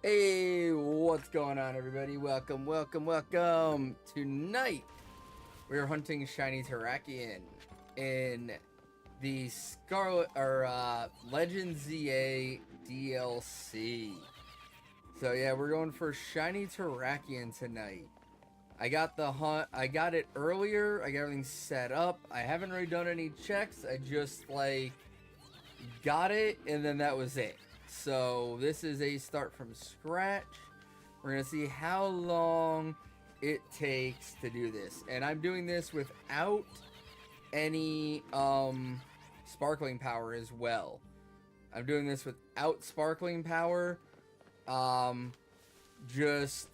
Hey, what's going on, everybody? Welcome. Tonight, we're hunting shiny Terrakion in the Scarlet Legend ZA DLC. So yeah, we're going for shiny Terrakion tonight. I got the hunt. I got it earlier. I got everything set up. I haven't really done any checks. I just got it, and then that was it. So this is a start from scratch. We're gonna see how long it takes to do this, and I'm doing this without any sparkling power as well. I'm doing this without sparkling power. Just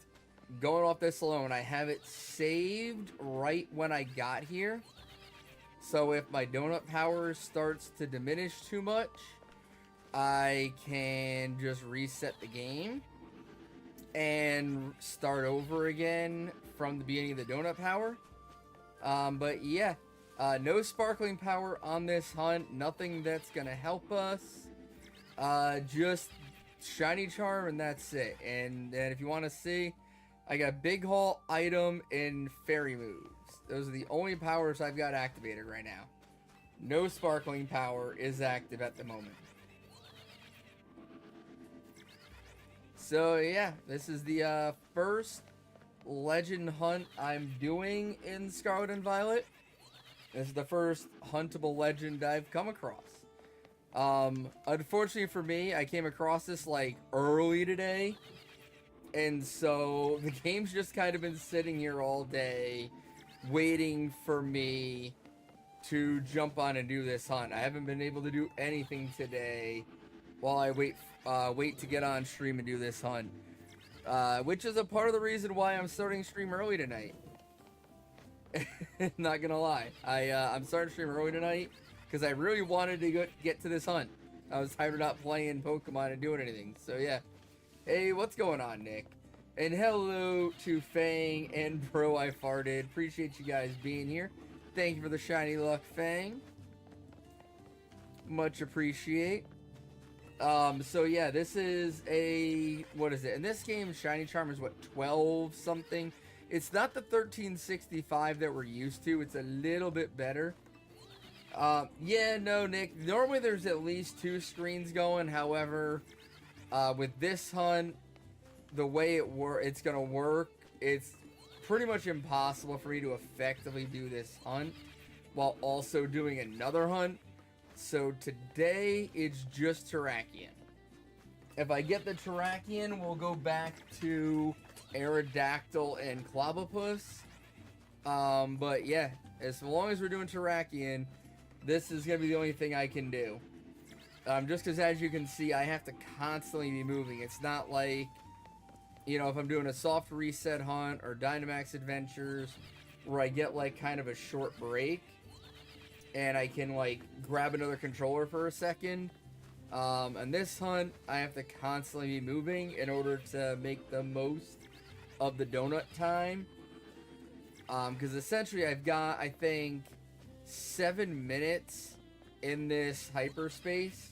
going off this alone. I have it saved right when I got here, so if my donut power starts to diminish too much, I can just reset the game and start over again from the beginning of the donut power. But yeah, no sparkling power on this hunt. Nothing that's gonna help us. Just shiny charm, and that's it. And then if you want to see, I got big haul, item, and fairy moves. Those are the only powers I've got activated right now. No sparkling power is active at the moment. So yeah, this is the first legend hunt I'm doing in Scarlet and Violet. This is the first huntable legend I've come across. Unfortunately for me, I came across this early today, and so the game's just kind of been sitting here all day waiting for me to jump on and do this hunt. I haven't been able to do anything today while I wait to get on stream and do this hunt, which is a part of the reason why I'm starting stream early tonight. Not gonna lie, I'm starting stream early tonight because I really wanted to get to this hunt. I was tired of not playing Pokemon and doing anything. So yeah, hey, what's going on, Nick? And hello to Fang and Bro I Farted. Appreciate you guys being here. Thank you for the shiny luck, Fang. Much appreciate. So yeah, this is what is it? In this game, shiny charm is what, 12 something? It's not the 1365 that we're used to. It's a little bit better. Yeah, no, Nick. Normally there's at least 2 screens going. However, with this hunt, the way it's gonna work, it's pretty much impossible for me to effectively do this hunt while also doing another hunt. So today, it's just Terrakion. If I get the Terrakion, we'll go back to Aerodactyl and Clobopus. But yeah, as long as we're doing Terrakion, this is going to be the only thing I can do. Just because, as you can see, I have to constantly be moving. It's not like, you know, if I'm doing a soft reset hunt or Dynamax Adventures, where I get, kind of a short break, and I can, grab another controller for a second. And this hunt, I have to constantly be moving in order to make the most of the donut time. Because essentially I've got, I think, 7 minutes in this hyperspace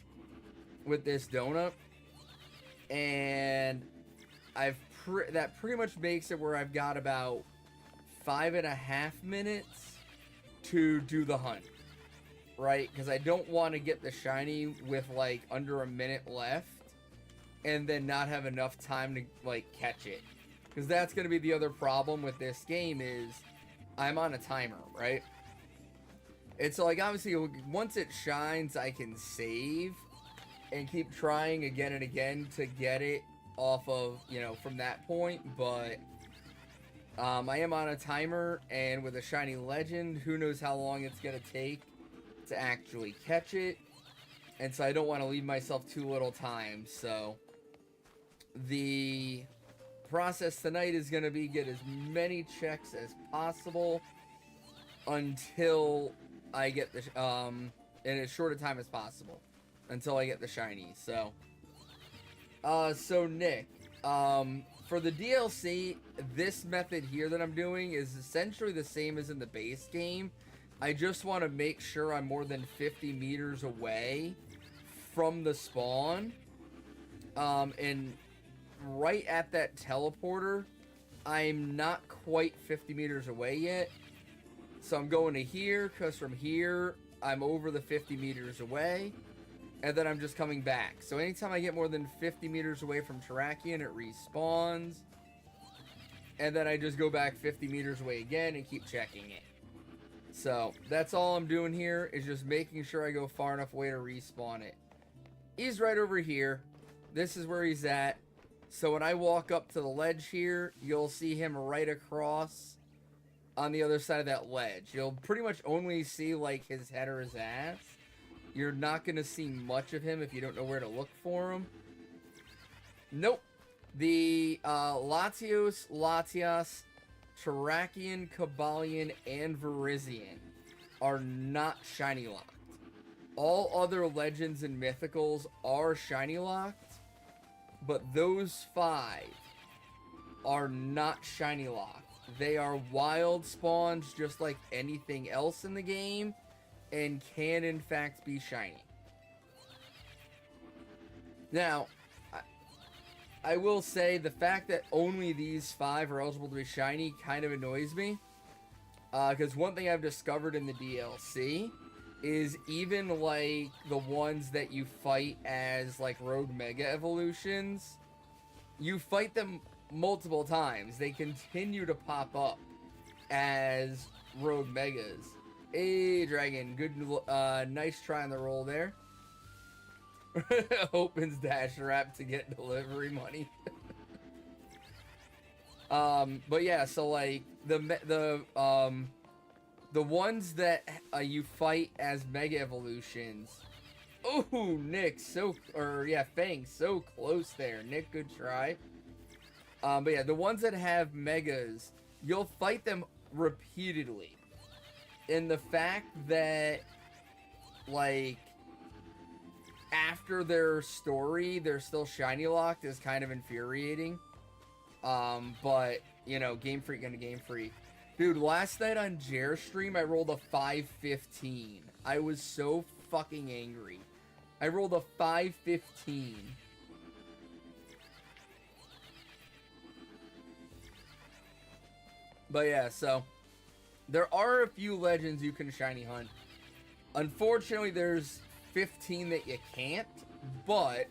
with this donut. And that pretty much makes it where I've got about 5.5 minutes to do the hunt. Right, because I don't want to get the shiny with under a minute left and then not have enough time to catch it, because that's going to be the other problem with this game is I'm on a timer, right? And so obviously once it shines, I can save and keep trying again and again to get it off of, from that point. But I am on a timer, and with a shiny legend, who knows how long it's going to take to actually catch it, and so I don't want to leave myself too little time. So the process tonight is going to be get as many checks as possible until I get the in as short a time as possible until I get the shiny. So Nick, for the DLC, this method here that I'm doing is essentially the same as in the base game. I just want to make sure I'm more than 50 meters away from the spawn. And right at that teleporter. I'm not quite 50 meters away yet. So I'm going to here, because from here, I'm over the 50 meters away. And then I'm just coming back. So anytime I get more than 50 meters away from Terrakion, it respawns. And then I just go back 50 meters away again and keep checking it. So that's all I'm doing here, is just making sure I go far enough away to respawn it. He's right over here. This is where he's at. So when I walk up to the ledge here, you'll see him right across on the other side of that ledge. You'll pretty much only see like his head or his ass. You're not going to see much of him if you don't know where to look for him. Nope. The Latios, Latias, Terrakion, Kabalion, and Verizian are not shiny locked. All other legends and mythicals are shiny locked. But those 5 are not shiny locked. They are wild spawns just like anything else in the game, and can in fact be shiny. Now, I will say the fact that only these 5 are eligible to be shiny kind of annoys me. Because one thing I've discovered in the DLC is even like the ones that you fight as like rogue mega evolutions, you fight them multiple times. They continue to pop up as rogue megas. Hey dragon, good, nice try on the roll there. Opens dash wrap to get delivery money. But yeah, so like the ones that you fight as mega evolutions. Oh, Nick, Fang, so close there. Nick, good try. But yeah, the ones that have megas, you'll fight them repeatedly. And the fact that, like, after their story, they're still shiny locked is kind of infuriating. But, you know, Game Freak gonna Game Freak. Dude, last night on Jer's stream, I rolled a 515. I was so fucking angry. I rolled a 515. But yeah, so there are a few legends you can shiny hunt. Unfortunately, there's 15 that you can't, but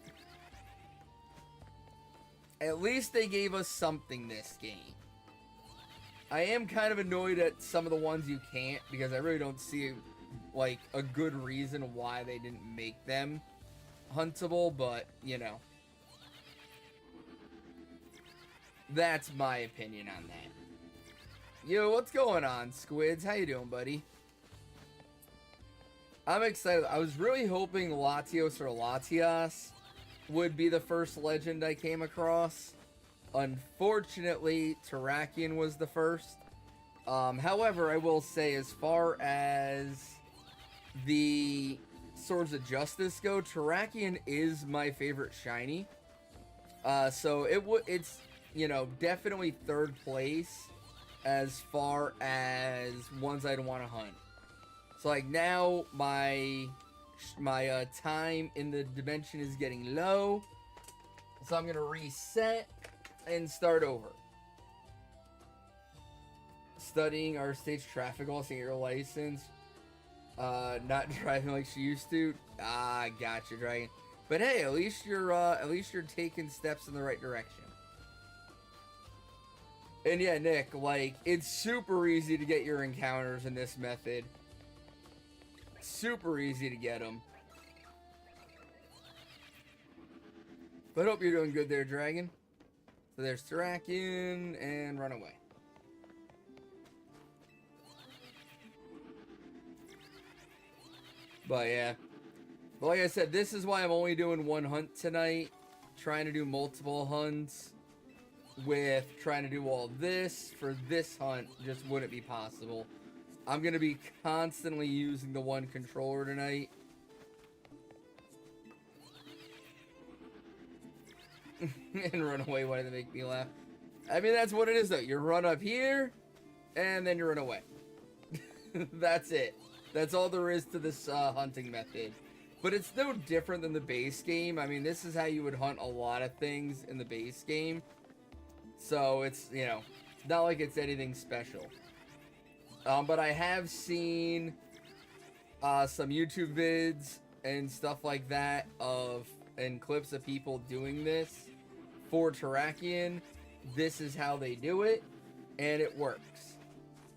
at least they gave us something this game. I am kind of annoyed at some of the ones you can't, because I really don't see, like, a good reason why they didn't make them huntable, but, you know. That's my opinion on that. Yo, what's going on, Squids? How you doing, buddy? I'm excited. I was really hoping Latios or Latias would be the first legend I came across. Unfortunately, Terrakion was the first. However, I will say, as far as the Swords of Justice go, Terrakion is my favorite shiny. So it's, you know, definitely third place as far as ones I'd want to hunt. So like now my time in the dimension is getting low, so I'm gonna reset and start over. Studying our state's traffic laws to get your license. Not driving like she used to. Ah, gotcha, Dragon. But hey, at least you're taking steps in the right direction. And yeah, Nick, like, it's super easy to get your encounters in this method. Super easy to get them. But hope you're doing good there, Dragon. So there's Terrakion and Runaway. But yeah. But like I said, this is why I'm only doing one hunt tonight. Trying to do multiple hunts with trying to do all this for this hunt just wouldn't be possible. I'm going to be constantly using the one controller tonight. And run away, why do they make me laugh? I mean, that's what it is though. You run up here and then you run away. That's it. That's all there is to this hunting method. But it's no different than the base game. I mean, this is how you would hunt a lot of things in the base game. So it's, you know, it's not like it's anything special. But I have seen some YouTube vids and stuff like that and clips of people doing this for Terrakion. This is how they do it, and it works.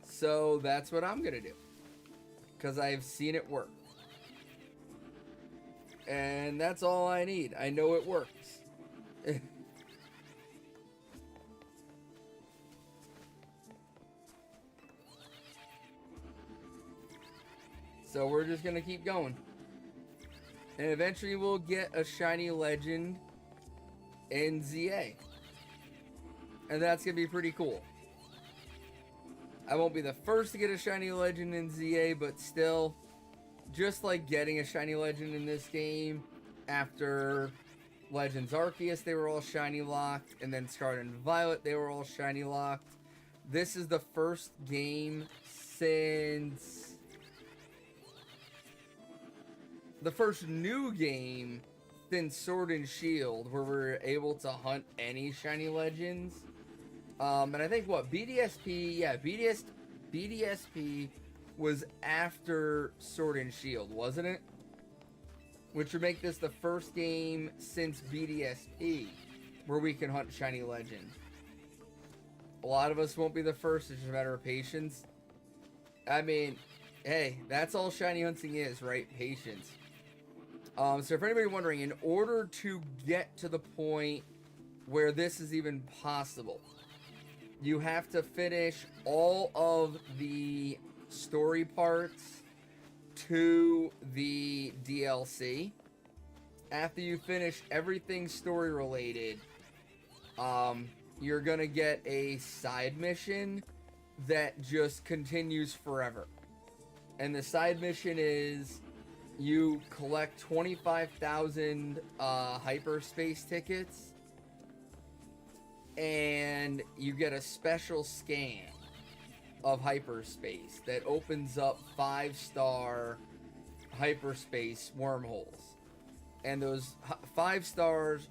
So that's what I'm gonna do, because I've seen it work. And that's all I need. I know it works. So we're just gonna keep going. And eventually we'll get a shiny legend in ZA. And that's gonna be pretty cool. I won't be the first to get a shiny legend in ZA, but still, just like getting a shiny legend in this game, after Legends Arceus, they were all shiny locked, and then Scarlet and Violet, they were all shiny locked. This is the first game since the first new game since Sword and Shield where we're able to hunt any shiny legends. And I think what BDSP, yeah, BDSP was after Sword and Shield, wasn't it? Which would make this the first game since BDSP where we can hunt shiny legends. A lot of us won't be the first, it's just a matter of patience. I mean, hey, that's all shiny hunting is, right? Patience. So for anybody wondering, in order to get to the point where this is even possible, you have to finish all of the story parts to the DLC. After you finish everything story related, you're gonna get a side mission that just continues forever. And the side mission is you collect 25,000 hyperspace tickets, and you get a special scan of hyperspace that opens up 5-star hyperspace wormholes. And those 5 stars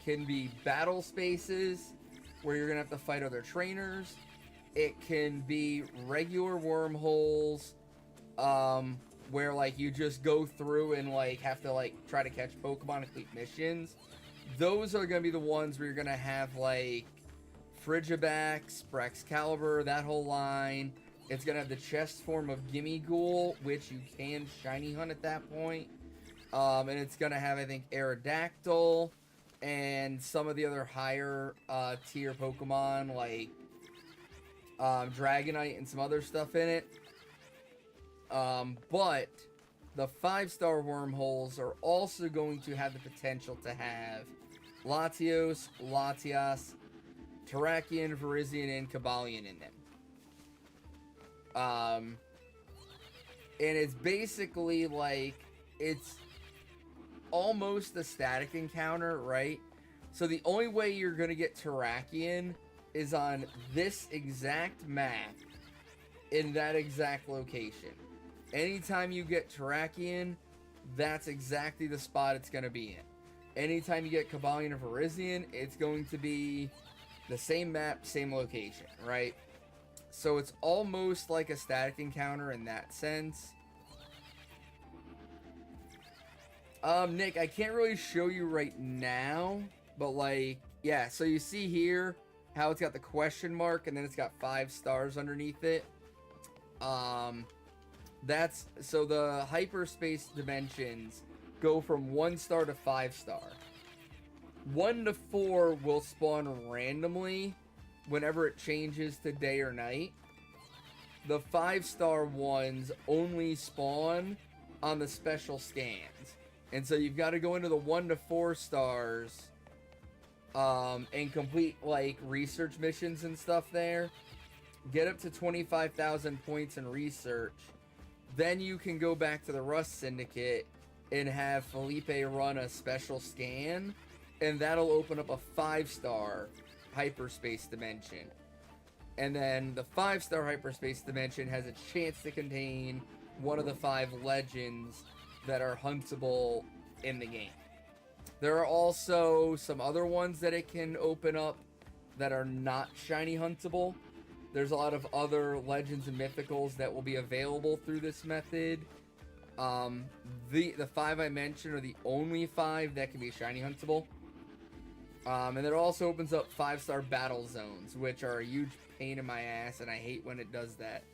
can be battle spaces where you're gonna have to fight other trainers. It can be regular wormholes where like you just go through and like have to like try to catch Pokemon and complete missions. Those are gonna be the ones where you're gonna have like Frigibax, Braxcalibur, that whole line. It's gonna have the chest form of Gimmighoul, which you can shiny hunt at that point. And it's gonna have, I think, Aerodactyl and some of the other higher tier Pokemon like Dragonite and some other stuff in it. But the 5-star wormholes are also going to have the potential to have Latios, Latias, Terrakion, Virizion, and Cobalion in them. And it's basically like, it's almost a static encounter, right? So the only way you're going to get Terrakion is on this exact map in that exact location. Anytime you get Terrakion, that's exactly the spot it's going to be in. Anytime you get Cobalion or Virizion, it's going to be the same map, same location, right? So it's almost like a static encounter in that sense. Nick, I can't really show you right now, but like, yeah, so you see here how it's got the question mark and then it's got 5 stars underneath it. That's, so the hyperspace dimensions go from 1 star to 5 star. 1 to 4 will spawn randomly whenever it changes to day or night. The 5-star ones only spawn on the special scans. And so you've got to go into the 1 to 4 stars and complete like research missions and stuff there. Get up to 25,000 points in research. Then you can go back to the Rust Syndicate and have Felipe run a special scan, and that'll open up a 5-star hyperspace dimension. And then the 5-star hyperspace dimension has a chance to contain one of the 5 legends that are huntable in the game. There are also some other ones that it can open up that are not shiny huntable. There's a lot of other legends and mythicals that will be available through this method. The 5 I mentioned are the only 5 that can be shiny huntable. And it also opens up 5-star battle zones, which are a huge pain in my ass, and I hate when it does that.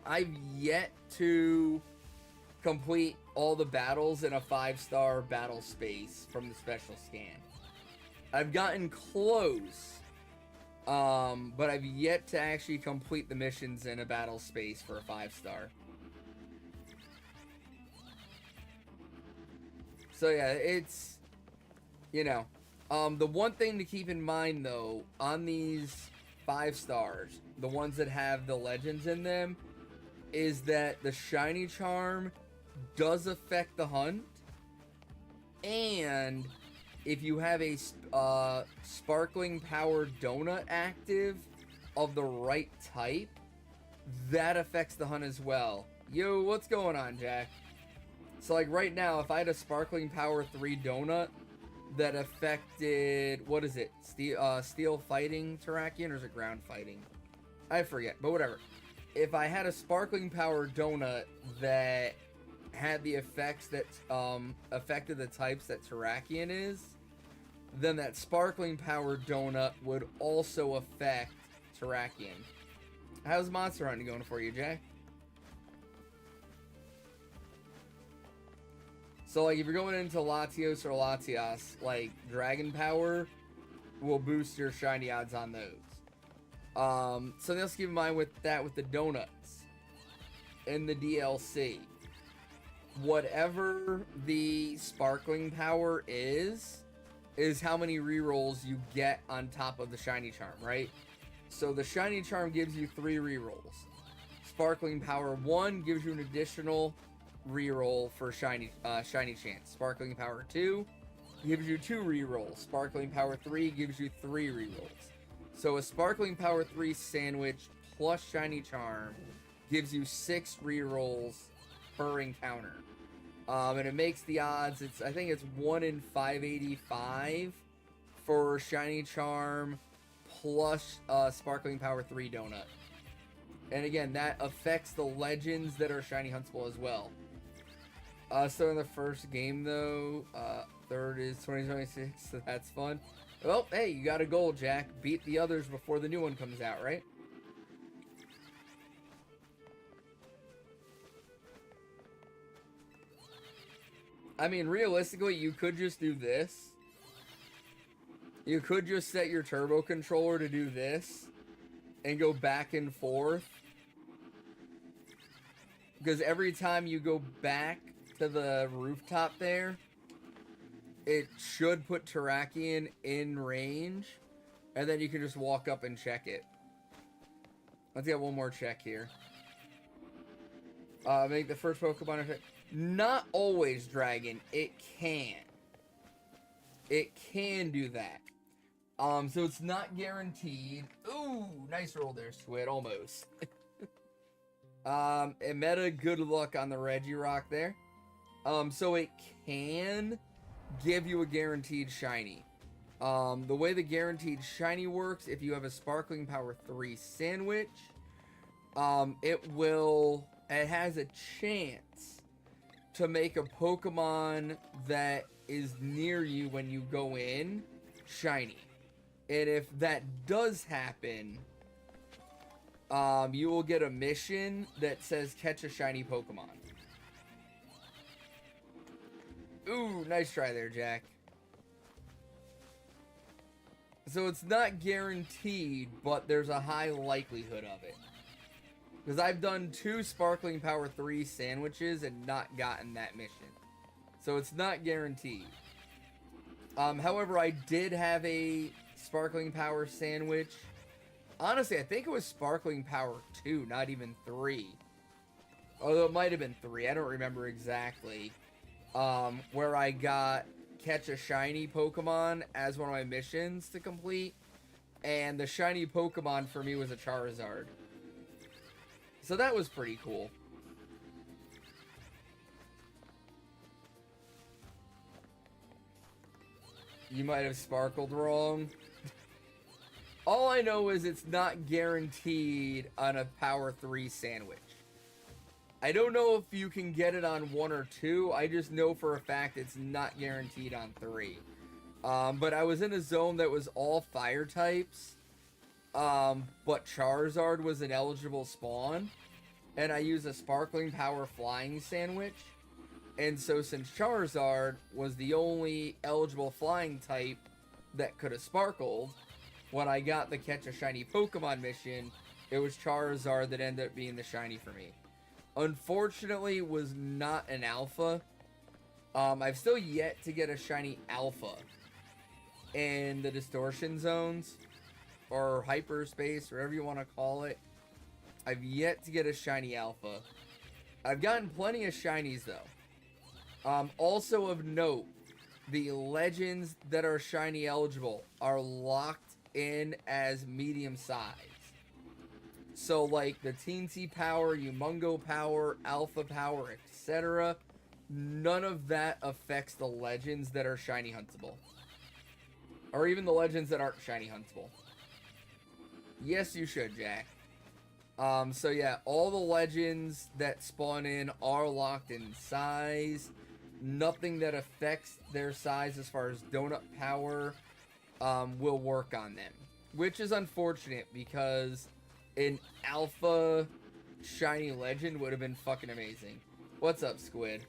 I've yet to complete all the battles in a 5-star battle space from the special scan. I've gotten close, but I've yet to actually complete the missions in a battle space for a 5-star. So yeah, it's, you know, the one thing to keep in mind though, on these 5 stars, the ones that have the legends in them, is that the shiny charm does affect the hunt, and if you have a sparkling power donut active of the right type, that affects the hunt as well. Yo, what's going on, Jack? So like right now, if I had a sparkling power 3 donut that affected, what is it, steel fighting Terrakion, or is it ground fighting? I forget, but whatever. If I had a sparkling power donut that had the effects that affected the types that Terrakion is, then that sparkling power donut would also affect Terrakion. How's monster hunting going for you, Jack? So like if you're going into Latios or Latias, like dragon power will boost your shiny odds on those. Something else to keep in mind with that, with the donuts in the DLC, whatever the sparkling power is how many rerolls you get on top of the shiny charm, right? So the shiny charm gives you 3 rerolls. Sparkling power 1 gives you an additional reroll for shiny chance. Sparkling power 2 gives you 2 rerolls. Sparkling power 3 gives you 3 rerolls. So a sparkling power 3 sandwich plus shiny charm gives you 6 rerolls per encounter. And it makes the odds, I think it's 1 in 585 for shiny charm plus sparkling power 3 donut. And again, that affects the legends that are shiny huntable as well. So in the first game though, third is 2026, so that's fun. Well, hey, you got a goal, Jack. Beat the others before the new one comes out, right? I mean, realistically, you could just do this. You could just set your turbo controller to do this and go back and forth. Because every time you go back to the rooftop there, it should put Terrakion in range, and then you can just walk up and check it. Let's get one more check here. Make the first Pokemon effect. Not always, Dragon. It can. It can do that. So it's not guaranteed. Ooh, nice roll there, Squid. Almost. And meta, good luck on the Regirock there. So it can give you a guaranteed shiny. The way the guaranteed shiny works, if you have a sparkling power 3 sandwich, it has a chance to make a Pokemon that is near you when you go in shiny. And if that does happen, you will get a mission that says catch a shiny Pokemon. Ooh, nice try there, Jack. So it's not guaranteed, but there's a high likelihood of it. Because I've done 2 Sparkling Power 3 sandwiches and not gotten that mission. So it's not guaranteed. However, I did have a Sparkling Power sandwich. Honestly, I think it was Sparkling Power 2, not even 3. Although it might have been 3, I don't remember exactly. Where I got catch a shiny Pokemon as one of my missions to complete. And the shiny Pokemon for me was a Charizard. So that was pretty cool. You might have sparkled wrong. All I know is it's not guaranteed on a Power 3 sandwich. I don't know if you can get it on 1 or 2. I just know for a fact it's not guaranteed on 3. But I was in a zone that was all fire types. But Charizard was an eligible spawn. And I used a Sparkling Power Flying sandwich. And so since Charizard was the only eligible flying type that could have sparkled, when I got the Catch a Shiny Pokemon mission, it was Charizard that ended up being the shiny for me. Unfortunately, it was not an alpha. I've still yet to get a shiny alpha in the distortion zones, or hyperspace, whatever you want to call it. I've yet to get a shiny alpha. I've gotten plenty of shinies, though. Also of note, the legends that are shiny eligible are locked in as medium size. So like the Teensy Power, Humongo Power, Alpha Power, etc. None of that affects the legends that are shiny huntable. Or even the legends that aren't shiny huntable. Yes, you should, Jack. So yeah, all the legends that spawn in are locked in size. Nothing that affects their size as far as donut power will work on them. Which is unfortunate because an alpha shiny legend would have been fucking amazing. What's up, Squid?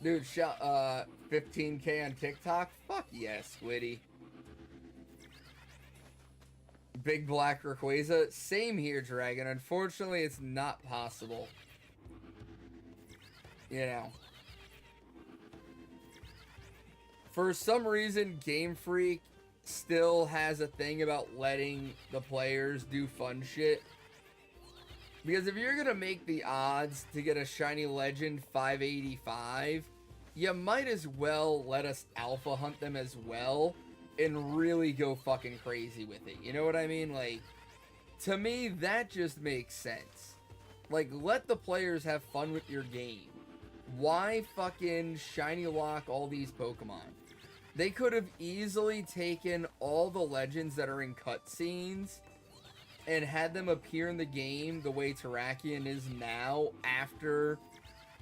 Dude, 15K on TikTok? Fuck yes, Squiddy. Big Black Rayquaza? Same here, Dragon. Unfortunately, it's not possible. You know. For some reason, Game Freak still has a thing about letting the players do fun shit. Because if you're going to make the odds to get a shiny legend 585, you might as well let us alpha hunt them as well and really go fucking crazy with it. You know what I mean? Like, to me, that just makes sense. Like, let the players have fun with your game. Why fucking shiny lock all these Pokemon? They could have easily taken all the legends that are in cutscenes and had them appear in the game the way Terrakion is now after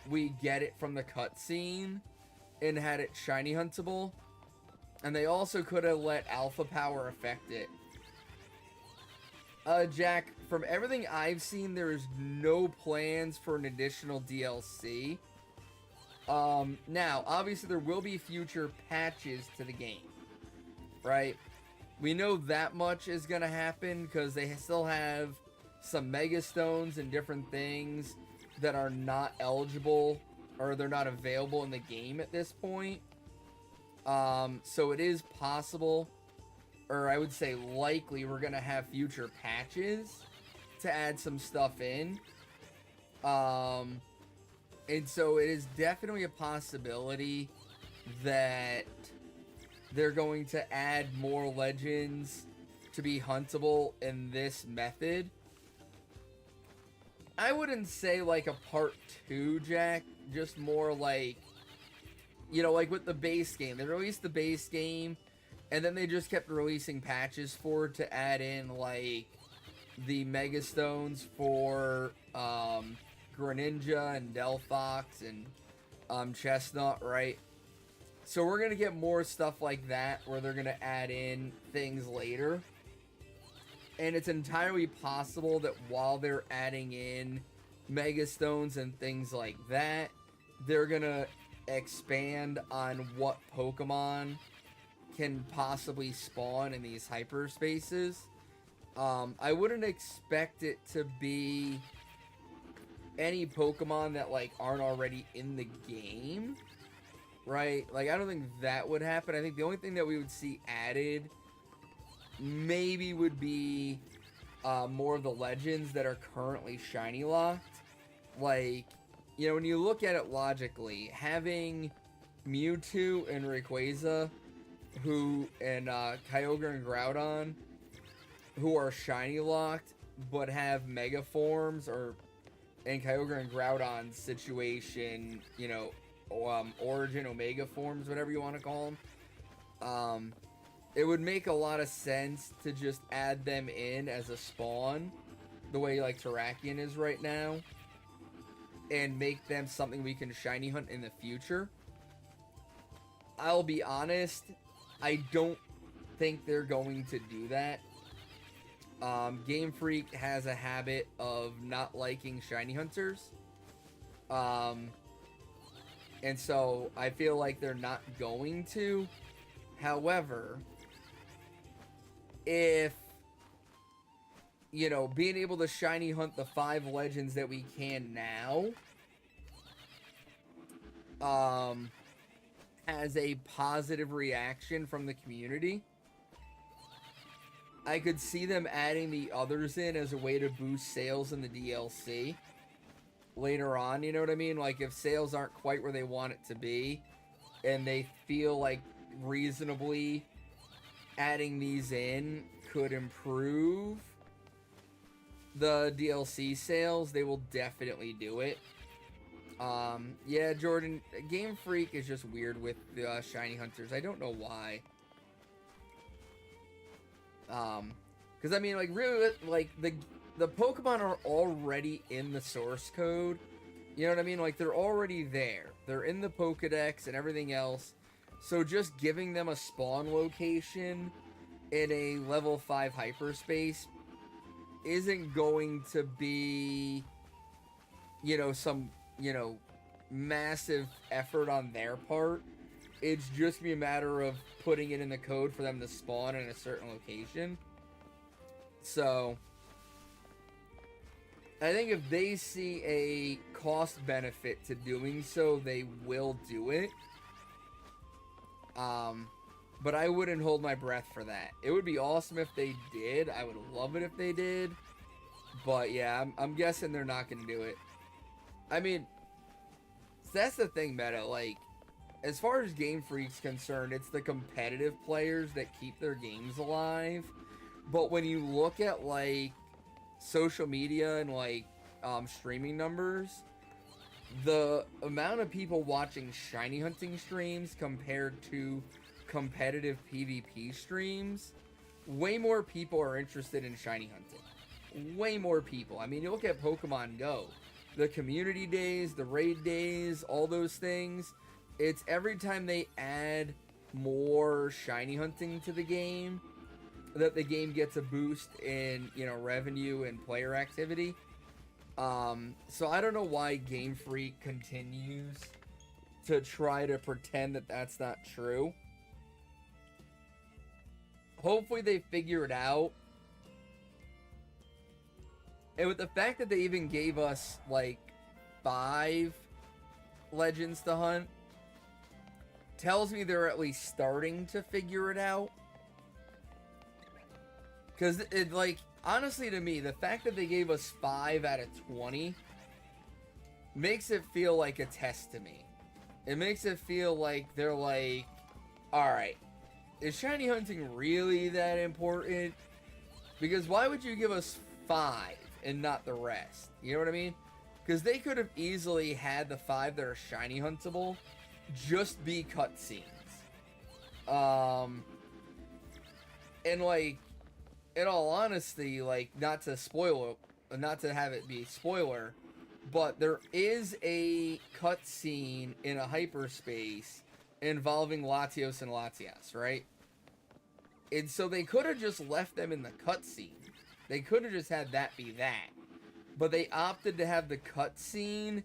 we get it from the cutscene and had it shiny huntable. And they also could have let Alpha Power affect it. Jack, from everything I've seen, there is no plans for an additional DLC. Now, obviously there will be future patches to the game, right? We know that much is going to happen because they still have some Mega Stones and different things that are not eligible or they're not available in the game at this point. So it is possible, or I would say likely, we're going to have future patches to add some stuff in. And so it is definitely a possibility that they're going to add more legends to be huntable in this method. I wouldn't say like a part 2, Jack. Just more like, you know, like with the base game. They released the base game, and then they just kept releasing patches for it to add in like the Mega Stones for Greninja and Delphox and Chestnut, right? So we're going to get more stuff like that where they're going to add in things later. And it's entirely possible that while they're adding in Mega Stones and things like that, they're going to expand on what Pokemon can possibly spawn in these hyperspaces. I wouldn't expect it to be any Pokemon that like aren't already in the game. right? Like, I don't think that would happen. I think the only thing that we would see added maybe would be more of the legends that are currently shiny locked. Like, you know, when you look at it logically, having Mewtwo and Rayquaza, and Kyogre and Groudon, who are shiny locked, but have mega forms, and Kyogre and Groudon's situation, you know, origin omega forms, whatever you want to call them. It would make a lot of sense to just add them in as a spawn, the way like Terrakion is right now, and make them something we can shiny hunt in the future. I'll be honest, I don't think they're going to do that. Game Freak has a habit of not liking shiny hunters. And so I feel like they're not going to. However, if, you know, being able to shiny hunt the 5 legends that we can now has a positive reaction from the community, I could see them adding the others in as a way to boost sales in the DLC later on, you know what I mean? Like, if sales aren't quite where they want it to be, and they feel like reasonably adding these in could improve the DLC sales, they will definitely do it. Yeah, Jordan, Game Freak is just weird with the shiny hunters. I don't know why. Because I mean, like, really, like, the Pokemon are already in the source code. You know what I mean? Like, they're already there. They're in the Pokedex and everything else. So just giving them a spawn location in a level 5 hyperspace isn't going to be, you know, some, you know, massive effort on their part. It's just be a matter of putting it in the code for them to spawn in a certain location. So I think if they see a cost benefit to doing so, they will do it. But I wouldn't hold my breath for that. It would be awesome if they did. I would love it if they did. But yeah, I'm guessing they're not going to do it. I mean, that's the thing, Meta. Like, as far as Game Freak's concerned, it's the competitive players that keep their games alive. But when you look at, like, social media and, like, streaming numbers, the amount of people watching shiny hunting streams compared to competitive PvP streams, way more people are interested in shiny hunting. Way more people. I mean, you look at Pokemon Go, the community days, the raid days, all those things. It's every time they add more shiny hunting to the game that the game gets a boost in, you know, revenue and player activity. So I don't know why Game Freak continues to try to pretend that that's not true. Hopefully they figure it out. And with the fact that they even gave us, like, 5 legends to hunt, tells me they're at least starting to figure it out. Because, it, like, honestly to me, the fact that they gave us 5 out of 20 makes it feel like a test to me. It makes it feel like they're like, alright, is shiny hunting really that important? Because why would you give us 5 and not the rest? You know what I mean? Because they could have easily had the 5 that are shiny huntable just be cutscenes. And, like, in all honesty, like, not to have it be a spoiler, but there is a cutscene in a hyperspace involving Latios and Latias, right? And so they could have just left them in the cutscene. They could have just had that be that. But they opted to have the cutscene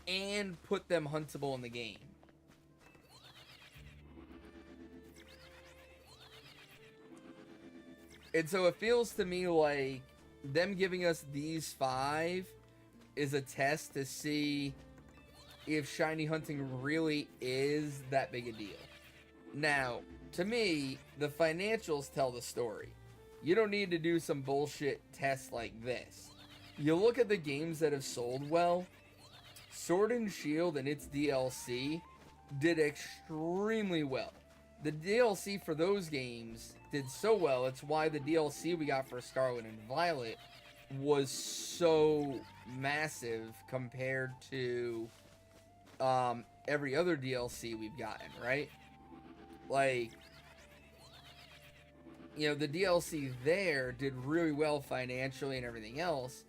and put them huntable in the game. And so it feels to me like them giving us these 5 is a test to see if shiny hunting really is that big a deal. Now, to me, the financials tell the story. You don't need to do some bullshit test like this. You look at the games that have sold well. Sword and Shield and its DLC did extremely well. The DLC for those games did so well, it's why the DLC we got for Scarlet and Violet was so massive compared to every other DLC we've gotten, right? Like, you know, the DLC there did really well financially and everything else.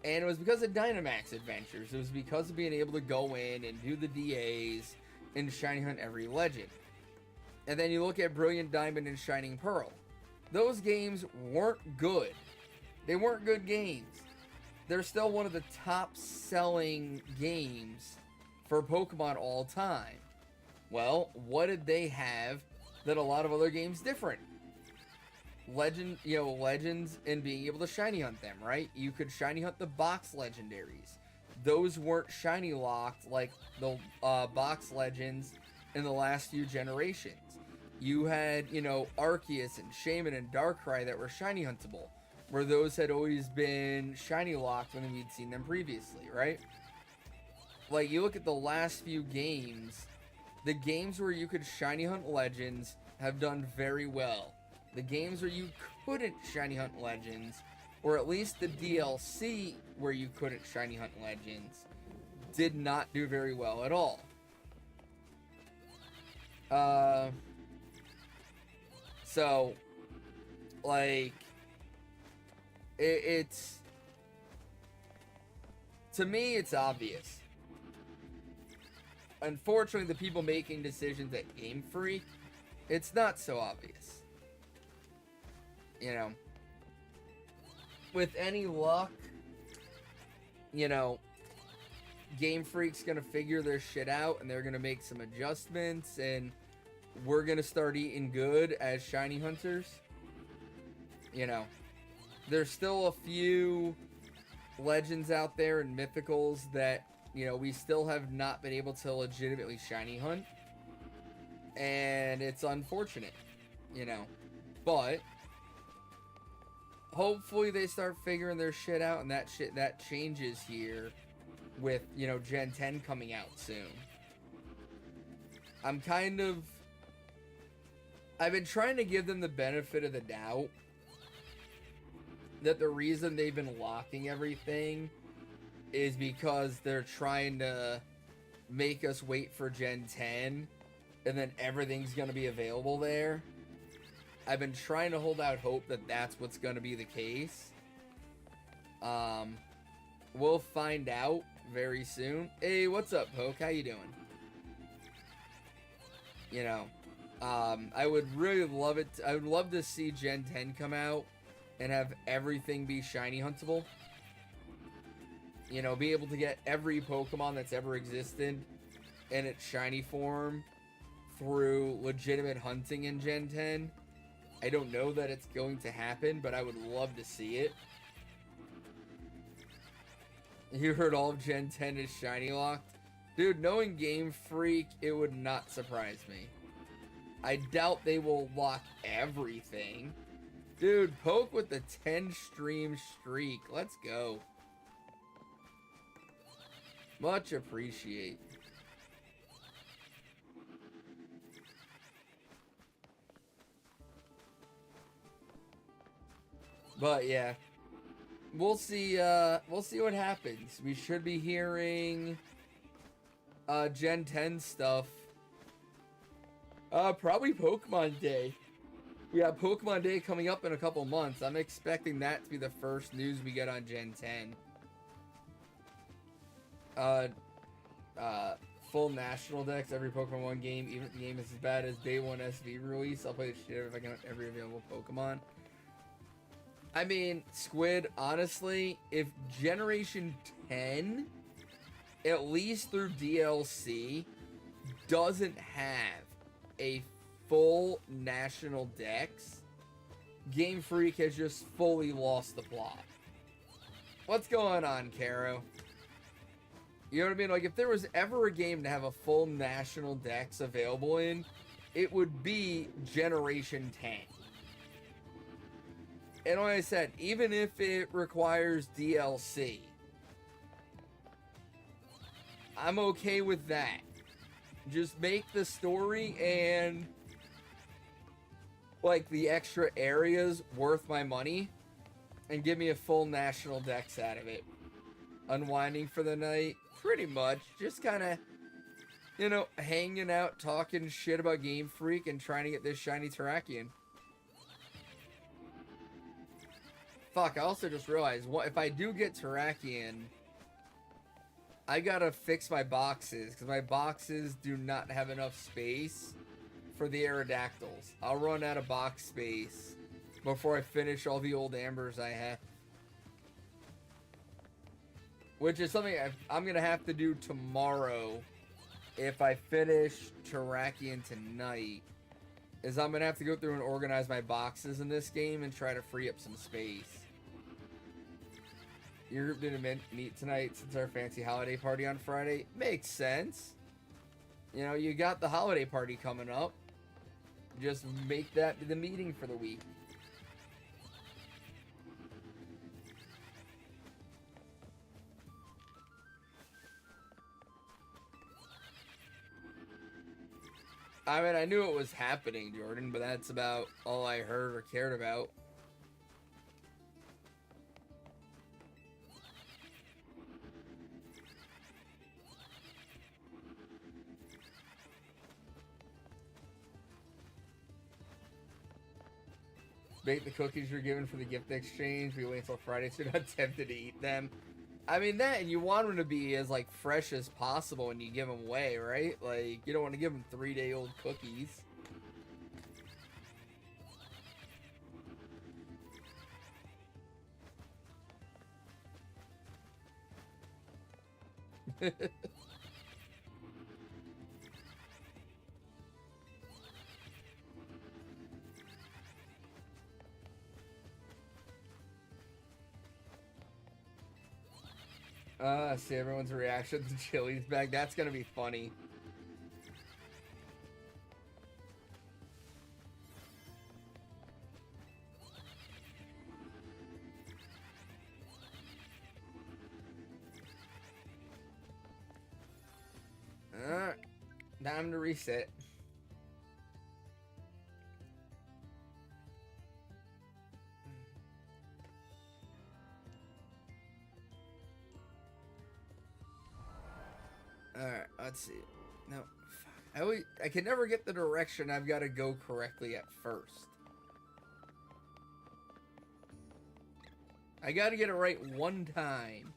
And it was because of Dynamax Adventures. It was because of being able to go in and do the DAs and shiny hunt every legend. And then you look at Brilliant Diamond and Shining Pearl. Those games weren't good. They weren't good games. They're still one of the top selling games for Pokemon all time. Well, what did they have that a lot of other games different? Legends and being able to shiny hunt them, right? You could shiny hunt the box legendaries. Those weren't shiny locked like the box legends in the last few generations. You had, Arceus and Shaman and Darkrai that were shiny huntable, where those had always been shiny locked when we'd seen them previously, right? Like, you look at the last few games, the games where you could shiny hunt legends have done very well. The games where you couldn't shiny hunt legends, or at least the DLC where you couldn't shiny hunt legends, did not do very well at all. So, like, it's, to me, it's obvious. Unfortunately, the people making decisions at Game Freak, it's not so obvious. With any luck, Game Freak's gonna figure their shit out and they're gonna make some adjustments and we're gonna start eating good as shiny hunters. There's still a few legends out there and mythicals that, we still have not been able to legitimately shiny hunt. And it's unfortunate, but hopefully they start figuring their shit out and that changes here with, Gen 10 coming out soon. I've been trying to give them the benefit of the doubt that the reason they've been locking everything is because they're trying to make us wait for Gen 10 and then everything's going to be available there. I've been trying to hold out hope that that's what's going to be the case. We'll find out very soon. Hey, what's up, Poke? How you doing? I would really love it. I would love to see Gen 10 come out and have everything be shiny huntable. Be able to get every Pokemon that's ever existed in its shiny form through legitimate hunting in Gen 10. I don't know that it's going to happen, but I would love to see it. You heard all of Gen 10 is shiny locked? Dude, knowing Game Freak, it would not surprise me. I doubt they will lock everything. Dude, Poke with the 10 stream streak. Let's go. Much appreciate. But yeah, we'll see what happens. We should be hearing Gen 10 stuff. Probably Pokemon Day. We have Pokemon Day coming up in a couple months. I'm expecting that to be the first news we get on Gen 10. Full national decks, every Pokemon 1 game, even if the game is as bad as Day 1 SV release, I'll play the shit if I can have every available Pokemon. I mean, Squid, honestly, if Generation 10, at least through DLC, doesn't have a full national dex, Game Freak has just fully lost the plot. What's going on, Caro? You know what I mean? Like, if there was ever a game to have a full national dex available in, it would be Generation 10. And like I said, even if it requires DLC, I'm okay with that. Just make the story and like the extra areas worth my money and give me a full national dex out of it. Unwinding for the night, pretty much. Just kind of, you know, hanging out, talking shit about Game Freak and trying to get this shiny Terrakion. Fuck, I also just realized, what if I do get Terrakion, I gotta fix my boxes, because my boxes do not have enough space for the Aerodactyls. I'll run out of box space before I finish all the old Ambers I have. Which is something I'm gonna have to do tomorrow if I finish Terrakion tonight. Is I'm gonna have to go through and organize my boxes in this game and try to free up some space. Your group didn't meet tonight since our fancy holiday party on Friday. Makes sense. You know, you got the holiday party coming up. Just make that the meeting for the week. I mean, I knew it was happening, Jordan, but that's about all I heard or cared about. Bake the cookies you're given for the gift exchange. We wait until Friday so you're not tempted to eat them. I mean, that, and you want them to be as, like, fresh as possible when you give them away, right? Like, you don't want to give them 3-day-old cookies. See everyone's reaction to Chili's bag. That's gonna be funny. Time to reset. Alright, let's see. No, fuck. I can never get the direction I've got to go correctly at first. I got to get it right one time.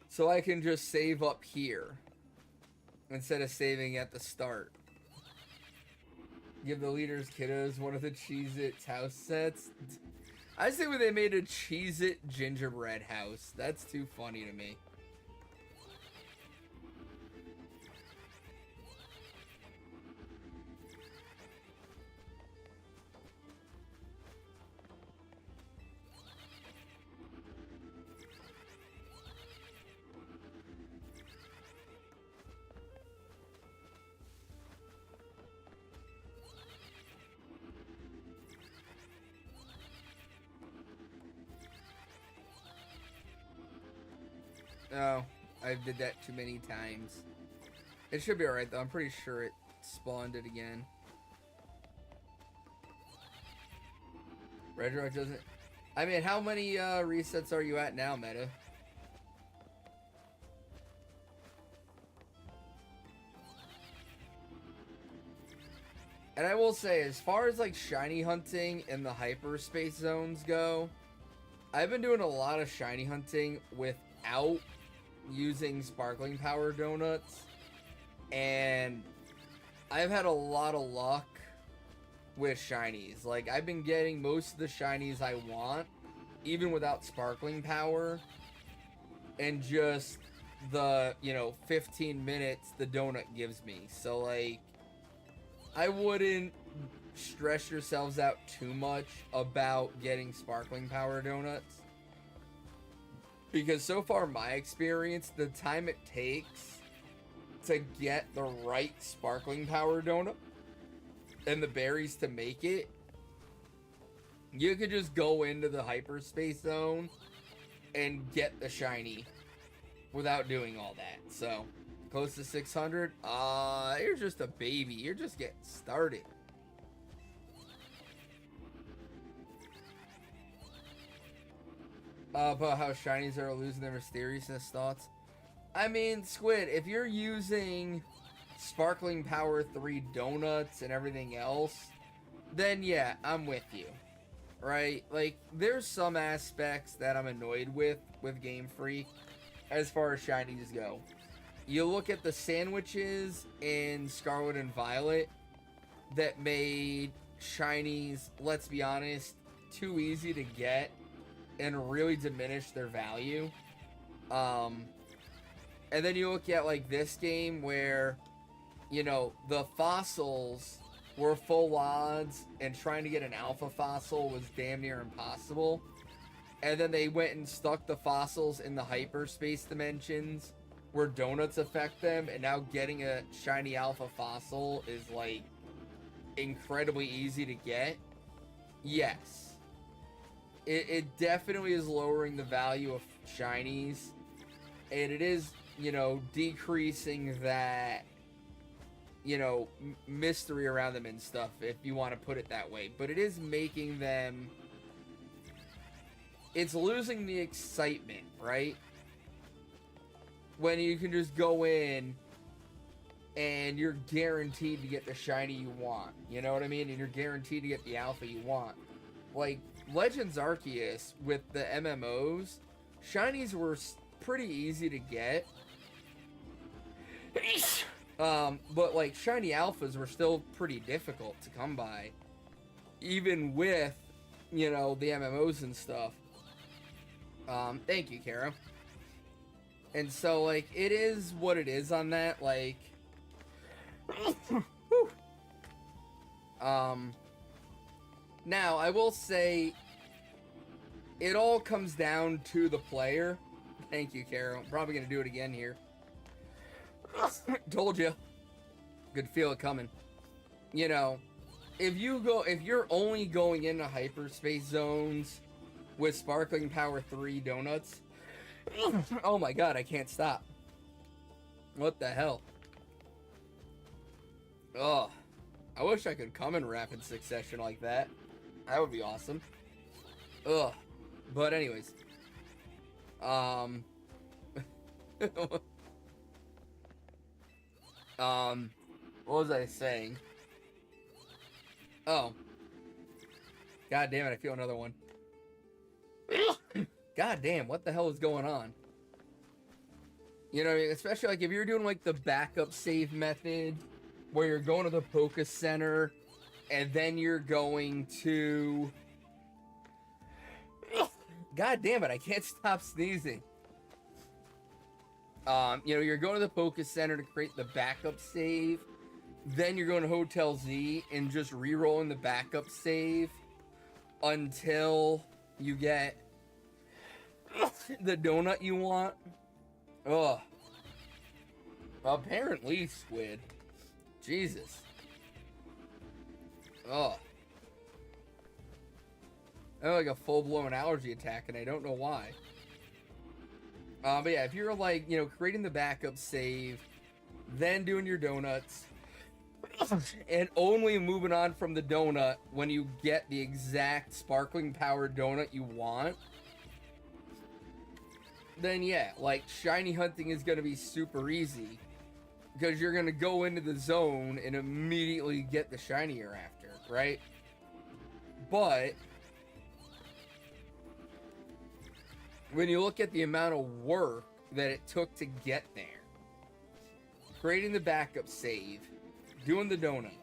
So I can just save up here instead of saving at the start. Give the leaders kiddos one of the Cheez-Its house sets. I say when they made a Cheez-It gingerbread house. That's too funny to me. Oh, I did that too many times. It should be alright though. I'm pretty sure it spawned it again. Red Rock doesn't... I mean, how many resets are you at now, Meta? And I will say, as far as like shiny hunting and the hyperspace zones go, I've been doing a lot of shiny hunting without using sparkling power donuts, and I've had a lot of luck with shinies. Like, I've been getting most of the shinies I want even without sparkling power, and just the, you know, 15 minutes the donut gives me. So like, I wouldn't stress yourselves out too much about getting sparkling power donuts. Because so far, my experience, the time it takes to get the right sparkling power donut and the berries to make it, you could just go into the hyperspace zone and get the shiny without doing all that. So, close to 600. You're just a baby. You're just getting started. About how shinies are losing their mysteriousness thoughts. I mean, Squid, if you're using Sparkling Power 3 donuts and everything else, then yeah, I'm with you. Right? Like, there's some aspects that I'm annoyed with Game Freak as far as shinies go. You look at the sandwiches in Scarlet and Violet that made shinies, let's be honest, too easy to get and really diminish their value. And then you look at like this game where, you know, the fossils were full odds and trying to get an alpha fossil was damn near impossible. And then they went and stuck the fossils in the hyperspace dimensions where donuts affect them, and now getting a shiny alpha fossil is like incredibly easy to get. Yes. It definitely is lowering the value of shinies, and it is, you know, decreasing that, you know, mystery around them and stuff, if you want to put it that way. But it is making them, it's losing the excitement, right? When you can just go in and you're guaranteed to get the shiny you want, you know what I mean? And you're guaranteed to get the alpha you want. Like Legends Arceus with the MMOs, shinies were pretty easy to get. But like shiny alphas were still pretty difficult to come by, even with, you know, the MMOs and stuff. Thank you, Kara. And so like it is what it is on that. Like, now I will say, it all comes down to the player. Thank you, Kara. I'm probably gonna do it again here. Told you. Could feel it coming. You know, if you're only going into hyperspace zones with Sparkling Power 3 donuts, oh my god, I can't stop. What the hell? Oh, I wish I could come in rapid succession like that. That would be awesome. Ugh. But anyways. What was I saying? Oh. God damn it, I feel another one. God damn, what the hell is going on? You know, especially like if you're doing like the backup save method, where you're going to the Poké Center, and then you're going to... God damn it, I can't stop sneezing. You know, you're going to the Poké Center to create the backup save. Then you're going to Hotel Z and just re-rolling the backup save until you get the donut you want. Ugh. Apparently, Squid. Jesus. Ugh. I have like a full-blown allergy attack, and I don't know why. But yeah, if you're like, you know, creating the backup save, then doing your donuts, and only moving on from the donut when you get the exact Sparkling Power donut you want, then yeah, like, shiny hunting is going to be super easy. Because you're going to go into the zone and immediately get the shiny you're after, right? But when you look at the amount of work that it took to get there, creating the backup save, doing the donut,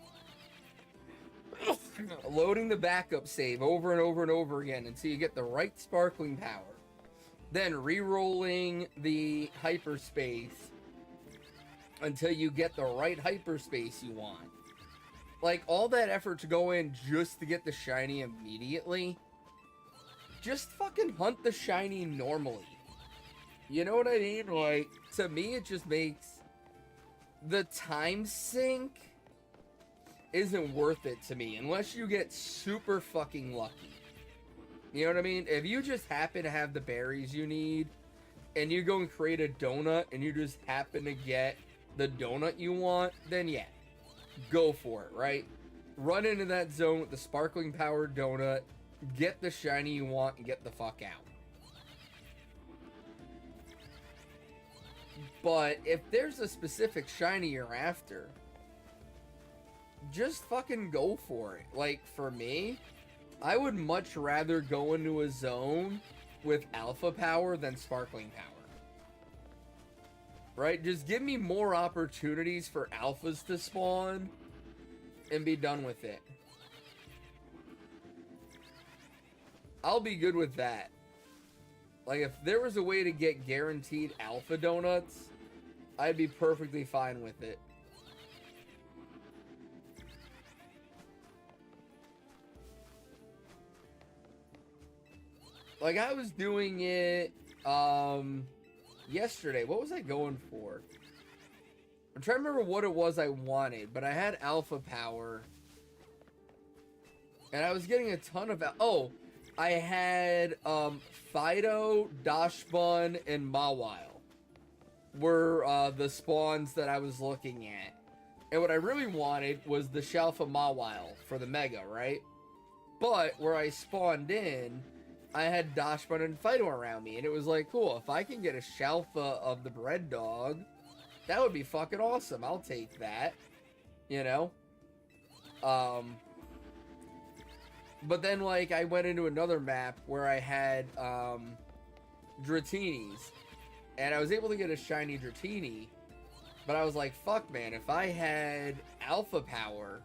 loading the backup save over and over and over again until you get the right Sparkling Power, then re-rolling the hyperspace until you get the right hyperspace you want. Like, all that effort to go in just to get the shiny immediately, just fucking hunt the shiny normally. You know what I mean? Like, to me, it just makes the time sink isn't worth it to me unless you get super fucking lucky. You know what I mean? If you just happen to have the berries you need and you go and create a donut and you just happen to get the donut you want, then yeah, go for it, right? Run into that zone with the sparkling powered donut, get the shiny you want, and get the fuck out. But if there's a specific shiny you're after, just fucking go for it. Like, for me, I would much rather go into a zone with alpha power than sparkling power. Right? Just give me more opportunities for alphas to spawn and be done with it. I'll be good with that. Like, if there was a way to get guaranteed alpha donuts, I'd be perfectly fine with it. Like, I was doing it, yesterday. What was I going for? I'm trying to remember what it was I wanted, but I had alpha power. And I was getting a ton of... Oh, I had, Fido, Dashbun, and Mawile were, the spawns that I was looking at. And what I really wanted was the Shalfa Mawile for the Mega, right? But where I spawned in, I had Dashbun and Fido around me, and it was like, cool, if I can get a Shalfa of the Bread Dog, that would be fucking awesome. I'll take that, you know? But then, like, I went into another map where I had, Dratinis, and I was able to get a shiny Dratini, but I was like, fuck, man, if I had Alpha Power,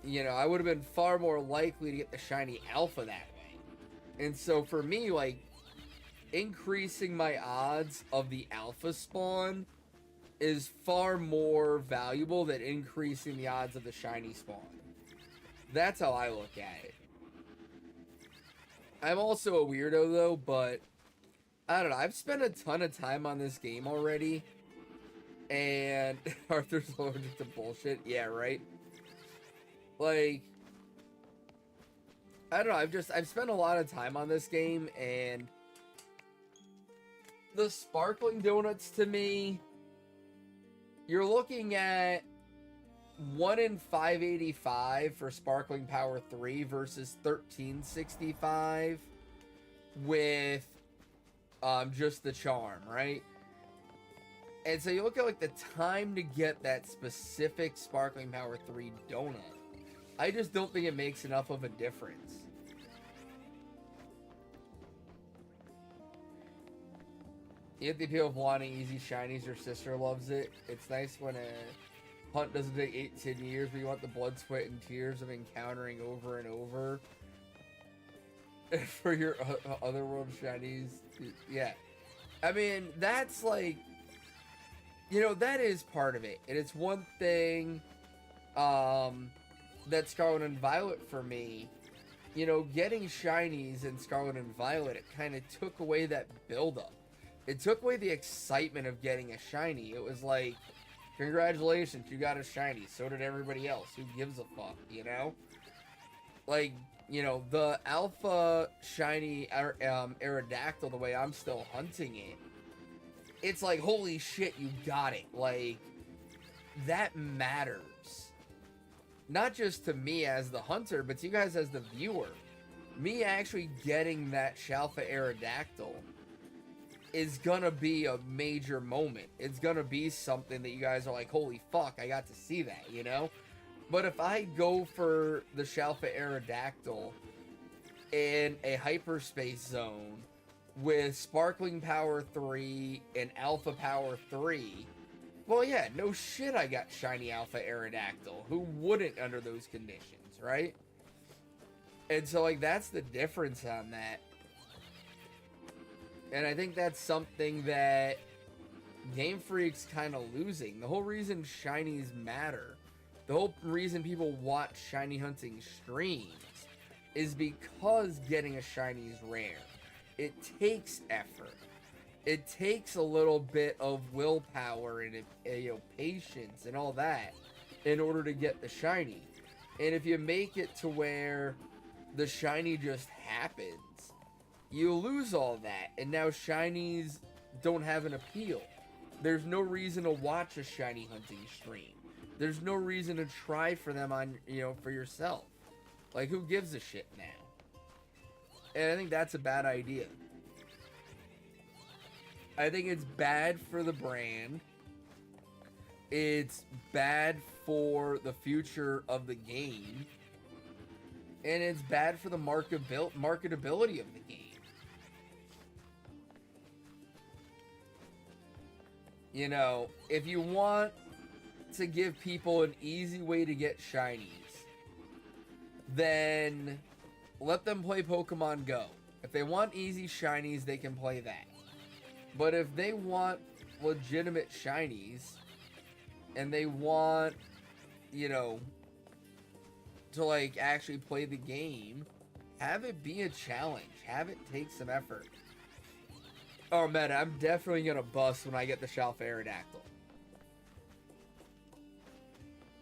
you know, I would have been far more likely to get the shiny Alpha that way. And so for me, like, increasing my odds of the Alpha spawn is far more valuable than increasing the odds of the shiny spawn. That's how I look at it. I'm also a weirdo, though, but I don't know. I've spent a ton of time on this game already, and Arthur's allergic to bullshit. Yeah, right? Like, I don't know. I've spent a lot of time on this game, and the sparkling donuts, to me, you're looking at 1 in 585 for Sparkling Power 3 versus 1365 with just the charm, right? And so you look at like the time to get that specific Sparkling Power 3 donut. I just don't think it makes enough of a difference. You get the appeal of wanting easy shinies. Your sister loves it. It's nice when a hunt doesn't take 8-10 years, but you want the blood, sweat, and tears of encountering over and over for your otherworld shinies. Yeah. I mean, that's like, you know, that is part of it. And it's one thing that Scarlet and Violet for me, you know, getting shinies in Scarlet and Violet, it kind of took away that buildup. It took away the excitement of getting a shiny. It was like, congratulations, you got a shiny. So did everybody else. Who gives a fuck, you know? Like, you know, the alpha shiny Aerodactyl, the way I'm still hunting it, it's like, holy shit, you got it. Like, that matters. Not just to me as the hunter, but to you guys as the viewer. Me actually getting that Shalfa Aerodactyl is gonna be a major moment. It's gonna be something that you guys are like, holy fuck, I got to see that, you know? But if I go for the Shalfa Aerodactyl in a hyperspace zone with Sparkling Power 3 and Alpha Power 3, well, yeah, no shit I got shiny Alpha Aerodactyl. Who wouldn't under those conditions, right? And so, like, that's the difference on that. And I think that's something that Game Freak's kind of losing. The whole reason shinies matter, the whole reason people watch shiny hunting streams, is because getting a shiny is rare. It takes effort. it takes a little bit of willpower and patience and all that in order to get the shiny. And if you make it to where the shiny just happens, you lose all that, and now shinies don't have an appeal. There's no reason to watch a shiny hunting stream. There's no reason to try for them on, for yourself. Like, who gives a shit now? And I think that's a bad idea. I think it's bad for the brand. It's bad for the future of the game. And it's bad for the marketability of the game. If you want to give people an easy way to get shinies, then let them play Pokemon Go. If they want easy shinies, they can play that. But if they want legitimate shinies, and they want, to like actually play the game, have it be a challenge. Have it take some effort. Oh man, I'm definitely gonna bust when I get the Shelf Aerodactyl.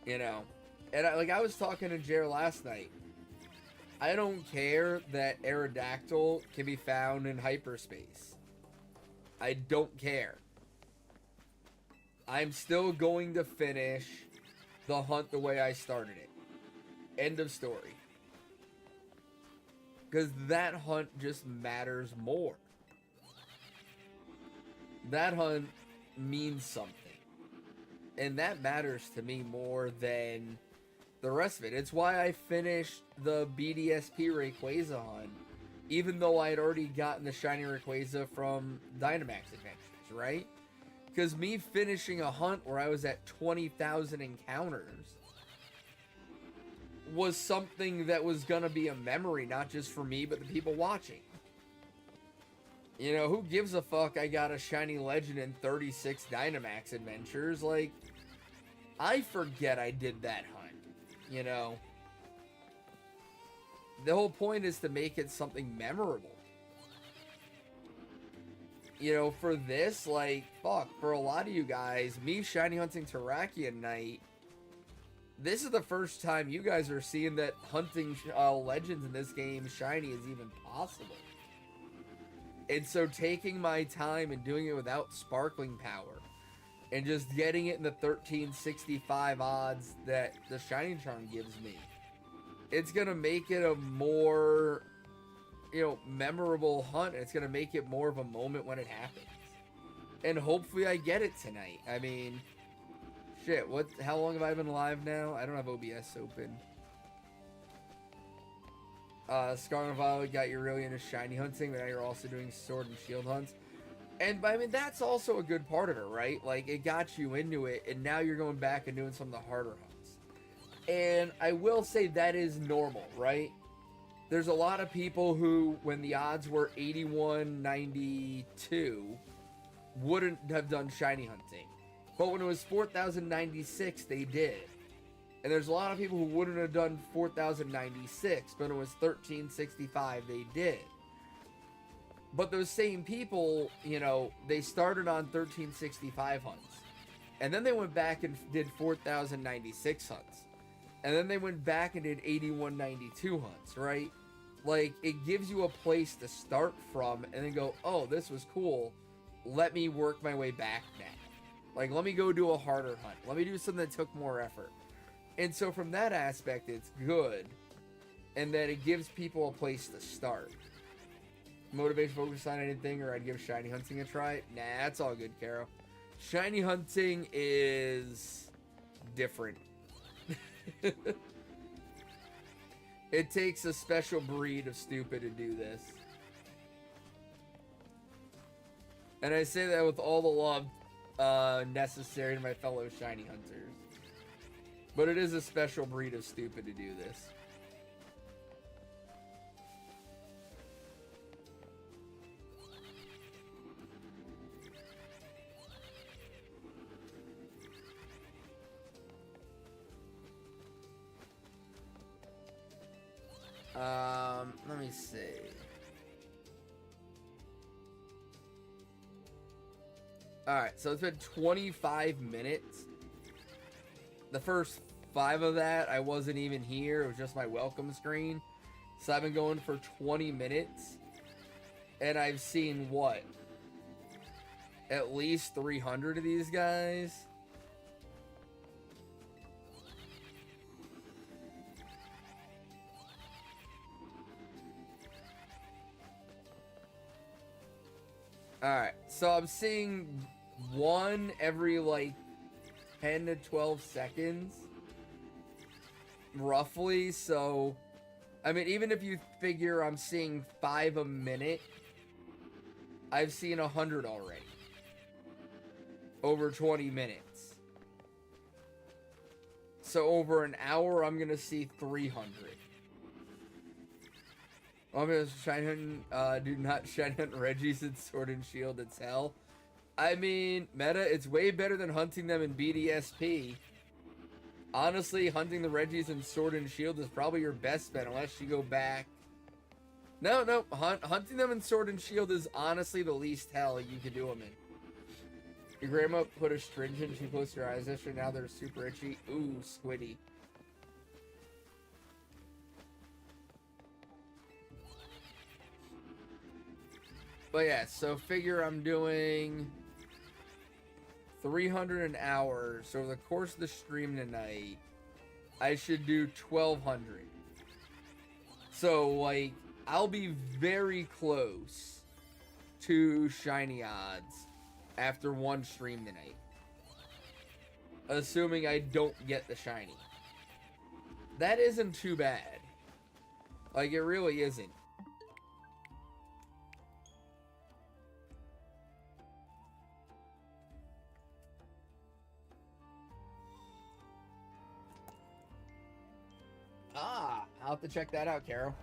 And I was talking to Jer last night. I don't care that Aerodactyl can be found in hyperspace. I don't care. I'm still going to finish the hunt the way I started it. End of story. Because that hunt just matters more. That hunt means something. And that matters to me more than the rest of it. It's why I finished the BDSP Rayquaza hunt, even though I had already gotten the shiny Rayquaza from Dynamax Adventures, right? Because me finishing a hunt where I was at 20,000 encounters was something that was going to be a memory, not just for me, but the people watching. Who gives a fuck I got a shiny legend in 36 Dynamax Adventures? Like, I forget I did that hunt, The whole point is to make it something memorable. For this, like, fuck, for a lot of you guys, me shiny hunting Terrakion Night, this is the first time you guys are seeing that hunting legends in this game shiny is even possible. And so taking my time and doing it without sparkling power and just getting it in the 1365 odds that the Shining Charm gives me, it's going to make it a more, memorable hunt. It's going to make it more of a moment when it happens. And hopefully I get it tonight. I mean, shit, how long have I been live now? I don't have OBS open. Scarlet and Violet got you really into shiny hunting, but now you're also doing sword and shield hunts. And, I mean, that's also a good part of it, right? Like, it got you into it, and now you're going back and doing some of the harder hunts. And I will say that is normal, right? There's a lot of people who, when the odds were 81-92, wouldn't have done shiny hunting. But when it was 4,096, they did. And there's a lot of people who wouldn't have done 4,096, but it was 1365, they did. But those same people, they started on 1365 hunts. And then they went back and did 4,096 hunts. And then they went back and did 8192 hunts, right? Like, it gives you a place to start from and then go, oh, this was cool. Let me work my way back now. Like, let me go do a harder hunt. Let me do something that took more effort. And so from that aspect, it's good. And that it gives people a place to start. Motivation focus on anything, or I'd give shiny hunting a try. Nah, that's all good, Caro. Shiny hunting is different. It takes a special breed of stupid to do this. And I say that with all the love necessary to my fellow shiny hunters. But it is a special breed of stupid to do this. Let me see. Alright, so it's been 25 minutes. The first 5 of that, I wasn't even here. It was just my welcome screen. So I've been going for 20 minutes. And I've seen, what? At least 300 of these guys. Alright, so I'm seeing one every, like, 10 to 12 seconds. Roughly, so... I mean, even if you figure I'm seeing 5 a minute, I've seen 100 already. Over 20 minutes. So over an hour, I'm gonna see 300. I'm gonna shine hunt, do not shine hunt Reggies in Sword and Shield, it's hell. I mean, meta, it's way better than hunting them in BDSP. Honestly, hunting the Reggies in Sword and Shield is probably your best bet, unless you go back. No, hunting them in Sword and Shield is honestly the least hell you could do them in. Your grandma put a stringent, she closed her eyes yesterday, now they're super itchy. Ooh, squiddy. But yeah, so figure I'm doing 300 an hour. So over the course of the stream tonight, I should do 1,200. So, like, I'll be very close to shiny odds after one stream tonight. Assuming I don't get the shiny. That isn't too bad. Like, it really isn't. Ah, I'll have to check that out, Carol.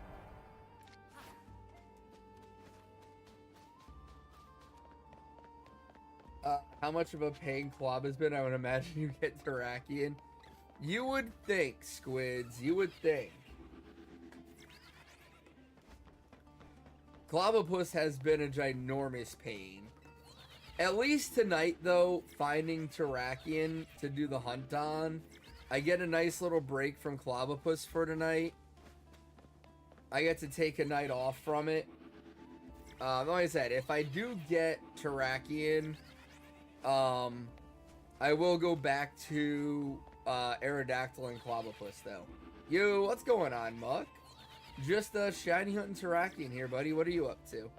How much of a pain Klob has been? I would imagine you get Terrakion. You would think, Squids. You would think. Clobopus has been a ginormous pain. At least tonight, though, finding Terrakion to do the hunt on, I get a nice little break from Clobopus for tonight. I get to take a night off from it. Like I said, if I do get Terrakion, I will go back to Aerodactyl and Clobopus, though. Yo, what's going on, Muck? Just shiny hunting Terrakion here, buddy. What are you up to?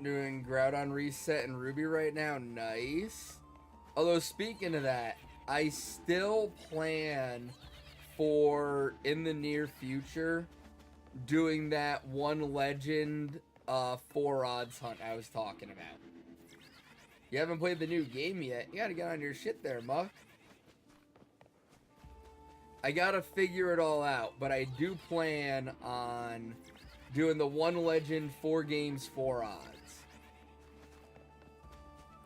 Doing Groudon Reset and Ruby right now. Nice. Although, speaking of that, I still plan for, in the near future, doing that one legend 4 odds hunt I was talking about. You haven't played the new game yet. You gotta get on your shit there, Muck. I gotta figure it all out, but I do plan on doing the one legend 4 games 4 odds.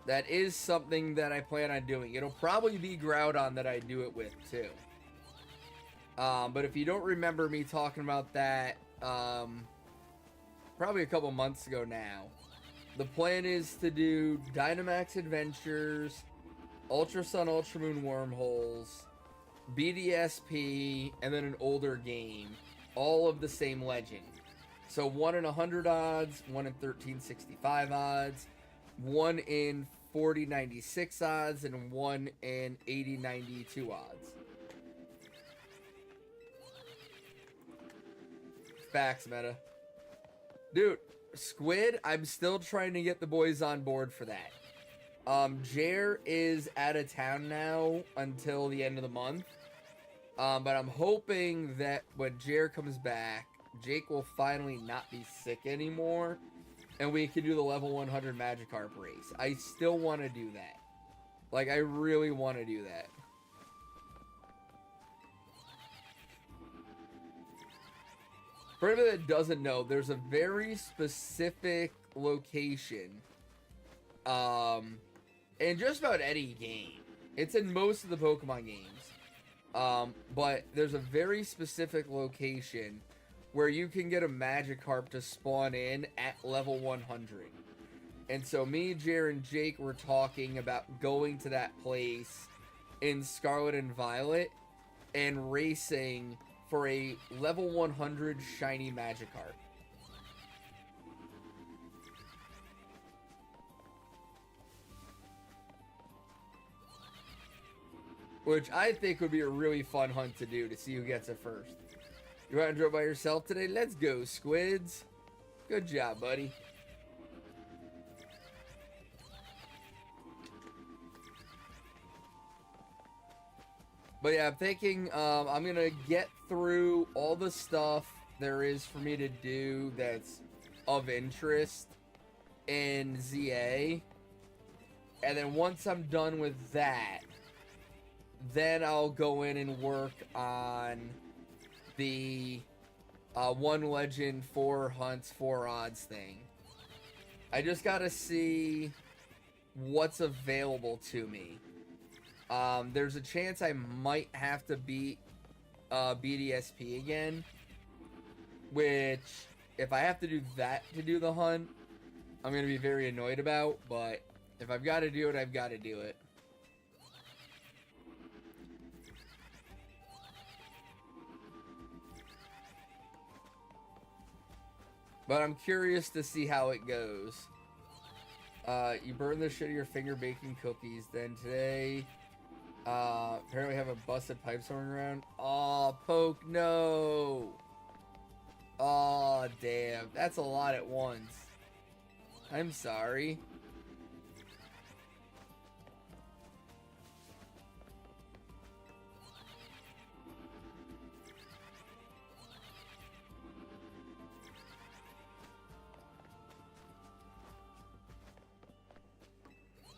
That is something that I plan on doing. It'll probably be Groudon that I do it with, too. But if you don't remember me talking about that, probably a couple months ago now, the plan is to do Dynamax Adventures, Ultra Sun, Ultra Moon Wormholes, BDSP, and then an older game, all of the same legend. So 1 in 100 odds, 1 in 1365 odds, 1 in 4096 odds, and 1 in 8092 odds. Facts, meta. Dude, Squid, I'm still trying to get the boys on board for that. Jer is out of town now until the end of the month. But I'm hoping that when Jer comes back, Jake will finally not be sick anymore, and we can do the level 100 Magikarp race. I still want to do that. Like, I really want to do that. For anybody that doesn't know, there's a very specific location in just about any game. It's in most of the Pokemon games. But there's a very specific location where you can get a Magikarp to spawn in at level 100. And so me, Jer, and Jake were talking about going to that place in Scarlet and Violet and racing for a level 100 shiny Magikarp. Which I think would be a really fun hunt to do, to see who gets it first. You want to draw by yourself today? Let's go, Squids. Good job, buddy. But yeah, I'm thinking I'm going to get through all the stuff there is for me to do that's of interest in ZA. And then once I'm done with that, then I'll go in and work on the 1 legend, 4 hunts, 4 odds thing. I just got to see what's available to me. There's a chance I might have to beat BDSP again, which, if I have to do that to do the hunt, I'm going to be very annoyed about, but if I've got to do it, I've got to do it. But I'm curious to see how it goes. You burn the shit of your finger baking cookies, then today... apparently have a busted pipe somewhere around. Aw, Poke, no! Aw, damn. That's a lot at once. I'm sorry.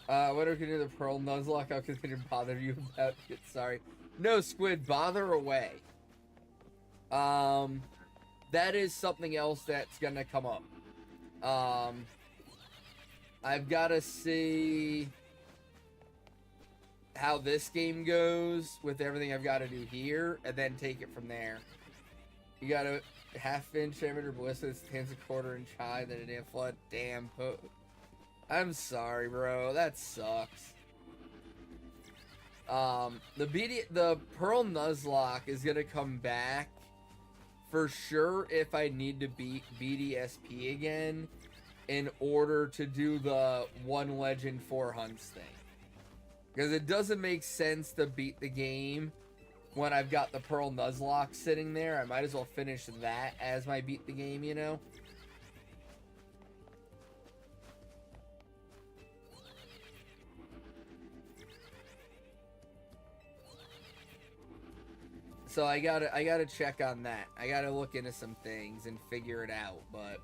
What if you do the Pearl Nuzlocke? I'll continue to bother you about it. Sorry. No, Squid, bother away. That is something else that's gonna come up. I've gotta see how this game goes with everything I've gotta do here, and then take it from there. You got a half-inch diameter blister that stands a quarter-inch high, then a damn flood. Damn, I'm sorry, bro. That sucks. The Pearl Nuzlocke is gonna come back for sure if I need to beat BDSP again in order to do the 1 legend 4 hunts thing. Because it doesn't make sense to beat the game when I've got the Pearl Nuzlocke sitting there. I might as well finish that as my beat the game, you know? So I gotta check on that. I gotta look into some things and figure it out, but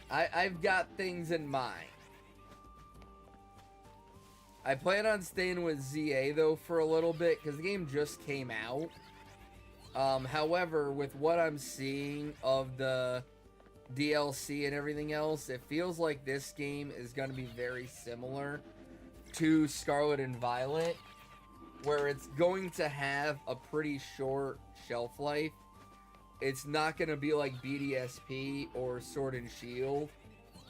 I've got things in mind. I plan on staying with ZA though for a little bit because the game just came out. However, with what I'm seeing of the DLC and everything else, it feels like this game is going to be very similar to Scarlet and Violet, where it's going to have a pretty short shelf life. It's not going to be like BDSP or Sword and Shield,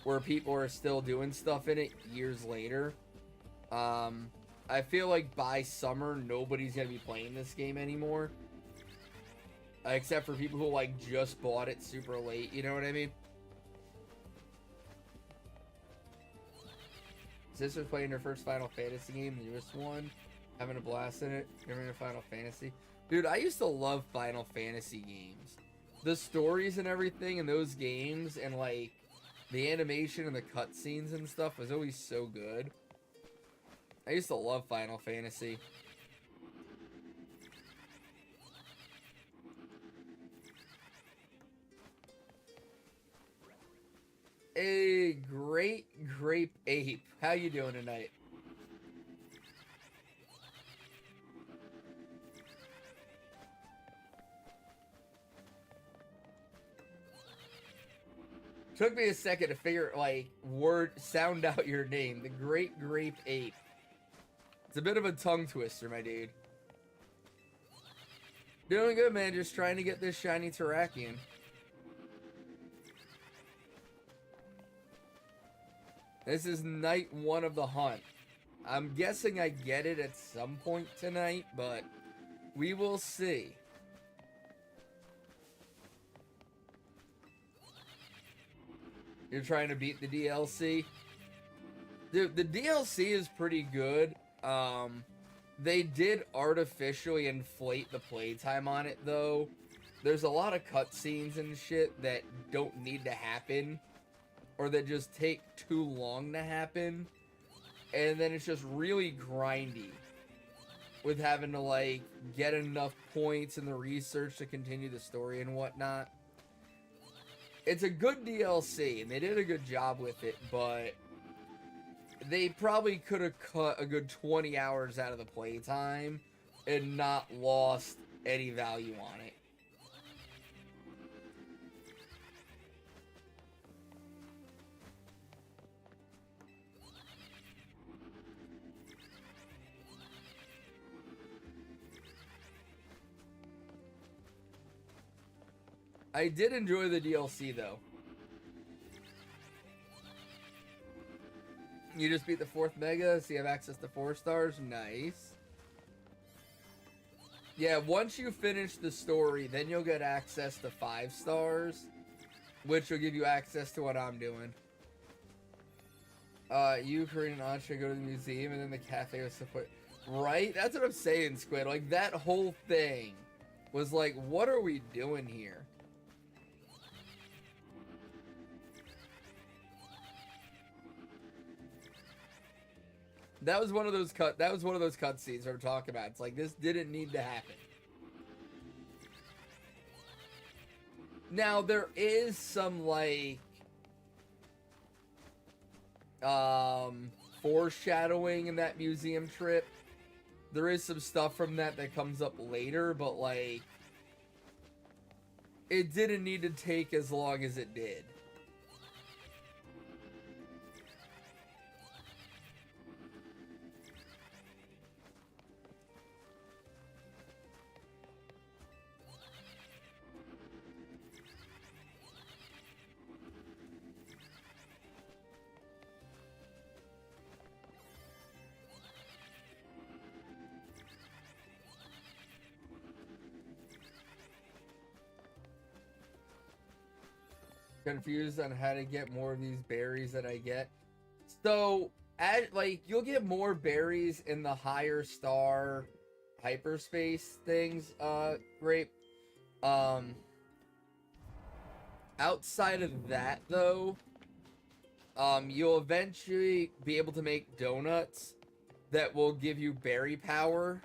where people are still doing stuff in it years later. I feel like by summer, nobody's going to be playing this game anymore. Except for people who, like, just bought it super late, you know what I mean? Sister's playing her first Final Fantasy game, the newest one. Having a blast in it. You're in a Final Fantasy. Dude, I used to love Final Fantasy games. The stories and everything in those games and, like, the animation and the cutscenes and stuff was always so good. I used to love Final Fantasy. a great grape ape. How you doing tonight? Took me a second to figure, like, sound out your name. The Great Grape Ape. It's a bit of a tongue twister, my dude. Doing good, man. Just trying to get this shiny Terrakion. This is night 1 of the hunt. I'm guessing I get it at some point tonight, but we will see. You're trying to beat the DLC? Dude, the DLC is pretty good. They did artificially inflate the playtime on it, though. There's a lot of cutscenes and shit that don't need to happen, or that just take too long to happen. And then it's just really grindy with having to, like, get enough points in the research to continue the story and whatnot. It's a good DLC, and they did a good job with it, but they probably could have cut a good 20 hours out of the playtime and not lost any value on it. I did enjoy the DLC, though. You just beat the 4th Mega, so you have access to 4 stars? Nice. Yeah, once you finish the story, then you'll get access to 5 stars, which will give you access to what I'm doing. You, Korean and Ansha, go to the museum, and then the cafe was support. Right? That's what I'm saying, Squid. Like, that whole thing was like, what are we doing here? That was one of those cutscenes we're talking about. It's like, this didn't need to happen. Now there is some, like, foreshadowing in that museum trip. There is some stuff from that comes up later, but, like, it didn't need to take as long as it did. Confused on how to get more of these berries that I get. So, like, you'll get more berries in the higher star hyperspace things, Grape. Outside of that, though, you'll eventually be able to make donuts that will give you berry power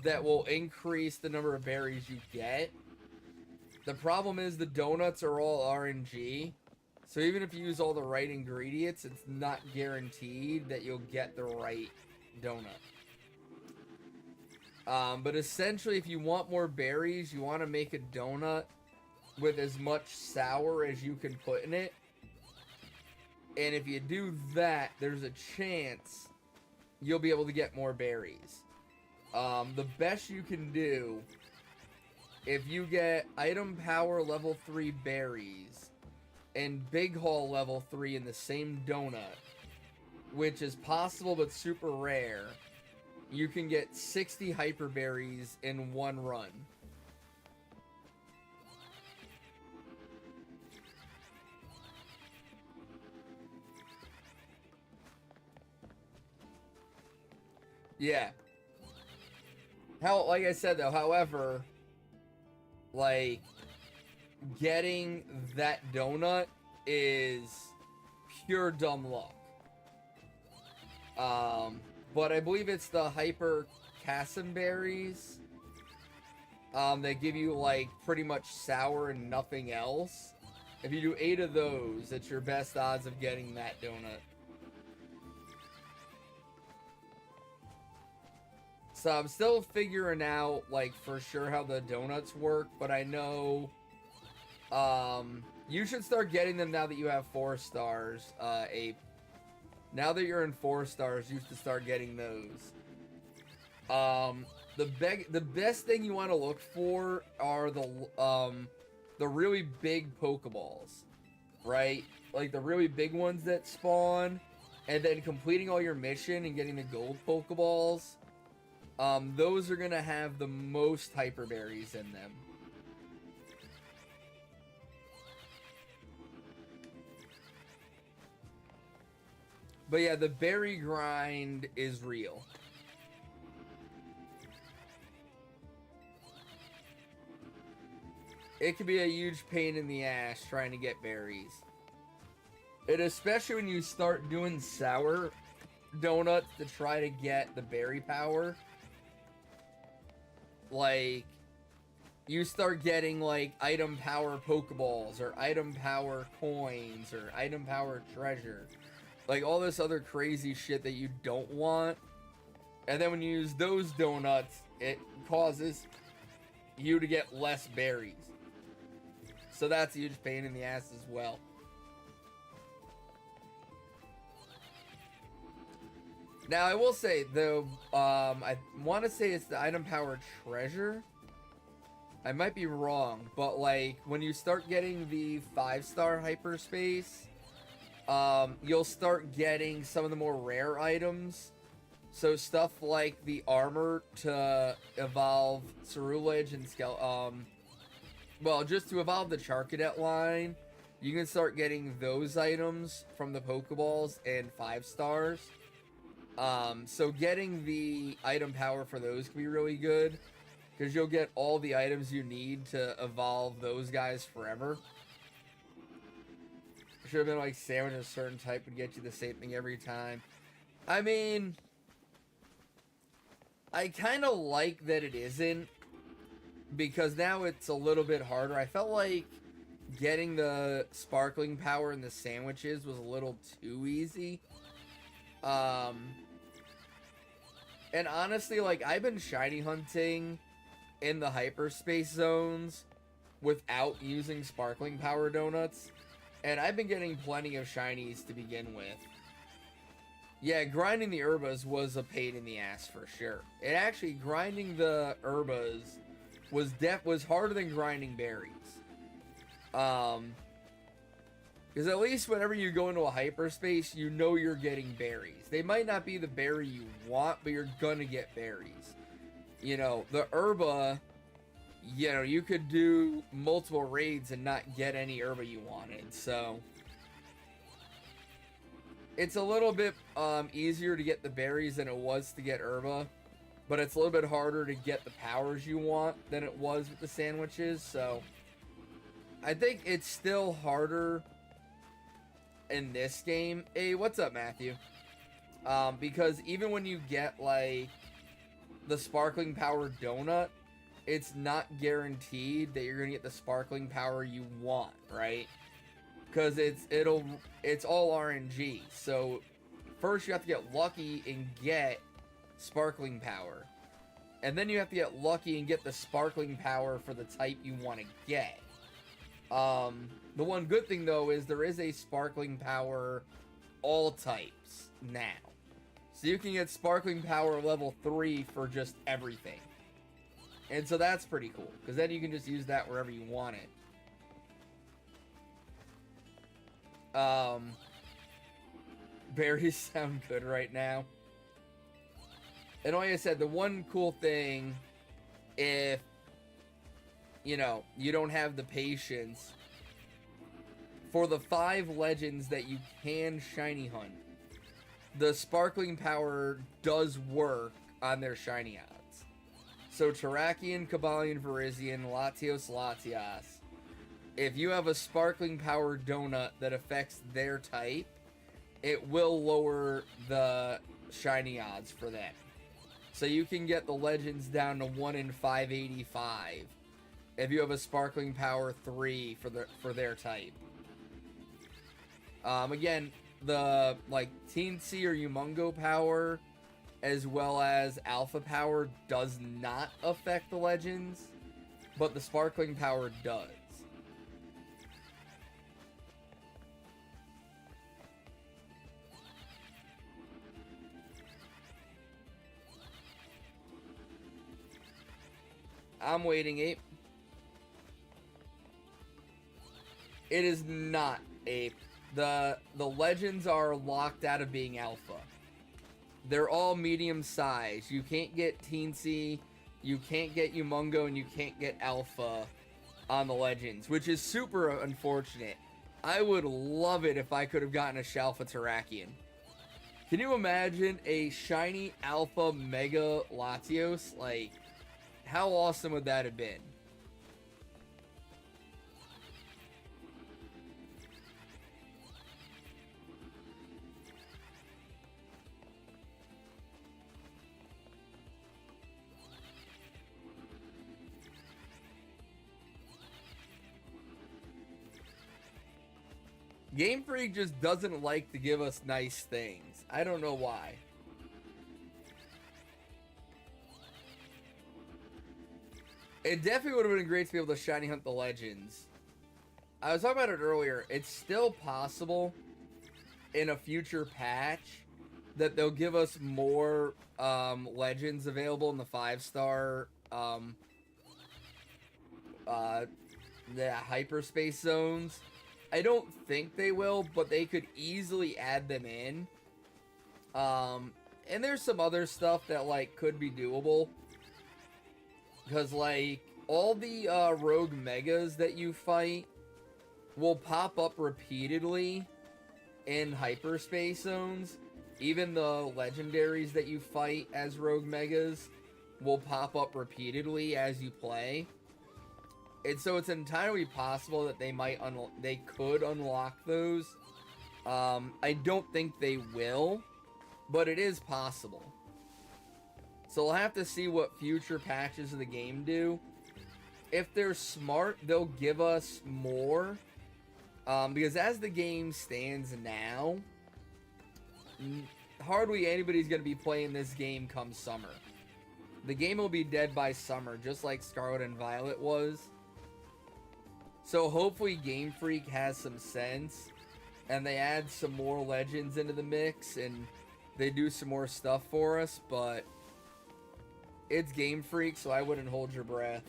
that will increase the number of berries you get. The problem is the donuts are all RNG, so even if you use all the right ingredients, it's not guaranteed that you'll get the right donut. But essentially, if you want more berries, you want to make a donut with as much sour as you can put in it. And if you do that, there's a chance you'll be able to get more berries. The best you can do, if you get item power level 3 berries and big haul level 3 in the same donut, which is possible but super rare, you can get 60 hyper berries in one run. Yeah. Like I said though, however, like, getting that donut is pure dumb luck. But I believe it's the hyper Cassenberries that give you, like, pretty much sour and nothing else. If you do 8 of those, it's your best odds of getting that donut. So I'm still figuring out, like, for sure how the donuts work, but I know, you should start getting them now that you have 4 stars, Ape. Now that you're in 4 stars, you should start getting those. The best thing you want to look for are the really big Pokeballs, right? Like the really big ones that spawn, and then completing all your mission and getting the gold Pokeballs. Those are gonna have the most Hyper Berries in them. But yeah, the berry grind is real. It can be a huge pain in the ass trying to get berries. And especially when you start doing sour donuts to try to get the berry power. Like, you start getting, like, item power Pokeballs, or item power coins, or item power treasure. Like, all this other crazy shit that you don't want. And then when you use those donuts, it causes you to get less berries. So that's a huge pain in the ass as well. Now, I will say, though, I want to say it's the item power treasure. I might be wrong, but, like, when you start getting the 5-star hyperspace, you'll start getting some of the more rare items. So stuff like the armor to evolve Ceruledge and well, just to evolve the Charcadet line, you can start getting those items from the Pokeballs and 5 stars. So getting the item power for those can be really good, because you'll get all the items you need to evolve those guys forever. Should have been like sandwich a certain type would get you the same thing every time. I mean, I kind of like that it isn't, because now it's a little bit harder. I felt like getting the sparkling power in the sandwiches was a little too easy. And honestly, like, I've been shiny hunting in the hyperspace zones without using sparkling power donuts, and I've been getting plenty of shinies to begin with. Yeah, grinding the Urbas was a pain in the ass for sure. It actually, grinding the Urbas was harder than grinding berries. Because at least whenever you go into a hyperspace, you know you're getting berries. They might not be the berry you want, but you're gonna get berries. You know, the Herba, you know, you could do multiple raids and not get any Herba you wanted, so it's a little bit easier to get the berries than it was to get Herba, but it's a little bit harder to get the powers you want than it was with the sandwiches, so I think it's still harder in this game. Hey, what's up, Matthew? Because even when you get, like, the sparkling power donut, it's not guaranteed that you're gonna get the sparkling power you want, right? Because it's all RNG. So first you have to get lucky and get sparkling power, and then you have to get lucky and get the sparkling power for the type you want to get. The one good thing though is there is a sparkling power all types now, so you can get sparkling power level 3 for just everything, and so that's pretty cool, because then you can just use that wherever you want it. Berries sound good right now. And like I said, the one cool thing, if, you know, you don't have the patience, for the 5 legends that you can shiny hunt, the sparkling power does work on their shiny odds. So Terrakion, Cobalion, Virizion, Latios, Latias, if you have a sparkling power donut that affects their type, it will lower the shiny odds for them. So you can get the legends down to 1 in 585 if you have a sparkling power 3 for their type. Again, the like Teensy or Humongo power as well as Alpha power does not affect the legends, but the Sparkling power does. I'm waiting, Ape. It is not, Ape. The legends are locked out of being alpha. They're all medium size. You can't get Teensy, you can't get Humongo, and you can't get alpha on the legends, which is super unfortunate. I would love it if I could have gotten a Shalfa Terrakion. Can you imagine a shiny alpha mega Latios? Like, how awesome would that have been? Game Freak just doesn't like to give us nice things. I don't know why. It definitely would have been great to be able to shiny hunt the legends. I was talking about it earlier. It's still possible in a future patch that they'll give us more legends available in the 5-star the hyperspace zones. I don't think they will, but they could easily add them in. And there's some other stuff that like could be doable. Because, like, all the rogue megas that you fight will pop up repeatedly in hyperspace zones. Even the legendaries that you fight as rogue megas will pop up repeatedly as you play. And so it's entirely possible that they could unlock those. I don't think they will, but it is possible. So we'll have to see what future patches of the game do. If they're smart, they'll give us more. Because as the game stands now, hardly anybody's going to be playing this game come summer. The game will be dead by summer, just like Scarlet and Violet was. So hopefully Game Freak has some sense, and they add some more legends into the mix, and they do some more stuff for us, but it's Game Freak, so I wouldn't hold your breath.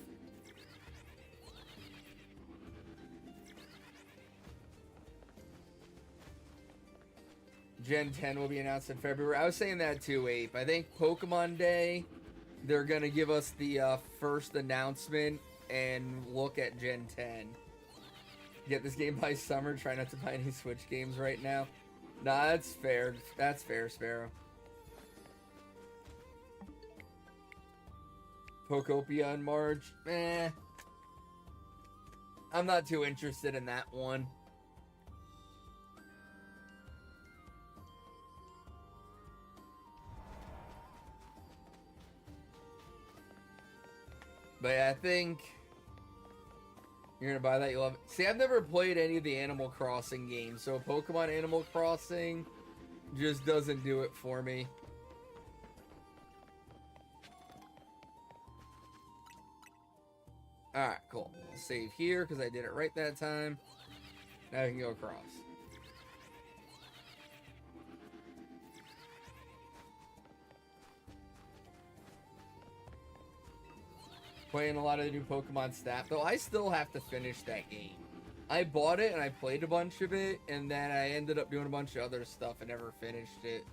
Gen 10 will be announced in February. I was saying that too, Ape. I think Pokemon Day, they're going to give us the first announcement and look at Gen 10. Get this game by summer. Try not to buy any Switch games right now. Nah, that's fair. That's fair, Sparrow. Pokopia in March. I'm not too interested in that one. But yeah, I think you're gonna buy that. You love it. See, I've never played any of the Animal Crossing games, so Pokemon Animal Crossing just doesn't do it for me. Alright, cool. Save here, because I did it right that time. Now I can go across. Playing a lot of the new Pokemon Snap, though. I still have to finish that game. I bought it, and I played a bunch of it, and then I ended up doing a bunch of other stuff and never finished it.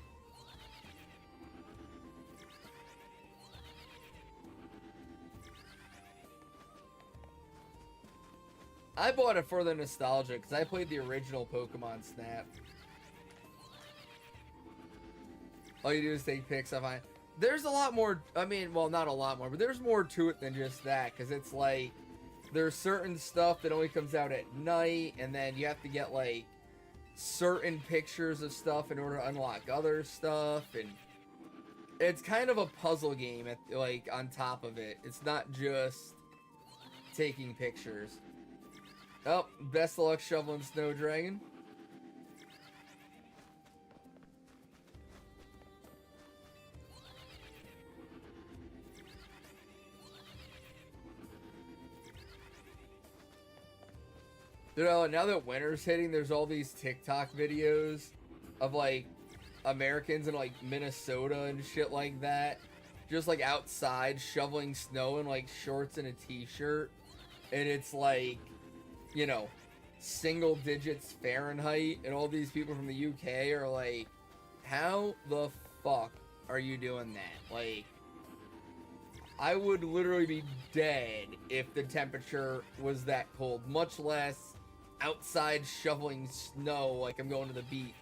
I bought it for the nostalgia, because I played the original Pokemon Snap. All you do is take pics of it. There's a lot more, I mean, well, not a lot more, but there's more to it than just that, because it's like, there's certain stuff that only comes out at night, and then you have to get, like, certain pictures of stuff in order to unlock other stuff, and it's kind of a puzzle game, like, on top of it. It's not just taking pictures. Oh, best of luck shoveling Snow Dragon. You know, now that winter's hitting, there's all these TikTok videos of like Americans in like Minnesota and shit like that, just like outside shoveling snow in like shorts and a t-shirt, and it's like, you know, single digits Fahrenheit, and all these people from the UK are like, how the fuck are you doing that? Like, I would literally be dead if the temperature was that cold, much less outside shoveling snow like I'm going to the beach.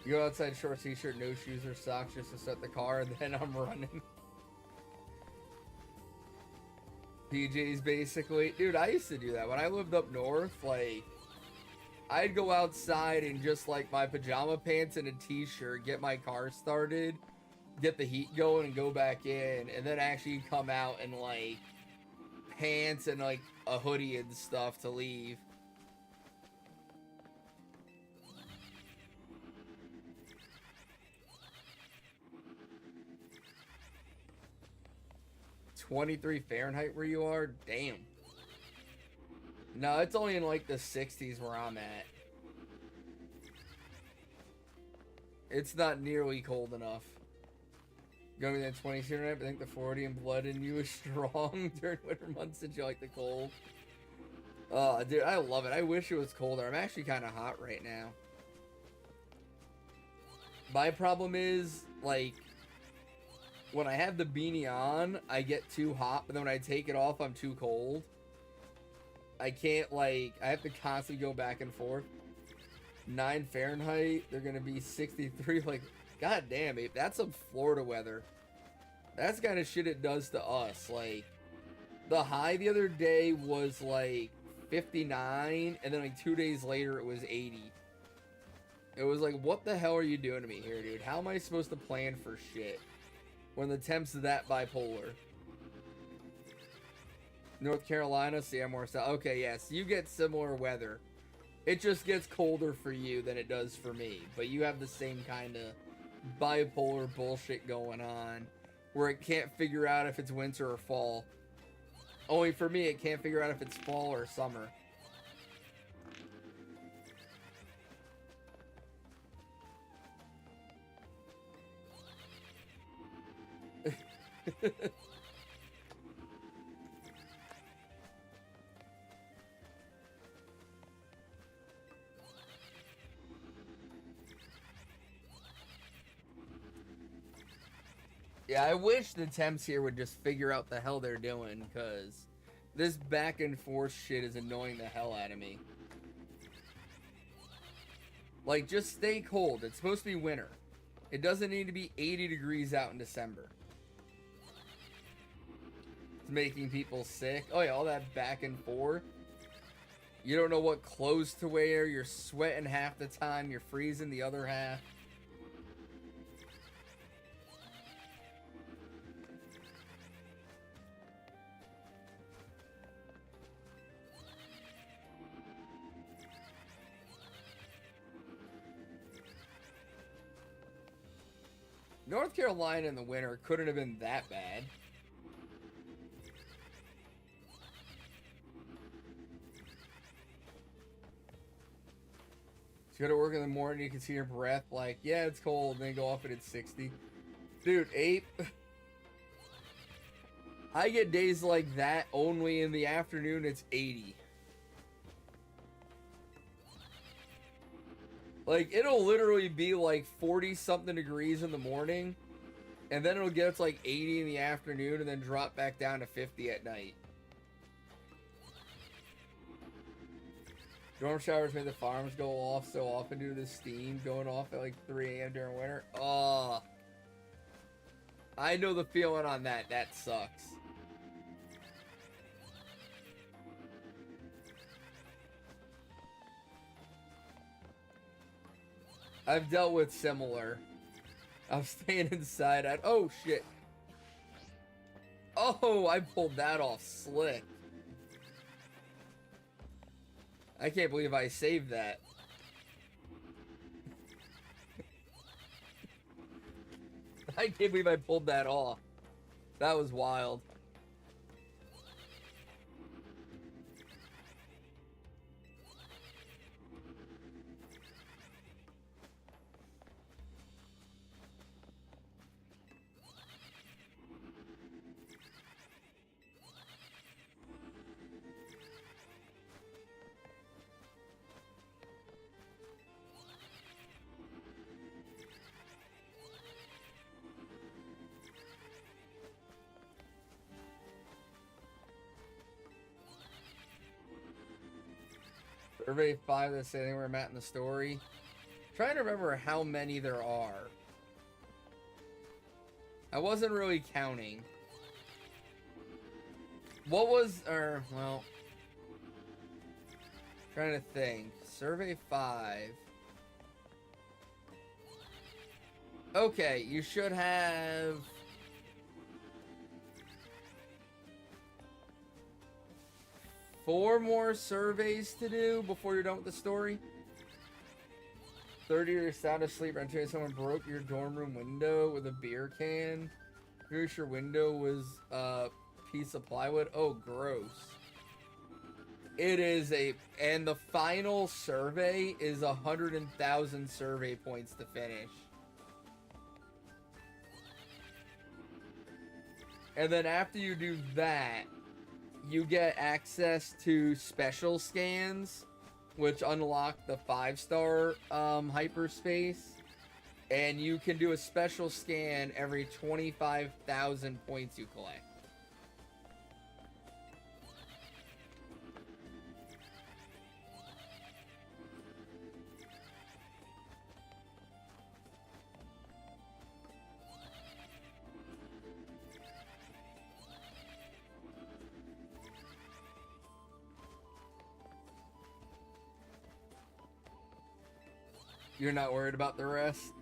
You go outside, short t-shirt, no shoes or socks, just to set the car, and then I'm running. PJs, basically. Dude, I used to do that. When I lived up north, like, I'd go outside in just, like, my pajama pants and a t-shirt, get my car started, get the heat going, and go back in, and then actually come out in, like, pants and, like, a hoodie and stuff to leave. 23 Fahrenheit where you are? Damn. No, it's only in like the 60s where I'm at. It's not nearly cold enough. Going to that 20 Fahrenheit, I think the 40 and blood in you is strong during winter months. Did you like the cold? Dude, I love it. I wish it was colder. I'm actually kind of hot right now. My problem is, like, when I have the beanie on, I get too hot, but then when I take it off, I'm too cold. I can't, like, I have to constantly go back and forth. 9 Fahrenheit, they're gonna be 63, like, god damn, Abe, that's some Florida weather. That's the kind of shit it does to us. Like, the high the other day was, like, 59, and then, like, 2 days later, it was 80. It was like, what the hell are you doing to me here, dude? How am I supposed to plan for shit when the temps are that bipolar? North Carolina, see, I'm more south. Okay, yes, you get similar weather. It just gets colder for you than it does for me. But you have the same kind of bipolar bullshit going on, where it can't figure out if it's winter or fall. Only for me, it can't figure out if it's fall or summer. Yeah, I wish the temps here would just figure out the hell they're doing, because this back and forth shit is annoying the hell out of me. Like, just stay cold. It's supposed to be winter. It doesn't need to be 80 degrees out in December. It's making people sick. Oh yeah, all that back and forth. You don't know what clothes to wear. You're sweating half the time. You're freezing the other half. North Carolina in the winter couldn't have been that bad. You go to work in the morning, you can see your breath, like, yeah, it's cold, and then go off and it's 60. Dude, Ape, I get days like that, only in the afternoon it's 80. Like, it'll literally be like 40-something degrees in the morning, and then it'll get to like 80 in the afternoon, and then drop back down to 50 at night. Storm showers made the farms go off so often due to the steam going off at like 3 a.m. during winter. Oh, I know the feeling on that. That sucks. I've dealt with similar. I'm staying inside. Oh shit. Oh, I pulled that off slick. I can't believe I saved that. I can't believe I pulled that off. That was wild. Survey 5, that's saying where I'm at in the story. Trying to remember how many there are. I wasn't really counting. What was, well, trying to think. Survey 5. Okay, you should have... four more surveys to do before you're done with the story. 30, you're sound asleep. Ranting someone broke your dorm room window with a beer can. Pretty sure window was a piece of plywood. Oh, gross. It is and the final survey is 100,000 survey points to finish. And then after you do that, you get access to special scans, which unlock the 5-star hyperspace. And you can do a special scan every 25,000 points you collect. You're not worried about the rest?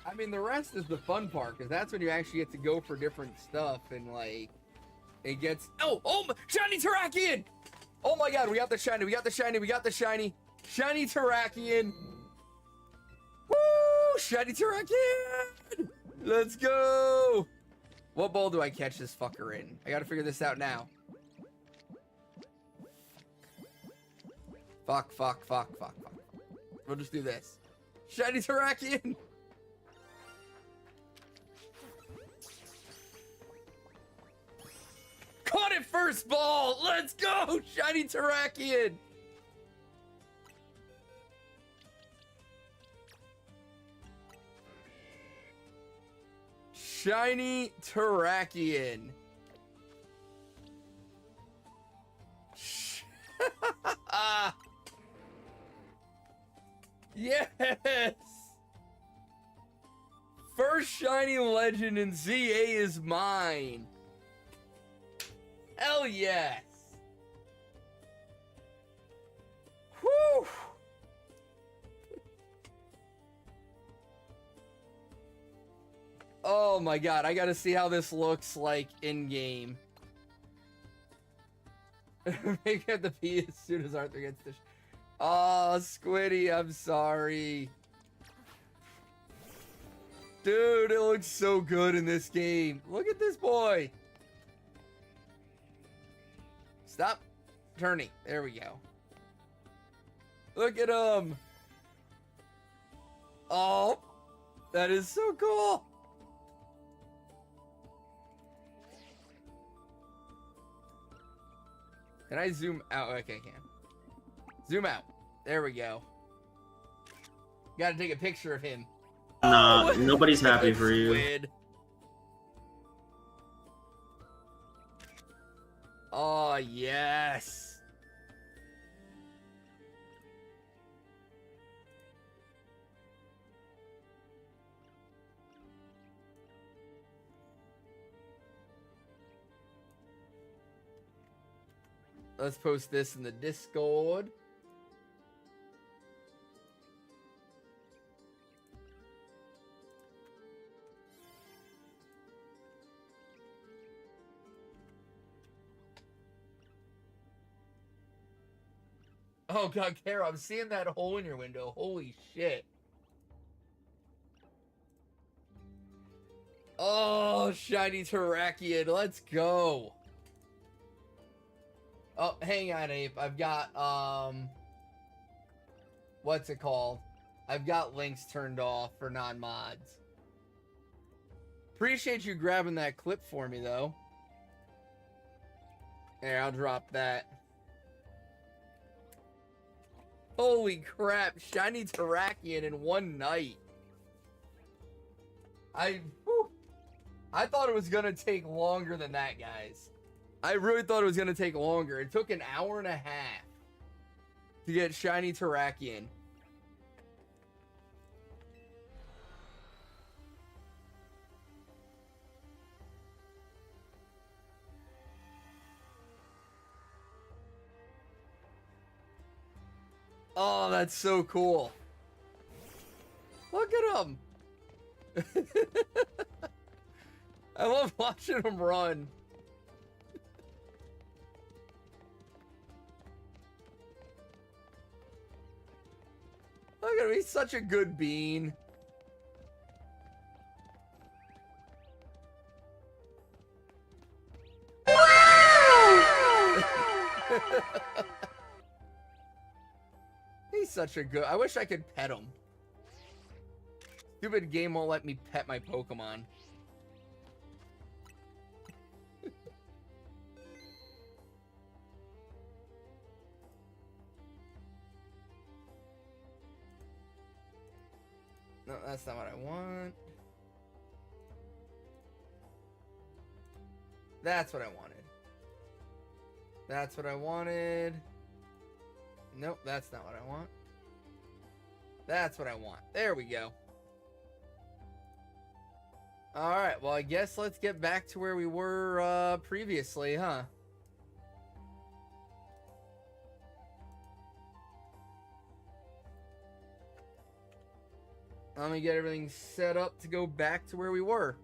I mean, the rest is the fun part, because that's when you actually get to go for different stuff, and, like, it gets... Oh, shiny Terrakion! Oh my god, we got the shiny, we got the shiny, we got the shiny. Shiny Terrakion! Woo! Shiny Terrakion! Let's go! What bowl do I catch this fucker in? I gotta figure this out now. Fuck. We'll just do this. Shiny Terrakion! Caught it first ball! Let's go! Shiny Terrakion! Shiny Terrakion. Yes! First shiny legend in ZA is mine. Hell yes! Whew! Oh my god, I gotta see how this looks like in-game. Make it the P as soon as Arthur gets the... Oh, Squiddy, I'm sorry. Dude, it looks so good in this game. Look at this boy. Stop turning. There we go. Look at him. Oh, that is so cool. Can I zoom out? Okay, I can. Zoom out. There we go. Gotta take a picture of him. Nah, nobody's happy for you. Squid. Oh, yes. Let's post this in the Discord. Oh god, Kara, I'm seeing that hole in your window. Holy shit. Oh, shiny Terrakion. Let's go. Oh, hang on, Ape. I've got, what's it called? I've got links turned off for non-mods. Appreciate you grabbing that clip for me, though. Here, I'll drop that. Holy crap, shiny Terrakion in one night. I thought it was gonna take longer than that, guys. I really thought it was gonna take longer. It took an hour and a half to get shiny Terrakion. Oh, that's so cool. Look at him. I love watching him run. Look at him, he's such a good bean. He's such a good... I wish I could pet him. Stupid game won't let me pet my Pokemon. No, that's not what I want. That's what I wanted. That's what I wanted. Nope, that's not what I want. That's what I want. There we go. Alright, well, I guess let's get back to where we were previously, huh? Let me get everything set up to go back to where we were.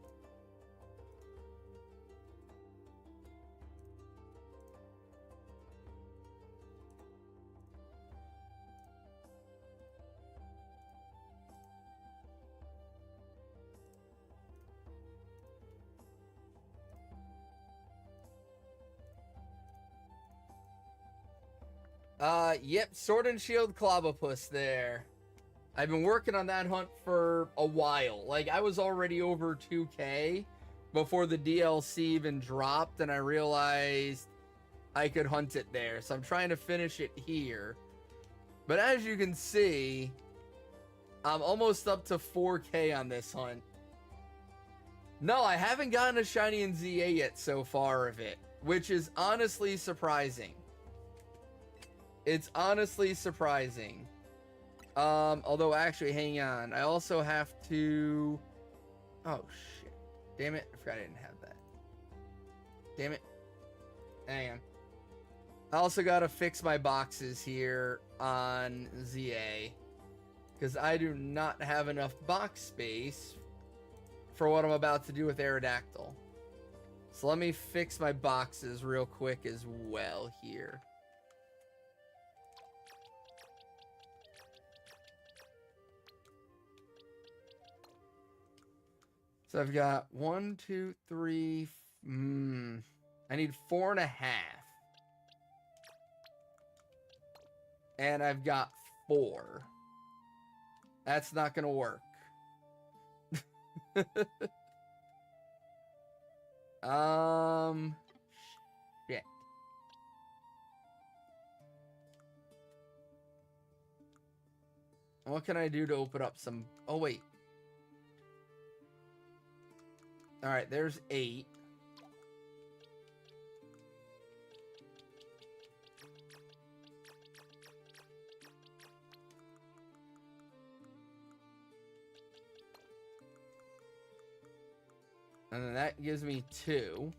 Yep, Sword and Shield Clobbopus there. I've been working on that hunt for a while. Like, I was already over 2K before the DLC even dropped, and I realized I could hunt it there. So I'm trying to finish it here. But as you can see, I'm almost up to 4K on this hunt. No, I haven't gotten a shiny in ZA yet so far of it, which is honestly surprising. It's honestly surprising. Although actually, hang on. I also have to... Oh, shit. Damn it. I forgot I didn't have that. Damn it. Hang on. I also gotta fix my boxes here on ZA. Because I do not have enough box space for what I'm about to do with Aerodactyl. So let me fix my boxes real quick as well here. So I've got 1, 2, 3. I need 4.5. And I've got 4. That's not gonna work. Shit. What can I do to open up some... Oh, wait. Alright, there's 8. And then that gives me 2.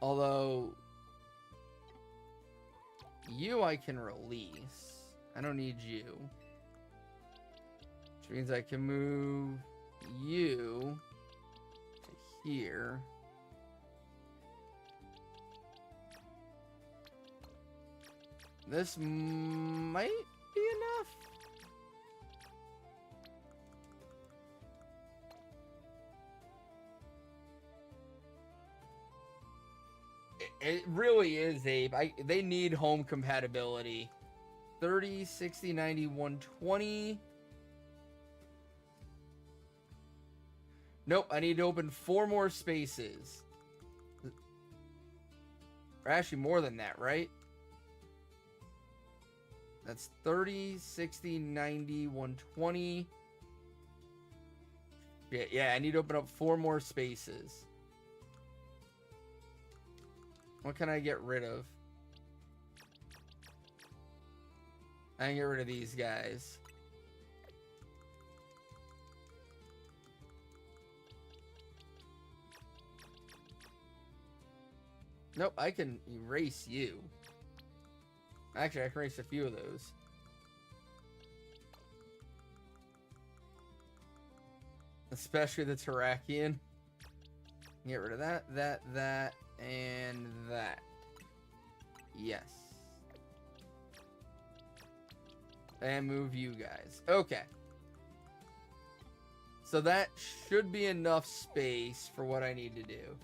Although... you I can release. I don't need you. Which means I can move... you to here. This might be enough. It really is, Abe. They need home compatibility. 30, 60, 90, 120. Nope, I need to open 4 more spaces. Or actually more than that, right? That's 30, 60, 90, 120. Yeah, I need to open up 4 more spaces. What can I get rid of? I can get rid of these guys. Nope, I can erase you. Actually, I can erase a few of those. Especially the Terrakion. Get rid of that, that, and that. Yes. And move you guys. Okay. So that should be enough space for what I need to do.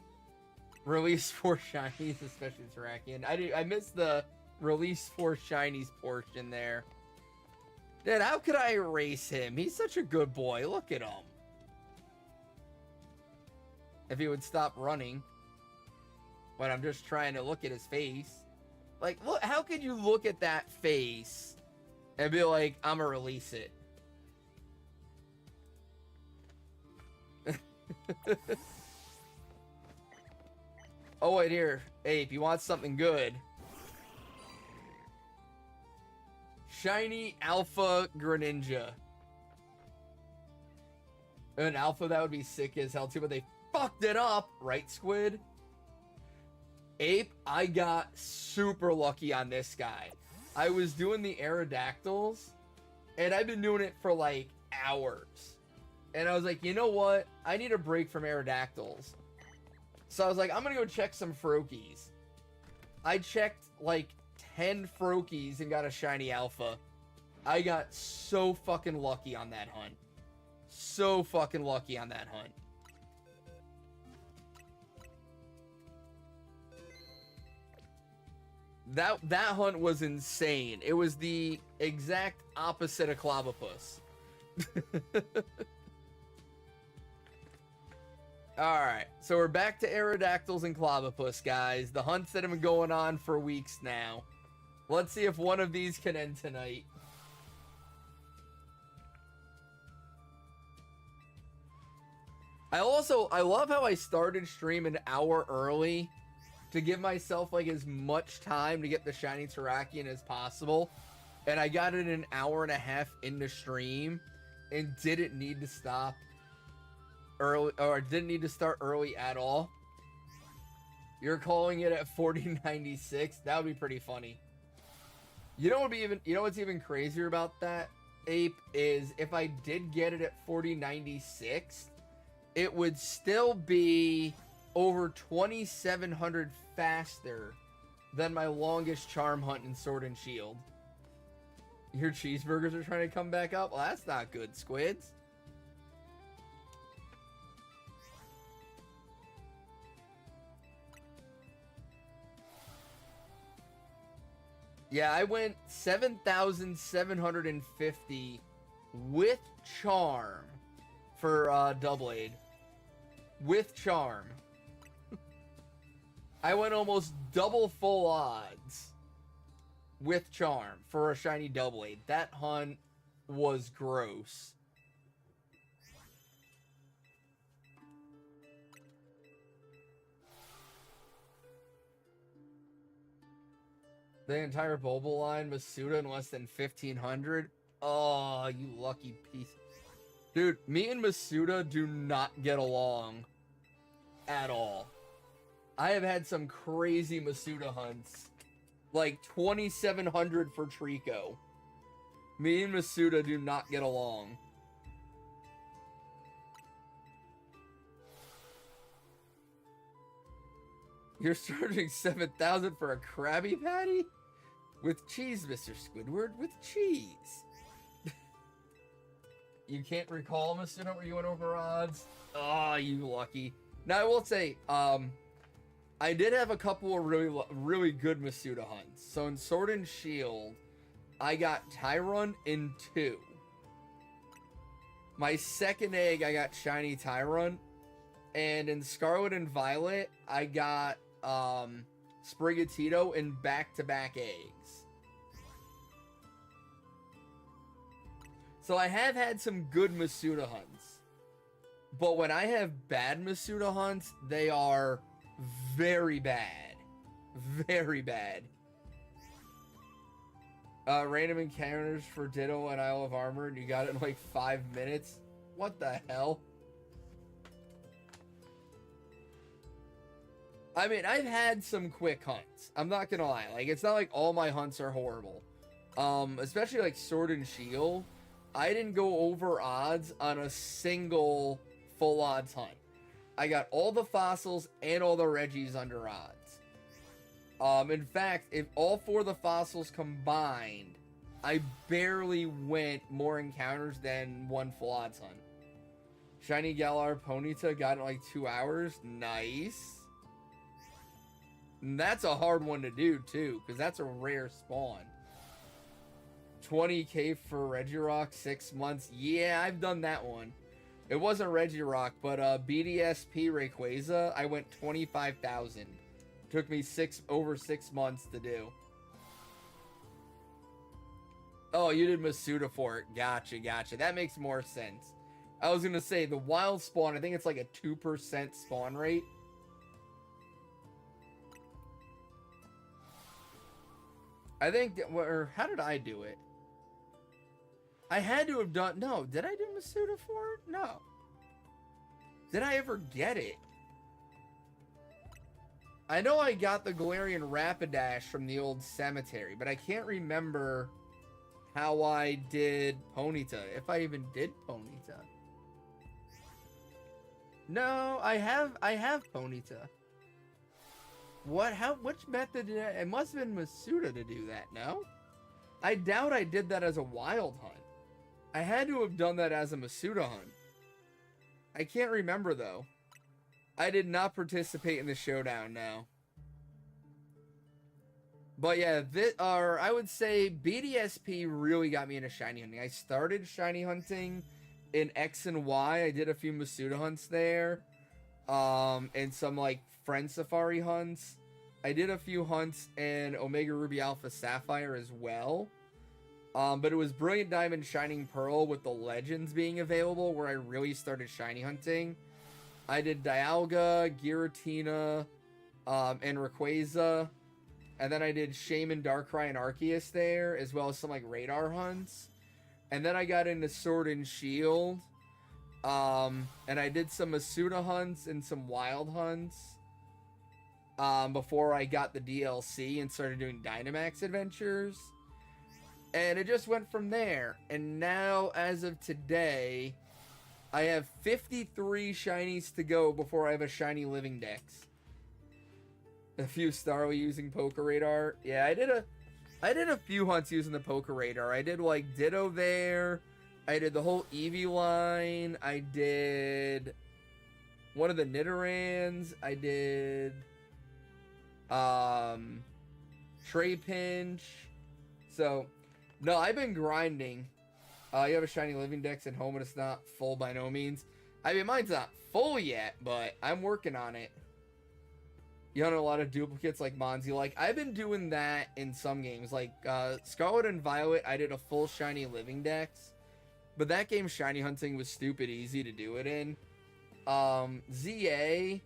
Release 4 shinies, especially Terrakion. I missed the release 4 shinies portion there. Dude, how could I erase him? He's such a good boy. Look at him. If he would stop running. But I'm just trying to look at his face. Like, look, how could you look at that face and be like, I'm gonna release it? Oh, wait, here. Hey, if you want something good. Shiny Alpha Greninja. An Alpha, that would be sick as hell too, but they fucked it up, right, Squid? Ape, I got super lucky on this guy. I was doing the Aerodactyls, and I've been doing it for like hours. And I was like, you know what? I need a break from Aerodactyls. So I was like, I'm gonna go check some Froakies. I checked like 10 Froakies and got a shiny Alpha. I got so fucking lucky on that hunt. So fucking lucky on that hunt. That hunt was insane. It was the exact opposite of Clobbopus. Alright, so we're back to Aerodactyls and Clobbopus, guys. The hunts that have been going on for weeks now. Let's see if one of these can end tonight. I love how I started stream an hour early to give myself like as much time to get the shiny Terrakion as possible. And I got it an hour and a half into stream and didn't need to stop early, or didn't need to start early at all. You're calling it at 4096. That would be pretty funny. You know what's even crazier about that, Ape, is if I did get it at 4096, it would still be over 2,700 faster than my longest charm hunt in Sword and Shield. Your cheeseburgers are trying to come back up? Well, that's not good, Squids. Yeah, I went 7,750 with charm for Doublade. With charm. I went almost double full odds with charm for a shiny Doublade. That hunt was gross. The entire Bulba line, Masuda in less than 1,500. Oh, you lucky piece. Dude, me and Masuda do not get along at all. I have had some crazy Masuda hunts. Like 2,700 for Trico. Me and Masuda do not get along. You're charging 7,000 for a Krabby Patty? With cheese, Mr. Squidward, with cheese. You can't recall, Mr. Note, where you went over odds? Oh, you lucky. Now, I will say, I did have a couple of really good Masuda hunts. So in Sword and Shield, I got Tyron in 2. My second egg, I got Shiny Tyron. And in Scarlet and Violet, I got Sprigatito in back-to-back eggs. So I have had some good Masuda hunts. But when I have bad Masuda hunts, they are very bad. Very bad. Random encounters for Ditto and Isle of Armor, and you got it in like 5 minutes? What the hell? I mean, I've had some quick hunts. I'm not gonna lie. Like, it's not like all my hunts are horrible. Especially like Sword and Shield. I didn't go over odds on a single full odds hunt. I got all the fossils and all the Reggies under odds. In fact, if all 4 of the fossils combined, I barely went more encounters than one full odds hunt. Shiny Galar Ponyta got it in like 2 hours. Nice. And that's a hard one to do too, because that's a rare spawn. 20k for Regirock, 6 months. Yeah, I've done that one. It wasn't Regirock, but BDSP Rayquaza, I went 25,000. Took me over 6 months to do. Oh, you did Masuda for it. Gotcha, gotcha. That makes more sense. I was gonna say, the wild spawn, I think it's like a 2% spawn rate. I think, or how did I do it? I had to have done, no, did I do Masuda for it? No. Did I ever get it? I know I got the Galarian Rapidash from the old cemetery, but I can't remember how I did Ponyta, if I even did Ponyta. No, I have Ponyta. Which method did it must have been Masuda to do that, no? I doubt I did that as a wild hunt. I had to have done that as a Masuda hunt. I can't remember, though. I did not participate in the showdown, no. But yeah, I would say BDSP really got me into shiny hunting. I started shiny hunting in X and Y. I did a few Masuda hunts there. And some, like, Friend Safari hunts. I did a few hunts in Omega Ruby Alpha Sapphire as well. But it was Brilliant Diamond Shining Pearl with the Legends being available where I really started shiny hunting. I did Dialga, Giratina, and Rayquaza. And then I did Shaman, Darkrai, and Arceus there, as well as some like radar hunts. And then I got into Sword and Shield. And I did some Masuda hunts and some wild hunts. Before I got the DLC and started doing Dynamax adventures. And it just went from there. And now, as of today, I have 53 shinies to go before I have a shiny living dex. A few Starly using Poké Radar. Yeah, I did a few hunts using the Poké Radar. I did like Ditto there. I did the whole Eevee line. I did one of the Nidorans. I did Trapinch. So no, I've been grinding. You have a shiny living dex at home and it's not full by no means. I mean, mine's not full yet, but I'm working on it. You hunt a lot of duplicates like Monzi. Like, I've been doing that in some games. Like, Scarlet and Violet, I did a full shiny living dex. But that game, shiny hunting, was stupid easy to do it in. ZA,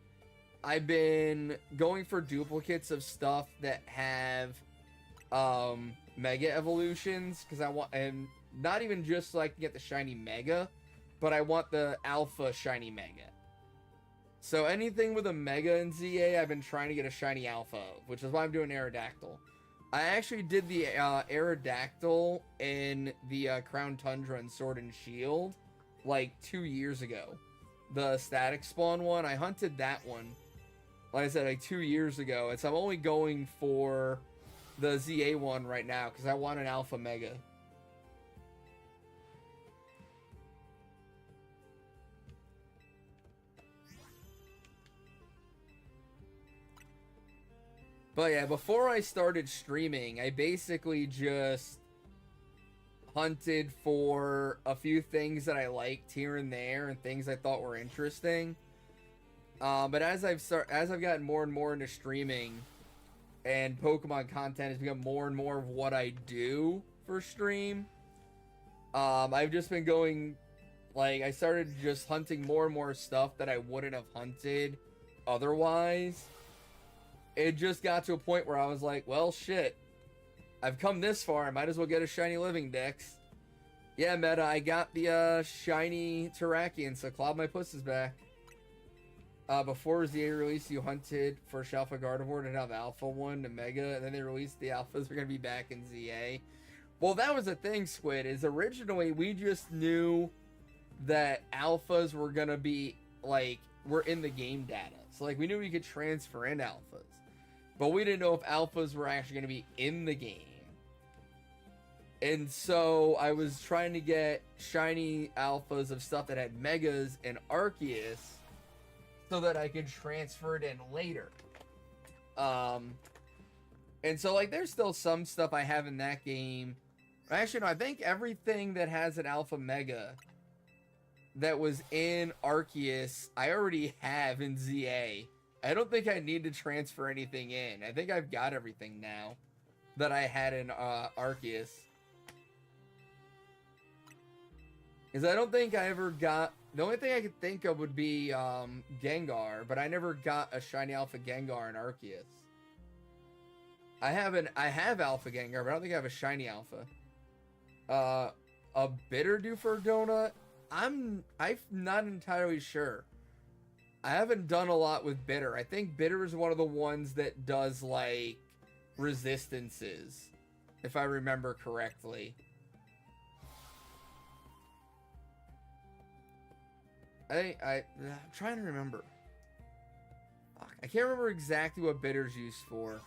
I've been going for duplicates of stuff that have Mega Evolutions. Because I want, and not even just so I can get the shiny Mega, but I want the Alpha shiny Mega. So anything with a Mega in ZA, I've been trying to get a shiny Alpha of, which is why I'm doing Aerodactyl. I actually did the Aerodactyl in the Crown Tundra and Sword and Shield like 2 years ago. The static spawn one, I hunted that one, like I said, like 2 years ago. And so I'm only going for the ZA one right now because I want an Alpha Mega. But yeah, before I started streaming, I basically just hunted for a few things that I liked here and there and things I thought were interesting. But as I've gotten more and more into streaming, and Pokemon content has become more and more of what I do for stream, I've just been going, like, I started just hunting more and more stuff that I wouldn't have hunted otherwise. It just got to a point where I was like, well, shit, I've come this far, I might as well get a shiny Living Dex. Yeah, Meta, I got the shiny Terrakion, so Cloud My Puss is back. Before ZA release, you hunted for Alpha Gardevoir and have Alpha 1 to Mega, and then they released the Alphas. We're going to be back in ZA. Well, that was the thing, Squid, is originally we just knew that Alphas were going to be, like, were in the game data. So, like, we knew we could transfer in Alphas. But we didn't know if Alphas were actually going to be in the game. And so I was trying to get shiny Alphas of stuff that had Megas and Arceus so that I could transfer it in later. And so, like, there's still some stuff I have in that game. Actually, no, I think everything that has an Alpha Mega that was in Arceus, I already have in ZA. I don't think I need to transfer anything in. I think I've got everything now that I had in Arceus. Because I don't think I ever got... The only thing I could think of would be Gengar, but I never got a shiny Alpha Gengar in Arceus. I have Alpha Gengar, but I don't think I have a shiny Alpha. A Bitter due for a donut? I'm not entirely sure. I haven't done a lot with Bitter. I think Bitter is one of the ones that does, like, resistances, if I remember correctly. I'm trying to remember. I can't remember exactly what Bitter's used for.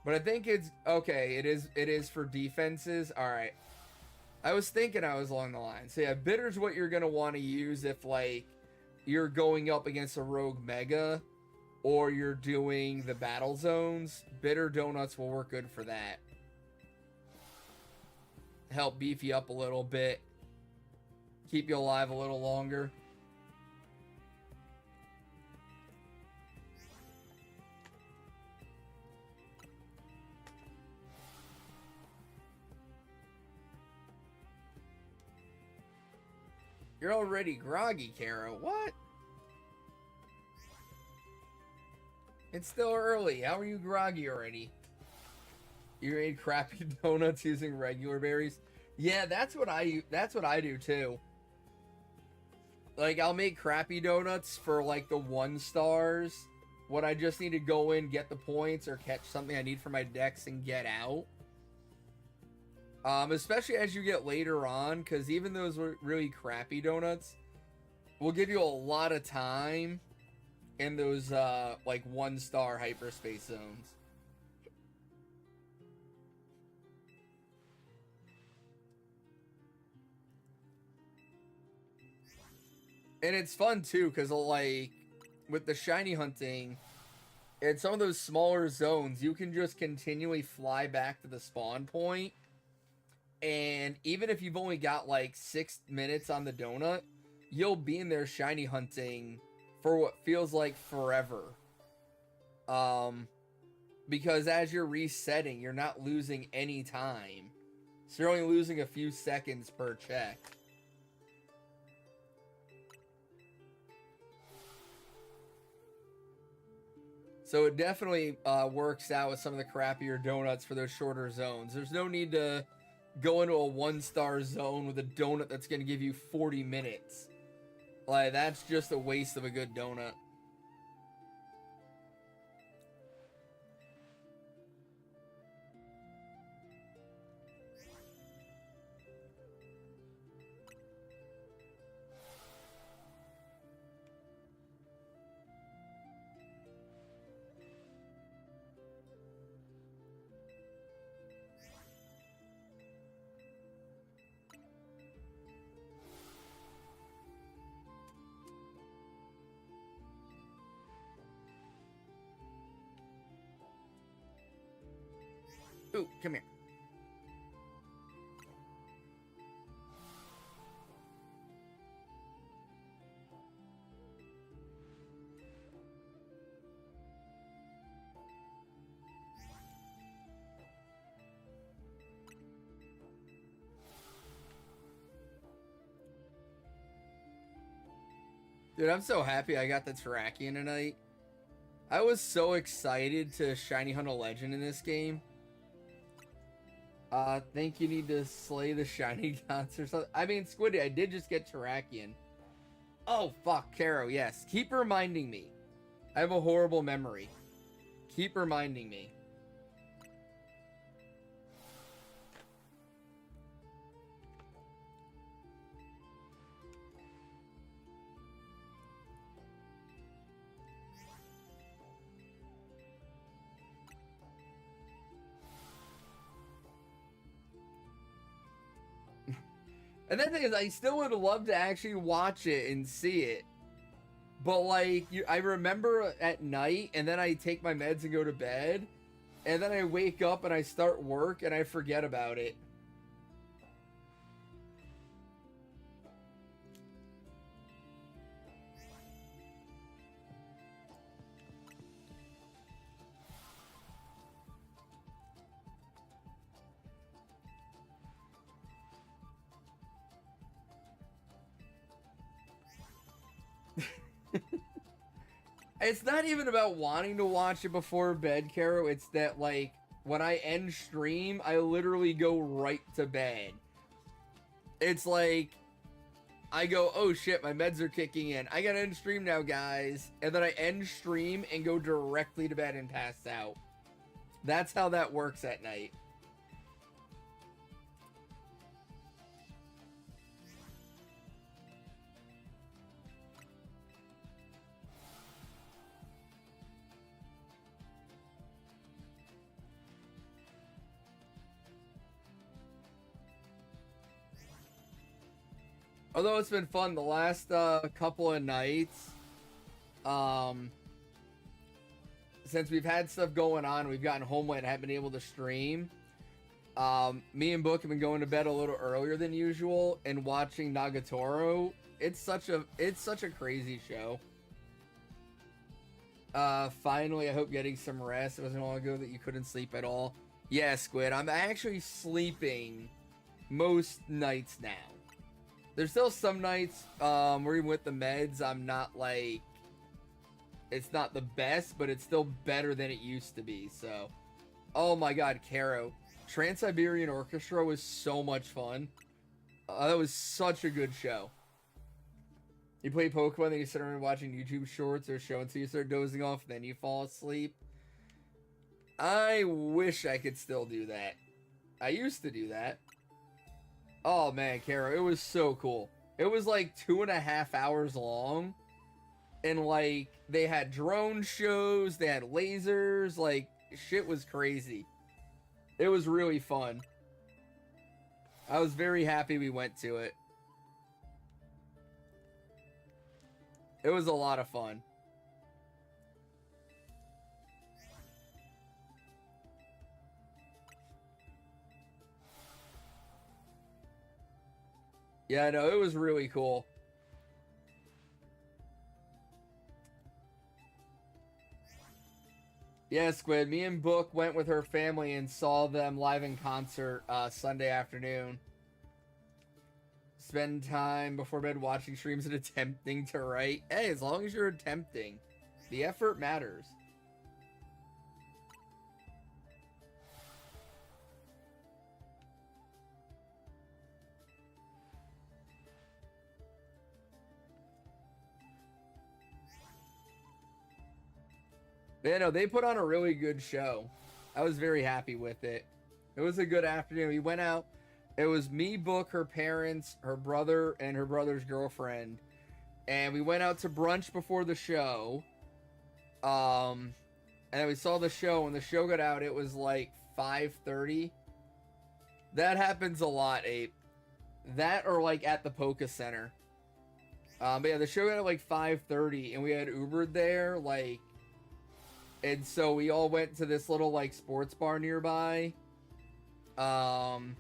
But I think it's... Okay, it is for defenses. Alright. I was thinking I was along the line. So yeah, Bitter's what you're going to want to use if, like, you're going up against a Rogue Mega or you're doing the battle zones. Bitter Donuts will work good for that. Help beef you up a little bit. Keep you alive a little longer. You're already groggy, Kara. What? It's still early. How are you groggy already? You ate crappy donuts using regular berries? Yeah, that's what I do too. Like, I'll make crappy donuts for, like, the 1 stars when I just need to go in, get the points, or catch something I need for my decks and get out. Especially as you get later on, because even those really crappy donuts will give you a lot of time in those, like, 1-star hyperspace zones. And it's fun, too, because, like, with the shiny hunting, in some of those smaller zones, you can just continually fly back to the spawn point. And even if you've only got, like, 6 minutes on the donut, you'll be in there shiny hunting for what feels like forever. Because as you're resetting, you're not losing any time. So you're only losing a few seconds per check. So it definitely works out with some of the crappier donuts for those shorter zones. There's no need to go into a 1-star zone with a donut that's going to give you 40 minutes. Like, that's just a waste of a good donut. Ooh, come here. Dude, I'm so happy I got the Terrakion tonight. I was so excited to shiny hunt a legend in this game. Think you need to slay the shiny gods or something. I mean, Squiddy, I did just get Terrakion. Oh, fuck, Caro, yes. Keep reminding me. I have a horrible memory. Keep reminding me. And the thing is, I still would love to actually watch it and see it. But, like, I remember at night, and then I take my meds and go to bed. And then I wake up and I start work, and I forget about it. It's not even about wanting to watch it before bed, Caro. It's that, like, when I end stream, I literally go right to bed. It's like, I go, oh shit, my meds are kicking in. I gotta end stream now, guys. And then I end stream and go directly to bed and pass out. That's how that works at night. Although it's been fun the last couple of nights, since we've had stuff going on, we've gotten home late and haven't been able to stream. Me and Book have been going to bed a little earlier than usual and watching Nagatoro. It's such a crazy show. Finally, I hope getting some rest. It wasn't long ago that you couldn't sleep at all. Yeah, Squid, I'm actually sleeping most nights now. There's still some nights, where even with the meds, I'm not like, it's not the best, but it's still better than it used to be, so. Oh my god, Caro. Trans-Siberian Orchestra was so much fun. That was such a good show. You play Pokemon, then you sit around watching YouTube shorts or show until you start dozing off, then you fall asleep. I wish I could still do that. I used to do that. Oh man, Caro, it was so cool. It was like 2.5 hours long. And like, they had drone shows, they had lasers, like, shit was crazy. It was really fun. I was very happy we went to it. It was a lot of fun. Yeah, no, it was really cool. Yeah, Squid, me and Book went with her family and saw them live in concert Sunday afternoon. Spend time before bed watching streams and attempting to write. Hey, as long as you're attempting, the effort matters. Yeah, no, they put on a really good show. I was very happy with it. It was a good afternoon. We went out. It was me, Book, her parents, her brother, and her brother's girlfriend. And we went out to brunch before the show. And then we saw the show. When the show got out, it was like 5:30. That happens a lot, Ape. That or like at the Poke Center. But yeah, the show got at like 5:30, and we had Ubered there, like. And so we all went to this little, like, sports bar nearby. Um,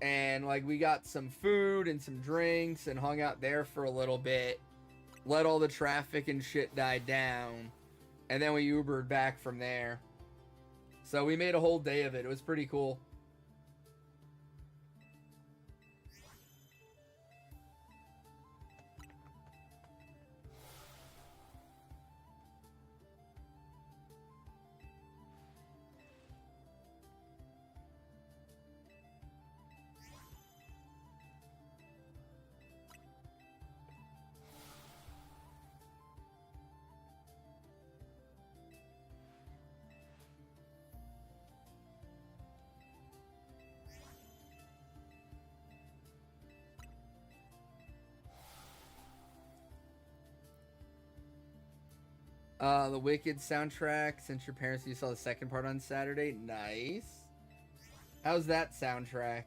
and like we got some food and some drinks and hung out there for a little bit. Let all the traffic and shit die down, and then we Ubered back from there. So we made a whole day of it. It was pretty cool. The Wicked soundtrack, since your parents, you saw the second part on Saturday. Nice. How's that soundtrack?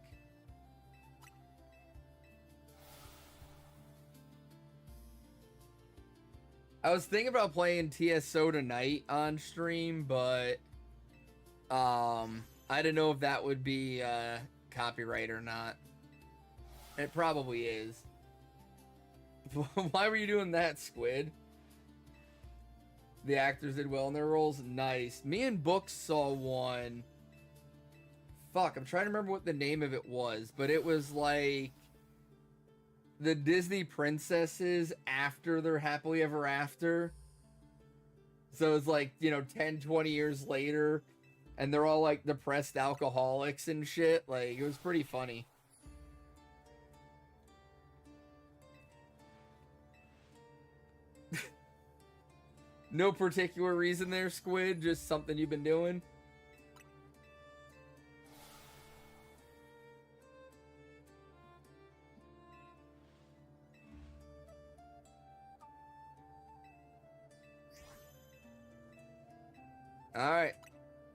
I was thinking about playing TSO tonight on stream, but I didn't know if that would be copyright or not. It probably is. Why were you doing that, Squid? The actors did well in their roles. Nice. Me and Books saw one. Fuck, I'm trying to remember what the name of it was, but it was like the Disney princesses after their happily ever after. So it's like, 10, 20 years later, and they're all like depressed alcoholics and shit. Like, it was pretty funny. No particular reason there, Squid, just something you've been doing. Alright.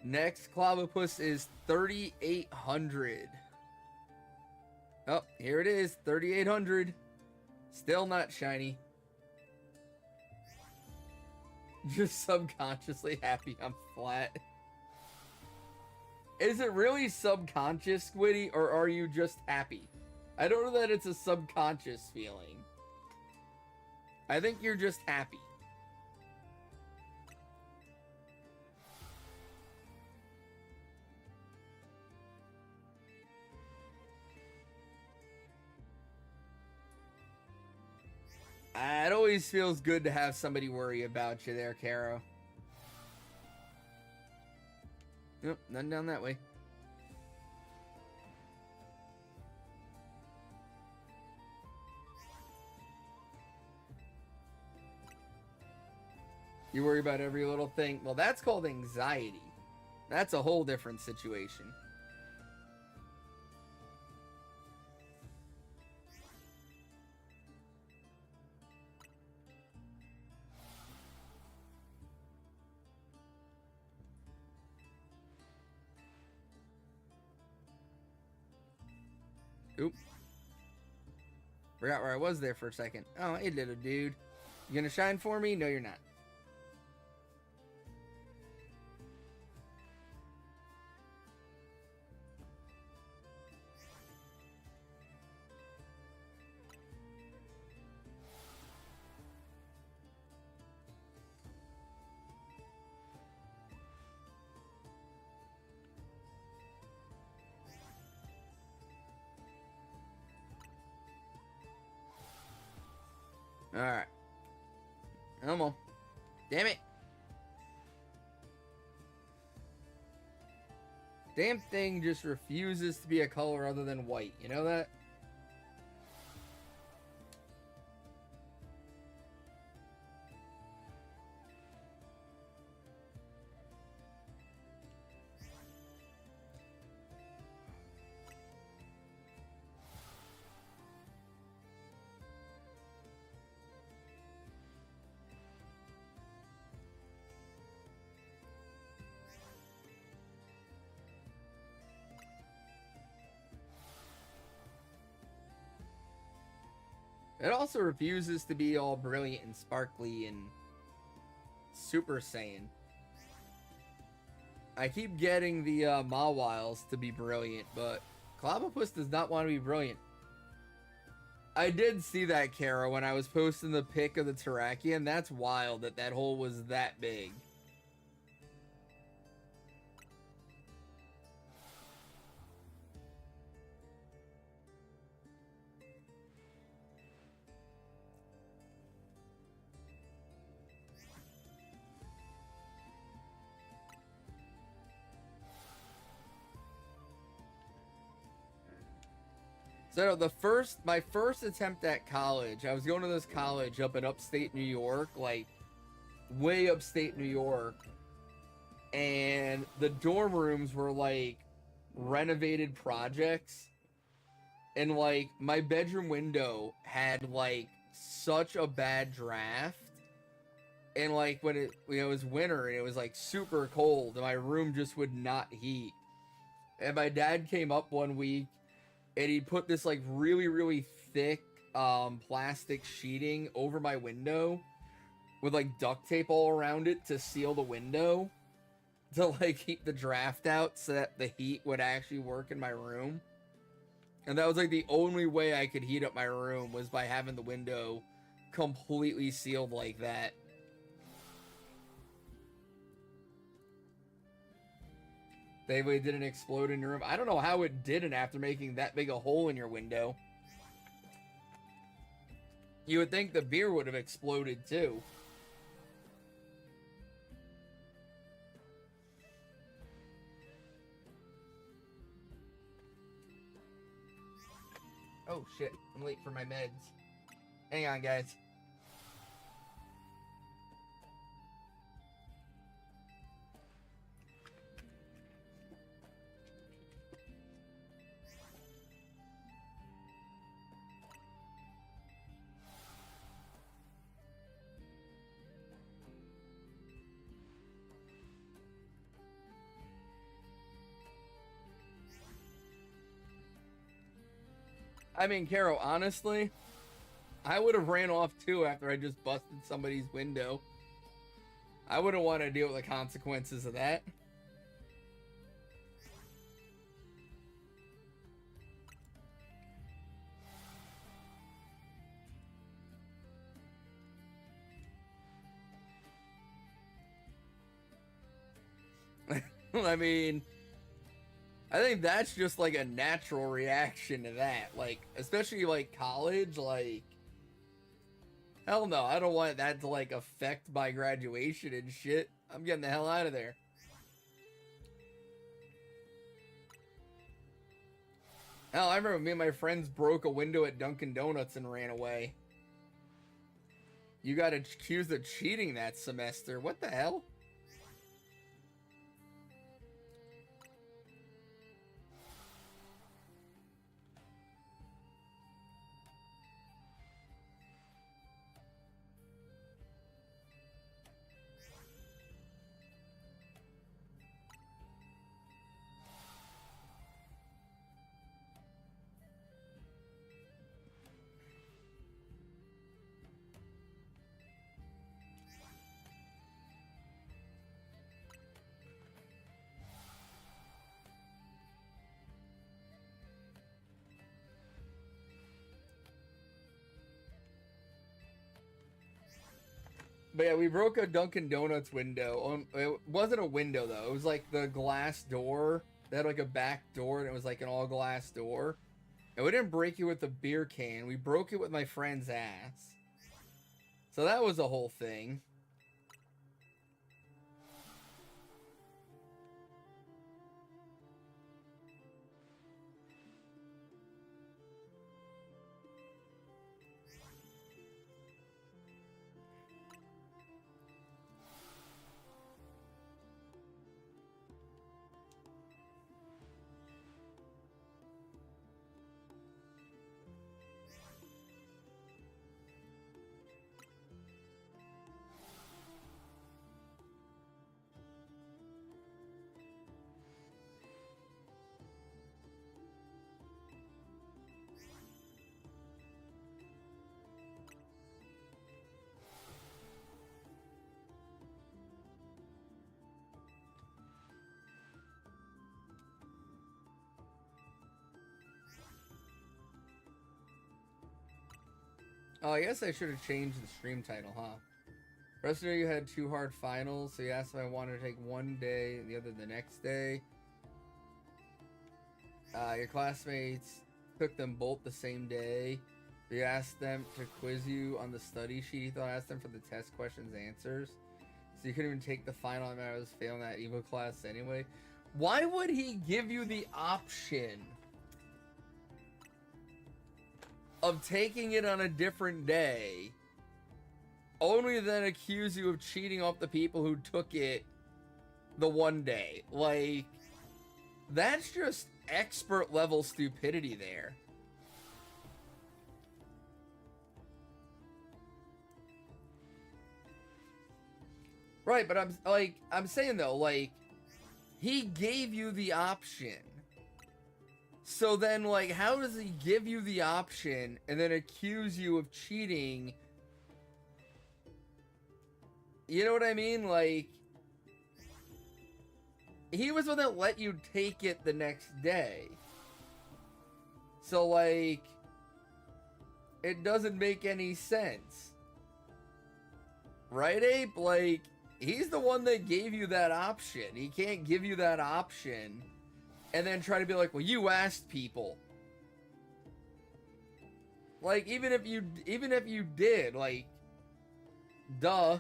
Next Clavopus is 3,800. Oh, here it is. 3,800. Still not shiny. Just subconsciously happy I'm flat. Is it really subconscious, Squiddy, or are you just happy? I don't know that it's a subconscious feeling. I think you're just happy. It always feels good to have somebody worry about you there, Caro. Nope, none down that way. You worry about every little thing. Well, that's called anxiety. That's a whole different situation. Oop. Forgot where I was there for a second. Oh, hey, little dude. You gonna shine for me? No, you're not. Alright. Come on. Damn it. Damn thing just refuses to be a color other than white. You know that? It also refuses to be all brilliant and sparkly and Super Saiyan. I keep getting the Mawiles to be brilliant, but Clobbopus does not want to be brilliant. I did see that, Kara, when I was posting the pic of the Terrakion. That's wild that that hole was that big. So my first attempt at college, I was going to this college up in upstate New York, like way upstate New York, and the dorm rooms were like renovated projects, and like my bedroom window had like such a bad draft, and like when it was winter and it was like super cold, and my room just would not heat, and my dad came up one week and he put this like really really thick plastic sheeting over my window with like duct tape all around it to seal the window to like keep the draft out so that the heat would actually work in my room. And that was like the only way I could heat up my room, was by having the window completely sealed like that. They didn't explode in your room. I don't know how it didn't after making that big a hole in your window. You would think the beer would have exploded too. Oh shit, I'm late for my meds. Hang on, guys. I mean, Caro, honestly, I would have ran off too after I just busted somebody's window. I wouldn't want to deal with the consequences of that. I mean, I think that's just like a natural reaction to that. Like, especially like college, like, hell no, I don't want that to like affect my graduation and shit. I'm getting the hell out of there. Hell, I remember me and my friends broke a window at Dunkin' Donuts and ran away. You got accused of cheating that semester. What the hell? But yeah, we broke a Dunkin' Donuts window. It wasn't a window though. It was like the glass door. They had like a back door, and it was like an all glass door. And we didn't break it with a beer can. We broke it with my friend's ass. So that was a whole thing. Oh, I guess I should have changed the stream title, huh? Rest of you had 2 hard finals, so you asked if I wanted to take one day and the other the next day. Your classmates took them both the same day. You asked them to quiz you on the study sheet. You thought I asked them for the test questions answers. So you couldn't even take the final. I mean, I was failing that Evo class anyway. Why would he give you the option of taking it on a different day, only then accuse you of cheating off the people who took it the one day? Like, that's just expert level stupidity there. Right, but I'm saying though, like, he gave you the option. So then, like, how does he give you the option and then accuse you of cheating? You know what I mean? Like, he was the one that let you take it the next day. So, like, it doesn't make any sense. Right, Ape? Like, he's the one that gave you that option. He can't give you that option and then try to be like, well, you asked people. Like, even if you did, like, duh.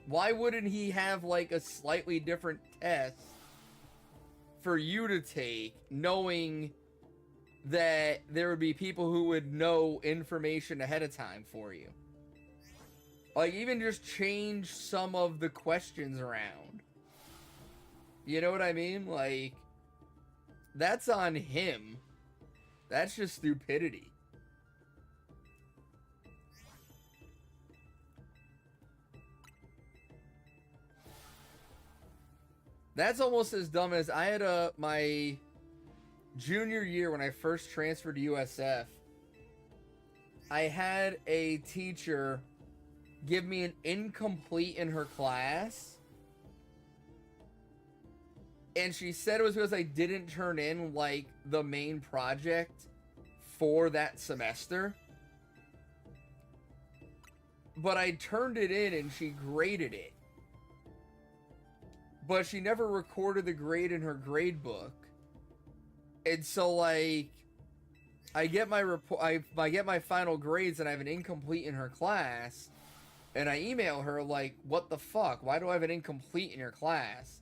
Why wouldn't he have, like, a slightly different test for you to take, knowing that there would be people who would know information ahead of time for you? Like, even just change some of the questions around. You know what I mean? Like, that's on him. That's just stupidity. That's almost as dumb as I had my junior year when I first transferred to USF. I had a teacher give me an incomplete in her class. And she said it was because I didn't turn in, like, the main project for that semester. But I turned it in and she graded it. But she never recorded the grade in her grade book. And so, like, I get my I get my final grades and I have an incomplete in her class. And I email her, like, what the fuck? Why do I have an incomplete in your class?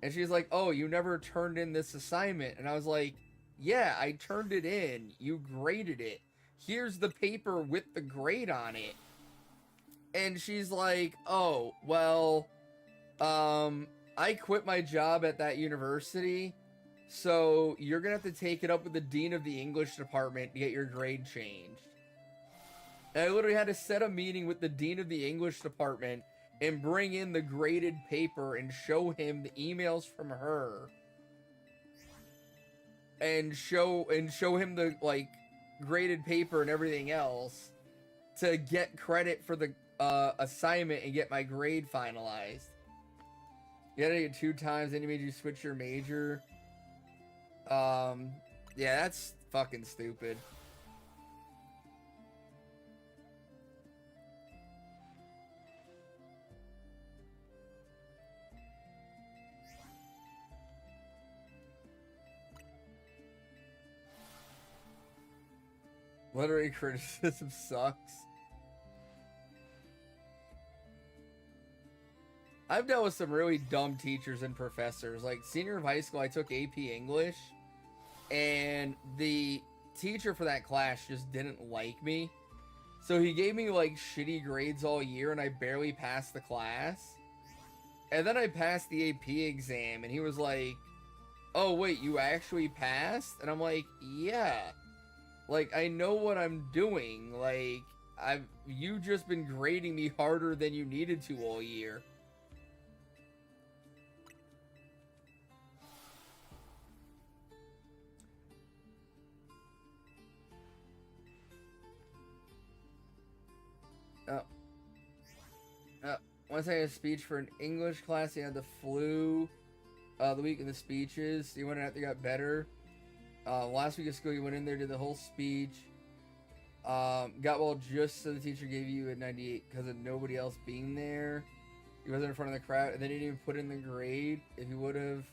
And she's like, oh, you never turned in this assignment. And I was like, yeah, I turned it in. You graded it. Here's the paper with the grade on it. And she's like, oh, well, I quit my job at that university, so you're gonna have to take it up with the dean of the English department to get your grade changed. And I literally had to set a meeting with the dean of the English department and bring in the graded paper and show him the emails from her. And show him the, like, graded paper and everything else to get credit for the assignment and get my grade finalized. You had to get 2 times, then he made you switch your major. Yeah, that's fucking stupid. Literary criticism sucks. I've dealt with some really dumb teachers and professors. Like, senior of high school, I took AP English, and the teacher for that class just didn't like me. So he gave me, like, shitty grades all year, and I barely passed the class. And then I passed the AP exam, and he was like, oh, wait, you actually passed? And I'm like, yeah. Like, I know what I'm doing. Like, you just been grading me harder than you needed to all year. Once I had a speech for an English class, he had the flu the week of the speeches. He went out there, got better. Last week of school, he went in there, did the whole speech. Got well just so the teacher gave you a 98 because of nobody else being there. He wasn't in front of the crowd, and they didn't even put in the grade. If you would have,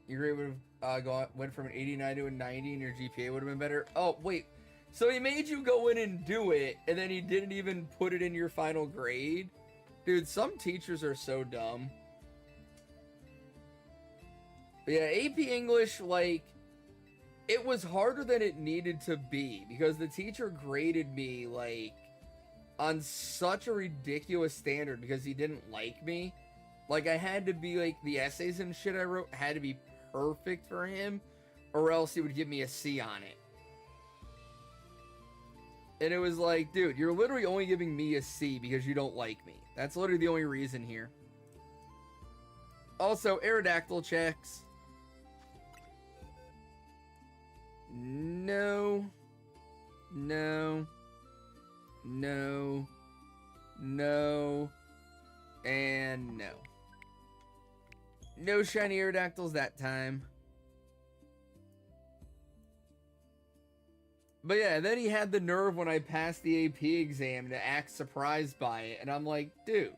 your grade would have went from an 89 to a 90, and your GPA would have been better. Oh wait, so he made you go in and do it, and then he didn't even put it in your final grade? Dude, some teachers are so dumb. But yeah, AP English, like, it was harder than it needed to be because the teacher graded me, like, on such a ridiculous standard because he didn't like me. Like, I had to be, like, the essays and shit I wrote had to be perfect for him, or else he would give me a C on it. And it was like, dude, you're literally only giving me a C because you don't like me. That's literally the only reason here. Also, Aerodactyl checks. No. No. No. No. And no. No shiny Aerodactyls that time. But yeah, then he had the nerve when I passed the AP exam to act surprised by it. And I'm like, dude,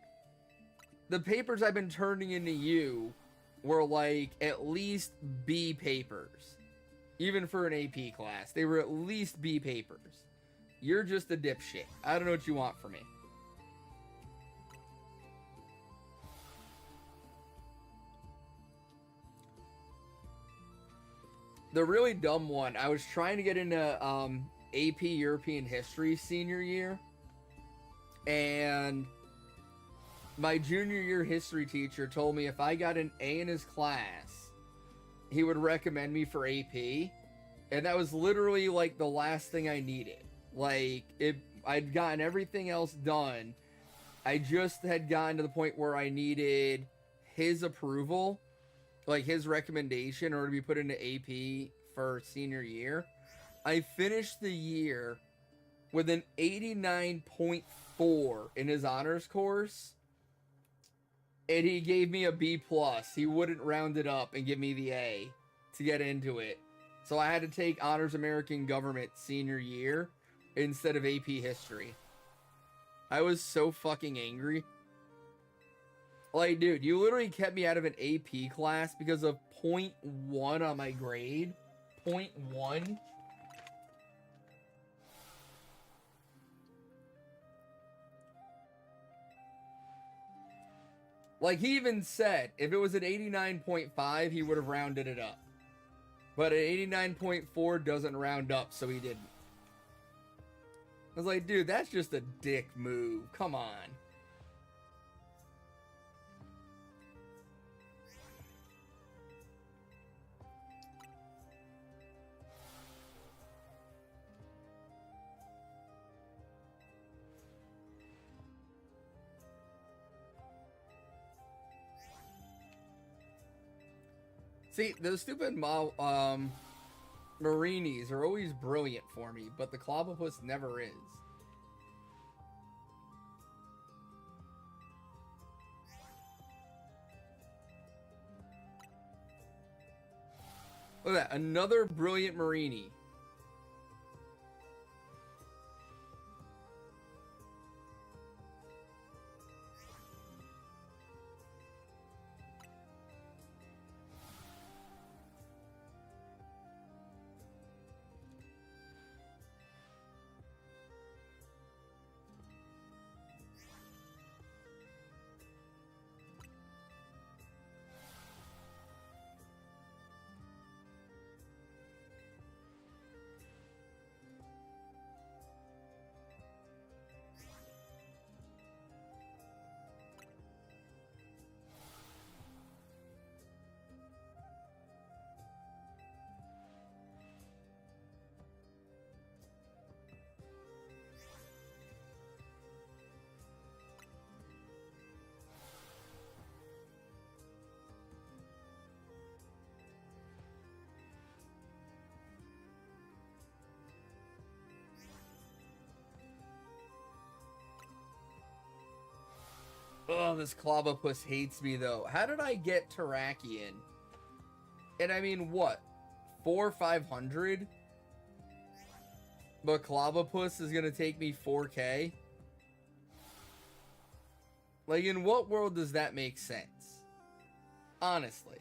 the papers I've been turning into you were like at least B papers. Even for an AP class, they were at least B papers. You're just a dipshit. I don't know what you want from me. The really dumb one, I was trying to get into AP European History senior year, and my junior year history teacher told me if I got an A in his class, he would recommend me for AP, and that was literally like the last thing I needed. Like, I'd gotten everything else done. I just had gotten to the point where I needed his approval, like his recommendation, or to be put into AP for senior year. I finished the year with an 89.4 in his honors course, and he gave me a B+. He wouldn't round it up and give me the A to get into it. So I had to take Honors American Government senior year instead of AP History. I was so fucking angry. Like, dude, you literally kept me out of an AP class because of 0.1 on my grade. 0.1? Like, he even said if it was an 89.5, he would have rounded it up. But an 89.4 doesn't round up, so he didn't. I was like, dude, that's just a dick move. Come on. See, those stupid Marinis are always brilliant for me, but the Clobbopus never is. Look at that, another brilliant Marini. Oh, this Clobbopus hates me, though. How did I get Terrakion? And I mean, what? 400 or 500? but Clavapus is gonna take me 4K. Like, in what world does that make sense? Honestly.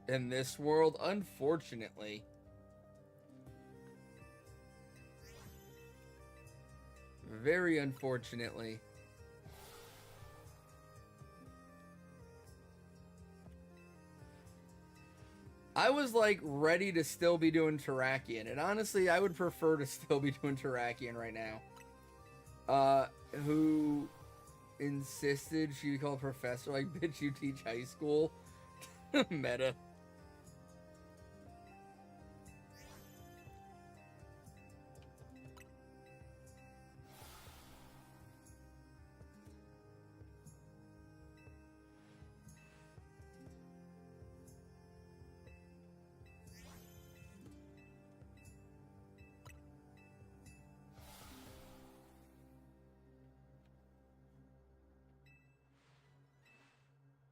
In this world, unfortunately. Very unfortunately. I was like ready to still be doing Terrakion, and honestly, I would prefer to still be doing Terrakion right now. Who insisted she be called professor? Like, bitch, you teach high school? Meta.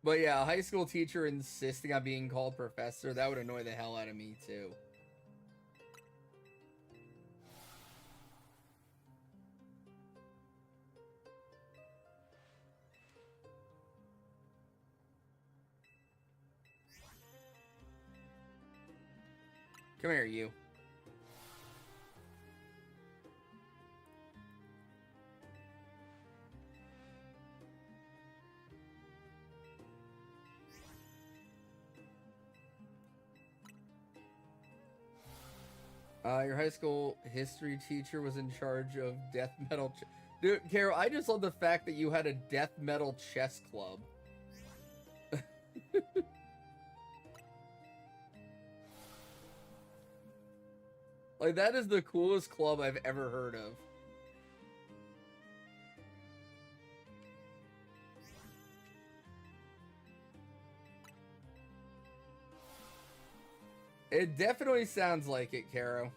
But yeah, a high school teacher insisting on being called professor, that would annoy the hell out of me too. Come here, you. Your high school history teacher was in charge of death metal. Dude, Carol, I just love the fact that you had a death metal chess club. Like, that is the coolest club I've ever heard of. It definitely sounds like it, Caro.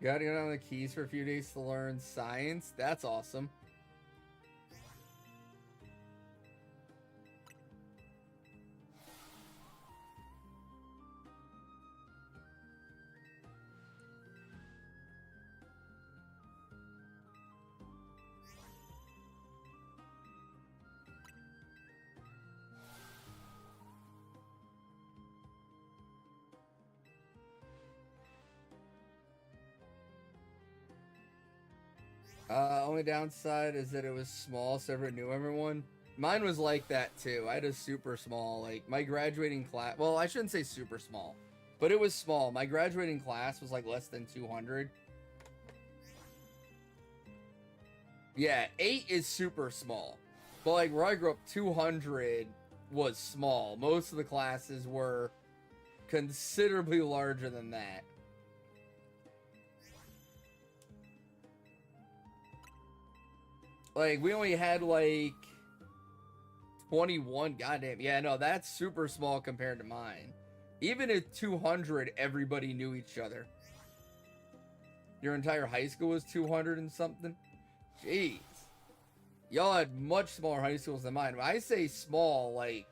Gotta go down the keys for a few days to learn science. That's awesome. Only downside is that it was small, so everyone knew everyone. Mine was like that too. I had a super small, like, my graduating class. Well, I shouldn't say super small, but it was small. My graduating class was like less than 200. Yeah, 8 is super small. But like where I grew up, 200 was small. Most of the classes were considerably larger than that. Like, we only had, like, 21. Goddamn. Yeah, no, that's super small compared to mine. Even at 200, everybody knew each other. Your entire high school was 200 and something? Jeez. Y'all had much smaller high schools than mine. When I say small, like,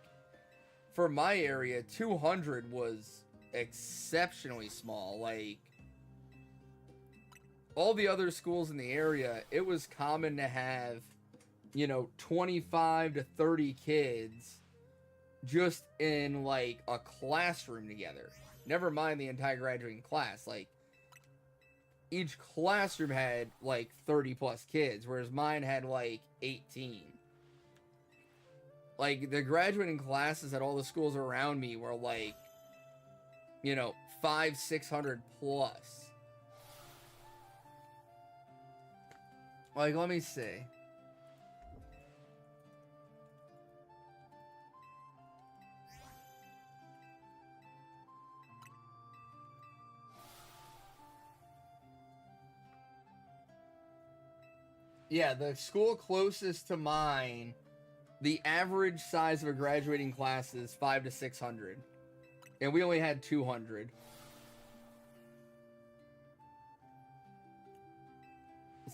for my area, 200 was exceptionally small. Like, all the other schools in the area, it was common to have, 25 to 30 kids just in, like, a classroom together. Never mind the entire graduating class. Like, each classroom had, like, 30 plus kids, whereas mine had, like, 18. like the graduating classes at all the schools around me were like, you know, 500-600 plus. Like, let me see. Yeah, the school closest to mine, the average size of a graduating class is 500 to 600. And we only had 200.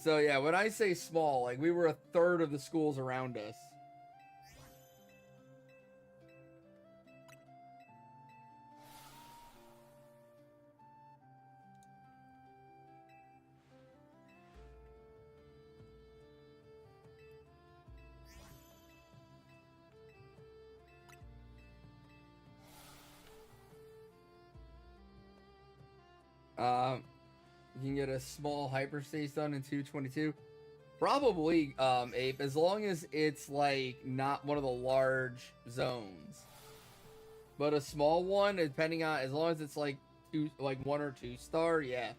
So yeah, when I say small, like we were a third of the schools around us. You can get a small hyperspace done in 222. Probably, Ape, as long as it's like not one of the large zones. But a small one, depending on, as long as it's like 1 or 2 star, yeah.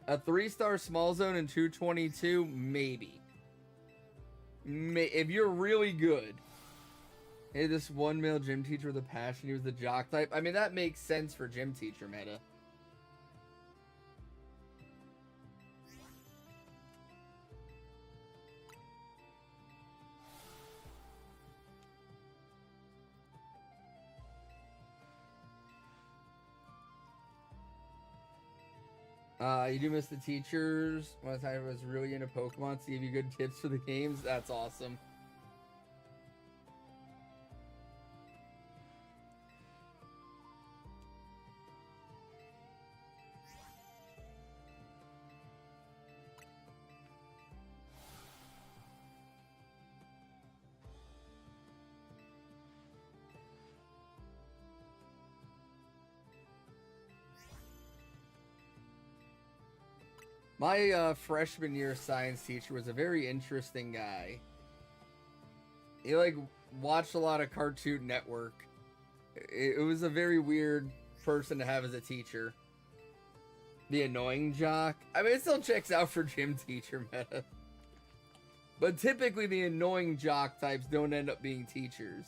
A 3-star small zone in 222, maybe. If you're really good. Hey, this one male gym teacher with a passion, he was the jock type. I mean, that makes sense for gym teacher meta. You do miss the teachers. One time I was really into Pokemon to give you good tips for the games. That's awesome. My freshman year science teacher was a very interesting guy. He like watched a lot of Cartoon Network. It was a very weird person to have as a teacher. The annoying jock. I mean, it still checks out for gym teacher meta. But typically the annoying jock types don't end up being teachers.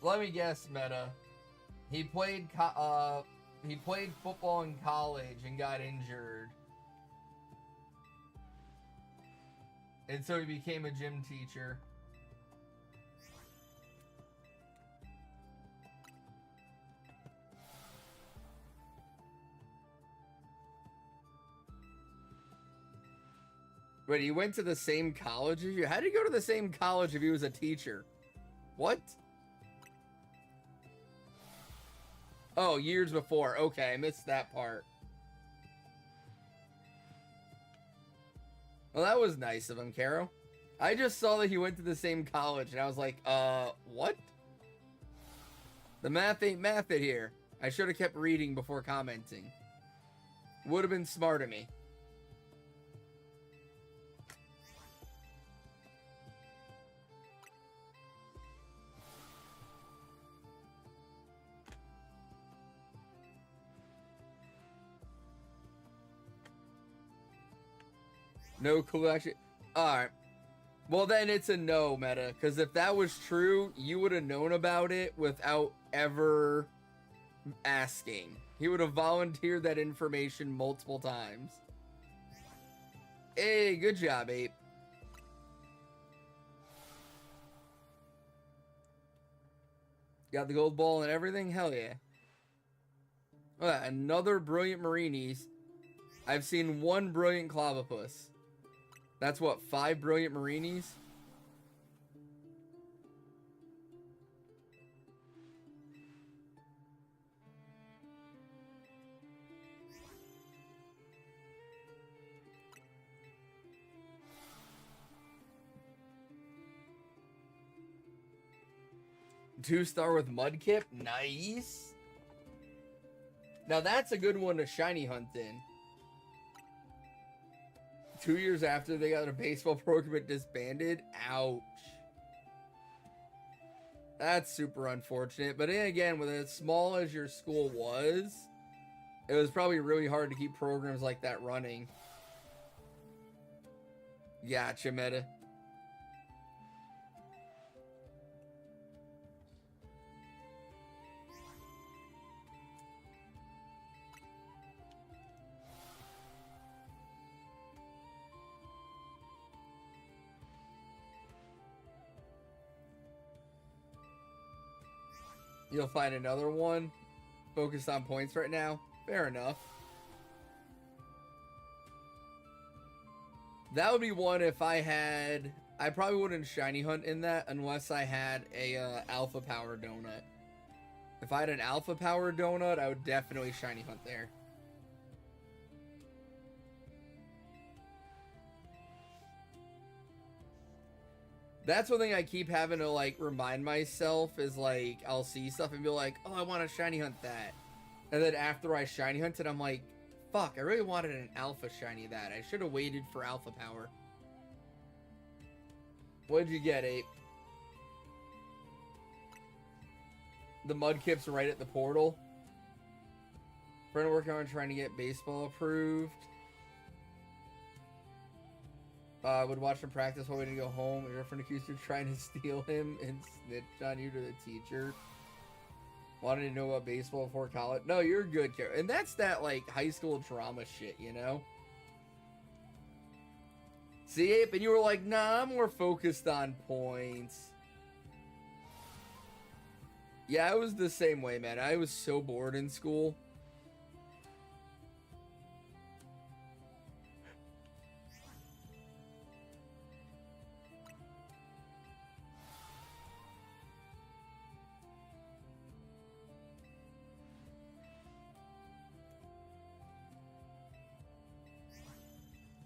Let me guess, Meta. He played football in college and got injured. And so he became a gym teacher. Wait, he went to the same college as you? How did he go to the same college if he was a teacher? What? Oh, years before. Okay, I missed that part. Well, that was nice of him, Caro. I just saw that he went to the same college, and I was like, what? The math ain't math it here. I should have kept reading before commenting. Would have been smart of me. No clue, actually. Alright. Well, then it's a no, Meta. Because if that was true, you would have known about it without ever asking. He would have volunteered that information multiple times. Hey, good job, Ape. Got the gold ball and everything? Hell yeah. Another brilliant Marinis. I've seen one brilliant Clavipus. That's what, 5 brilliant Marinis? 2-star with Mudkip. Nice. Now that's a good one to shiny hunt in. 2 years after they got a baseball program, it disbanded. Ouch. That's super unfortunate. But then again, with as small as your school was, it was probably really hard to keep programs like that running. Gotcha, Meta. You'll find another one focused on points right now. Fair enough. That would be one if I had... I probably wouldn't shiny hunt in that unless I had a alpha power donut. If I had an alpha power donut, I would definitely shiny hunt there. That's one thing I keep having to, like, remind myself is, like, I'll see stuff and be like, oh, I want to shiny hunt that. And then after I shiny hunt it, I'm like, fuck, I really wanted an alpha shiny of that. I should have waited for alpha power. What'd you get, Ape? The Mudkip's right at the portal. Friend working on trying to get baseball approved. Would watch him practice while waiting to go home. Your girlfriend accused you of trying to steal him and snitch on you to the teacher. Wanted to know about baseball before college. No, you're good, Kara. And that's that, like, high school drama shit, you know? See, Ape? And you were like, nah, I'm more focused on points. Yeah, I was the same way, man. I was so bored in school.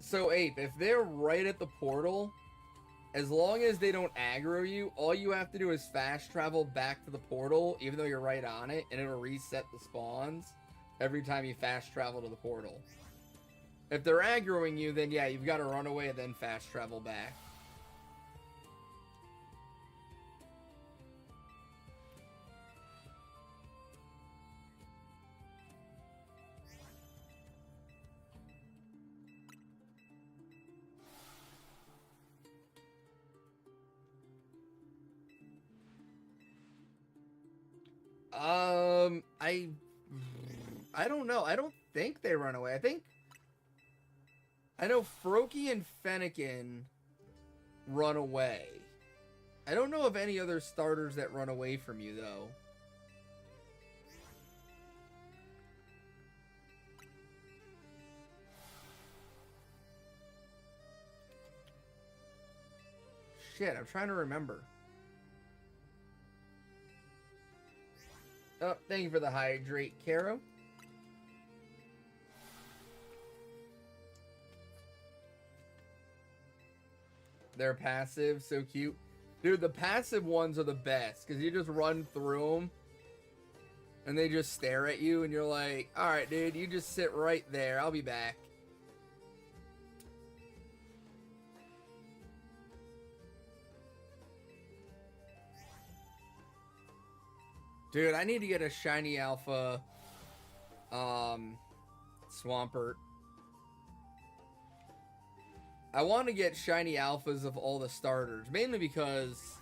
So, Ape, if they're right at the portal, as long as they don't aggro you, all you have to do is fast travel back to the portal, even though you're right on it, and it'll reset the spawns every time you fast travel to the portal. If they're aggroing you, then yeah, you've got to run away and then fast travel back. I don't know. I don't think they run away. I know Froakie and Fennekin run away. I don't know of any other starters that run away from you, though. Shit, I'm trying to remember. Oh, thank you for the hydrate, Caro. They're passive, so cute. Dude, the passive ones are the best, because you just run through them, and they just stare at you, and you're like, alright, dude, you just sit right there. I'll be back. Dude, I need to get a shiny alpha Swampert. I want to get shiny alphas of all the starters, mainly because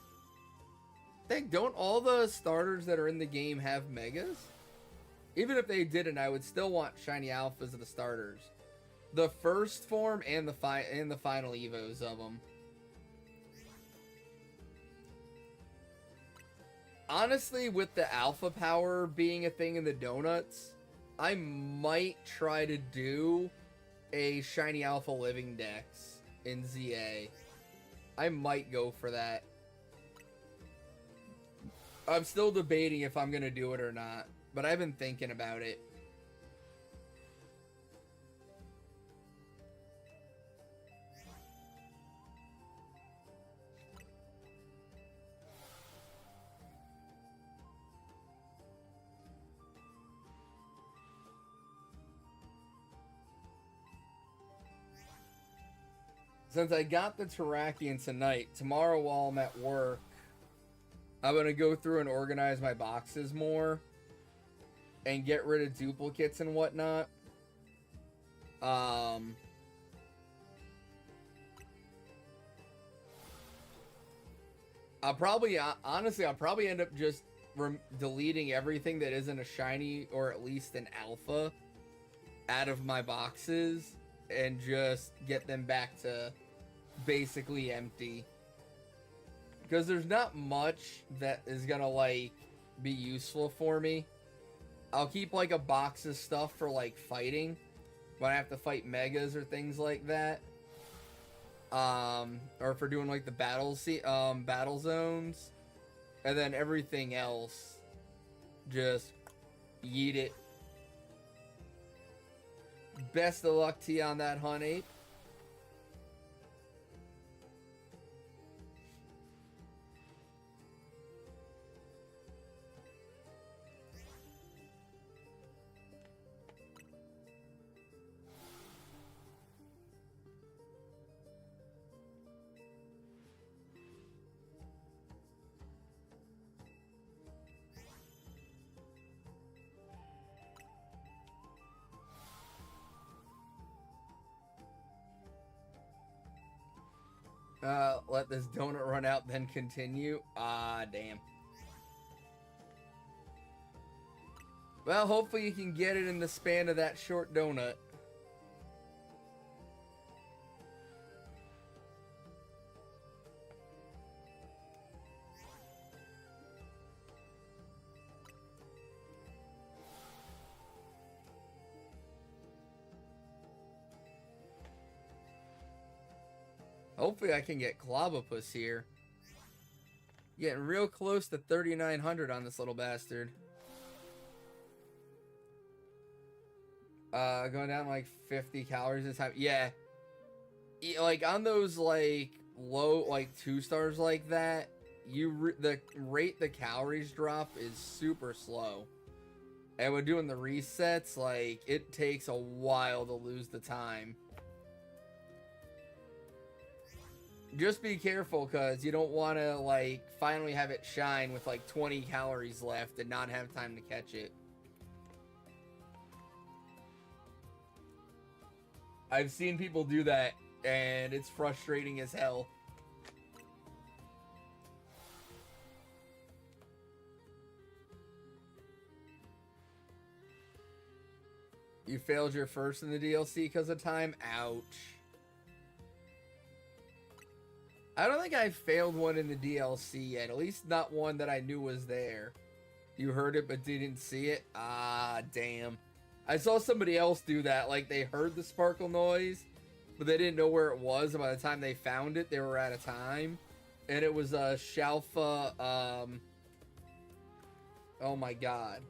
don't all the starters that are in the game have megas? Even if they didn't, I would still want shiny alphas of the starters. The first form and the final evos of them. Honestly, with the alpha power being a thing in the donuts, I might try to do a shiny alpha living dex in ZA. I might go for that. I'm still debating if I'm gonna do it or not, but I've been thinking about it. since I got the Terrakion tonight, tomorrow while I'm at work, I'm gonna go through and organize my boxes more and get rid of duplicates and whatnot. I'll probably, honestly, I'll probably end up just deleting everything that isn't a shiny or at least an alpha out of my boxes and just get them back to basically empty. Because there's not much that is gonna, like, be useful for me. I'll keep, like, a box of stuff for, like, fighting when I have to fight megas or things like that. Or for doing, like, the battle zones. And then everything else, just yeet it. Best of luck to you on that, honey. Let this donut run out, then continue. Ah, damn. Well, hopefully you can get it in the span of that short donut. Hopefully I can get Clobopus here. Getting real close to 3,900 on this little bastard. Going down like 50 calories this time. Yeah. Like on those like low, like 2 stars like that, the rate the calories drop is super slow. And when doing the resets, like it takes a while to lose the time. Just be careful, because you don't want to, like, finally have it shine with, like, 20 calories left and not have time to catch it. I've seen people do that, and it's frustrating as hell. You failed your first in the DLC because of time? Ouch. I don't think I failed one in the DLC yet. At least not one that I knew was there. You heard it but didn't see it? Ah, damn. I saw somebody else do that. Like, they heard the sparkle noise, but they didn't know where it was. And by the time they found it, they were out of time. And it was a Shalfa, oh my god.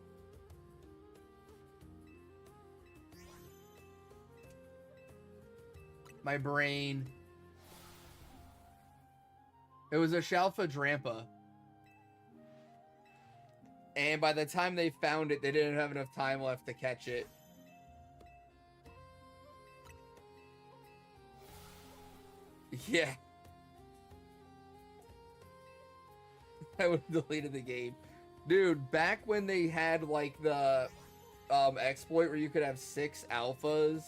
My brain. It was a Shalfa Drampa. And by the time they found it, they didn't have enough time left to catch it. Yeah. I would have deleted the game. Dude, back when they had, like, the exploit where you could have 6 alphas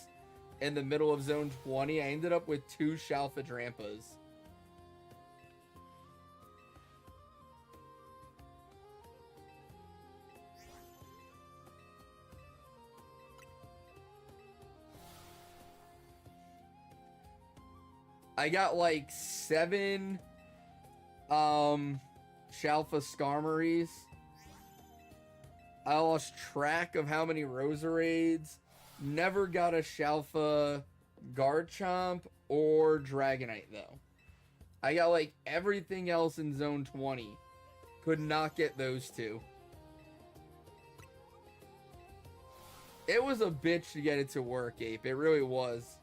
in the middle of Zone 20, I ended up with 2 Shalfa Drampas. I got like 7 Shalfa Skarmories. I lost track of how many Roserades. Never got a Shalfa Garchomp or Dragonite though. I got like everything else in Zone 20. Could not get those 2. It was a bitch to get it to work, Ape. It really was.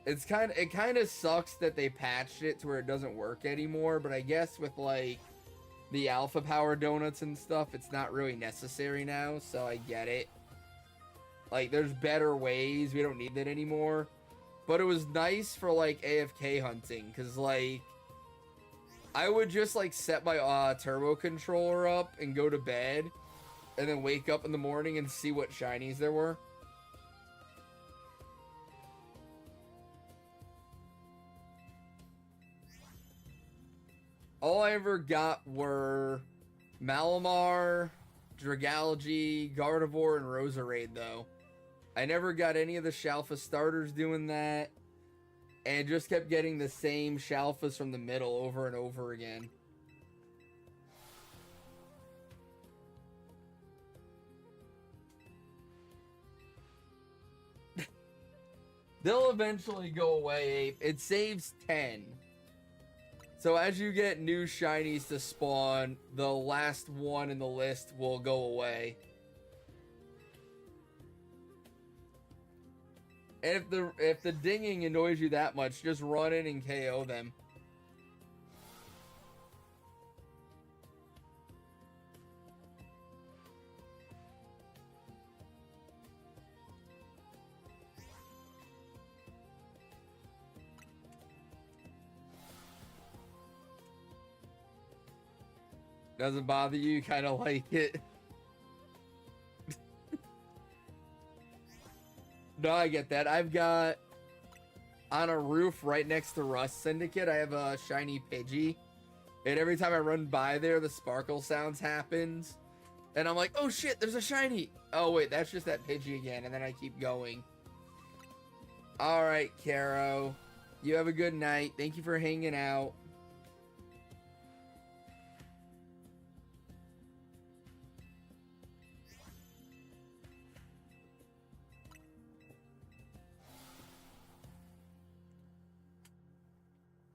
It kind of sucks that they patched it to where it doesn't work anymore, but I guess with like the alpha power donuts and stuff, it's not really necessary now, so I get it. Like, there's better ways. We don't need that anymore. But it was nice for like AFK hunting, because like I would just like set my turbo controller up and go to bed and then wake up in the morning and see what shinies there were. All I ever got were Malamar, Dragalge, Gardevoir, and Roserade, though. I never got any of the Shalfa starters doing that, and just kept getting the same Shalfas from the middle over and over again. They'll eventually go away, Ape. It saves 10. So as you get new shinies to spawn, the last one in the list will go away. And if the dinging annoys you that much, just run in and KO them. Doesn't bother you, kind of like it. No, I get that. I've got on a roof right next to Rust Syndicate, I have a shiny Pidgey. And every time I run by there, the sparkle sounds happens. And I'm like, oh shit, there's a shiny. Oh wait, that's just that Pidgey again. And then I keep going. Alright, Caro. You have a good night. Thank you for hanging out.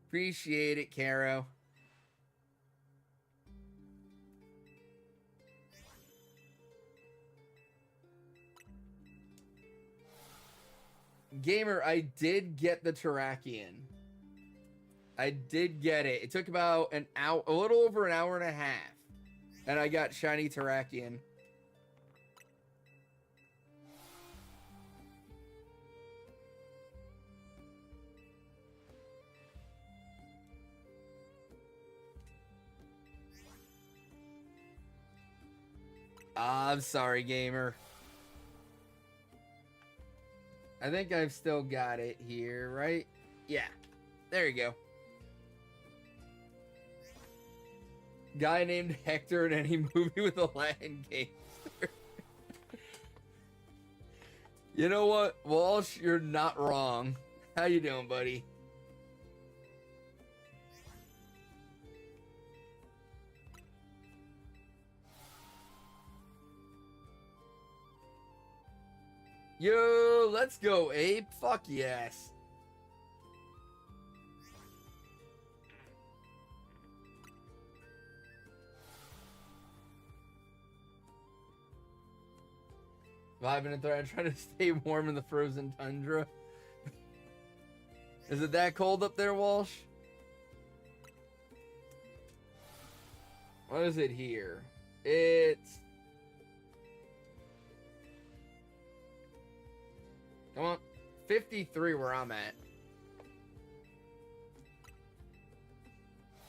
Appreciate it, Caro. Gamer, I did get the Terrakion. I did get it. It took about an hour, a little over an hour and a half. And I got shiny Terrakion. I'm sorry, gamer. I think I've still got it here, right? Yeah. There you go. Guy named Hector in any movie with a Latin gangster. You know what, Walsh? You're not wrong. How you doing, buddy? Yo, let's go, Ape. Fuck yes. Vibing in thread, trying to stay warm in the frozen tundra. Is it that cold up there, Walsh? What is it here? It's... Come on. 53 where I'm at.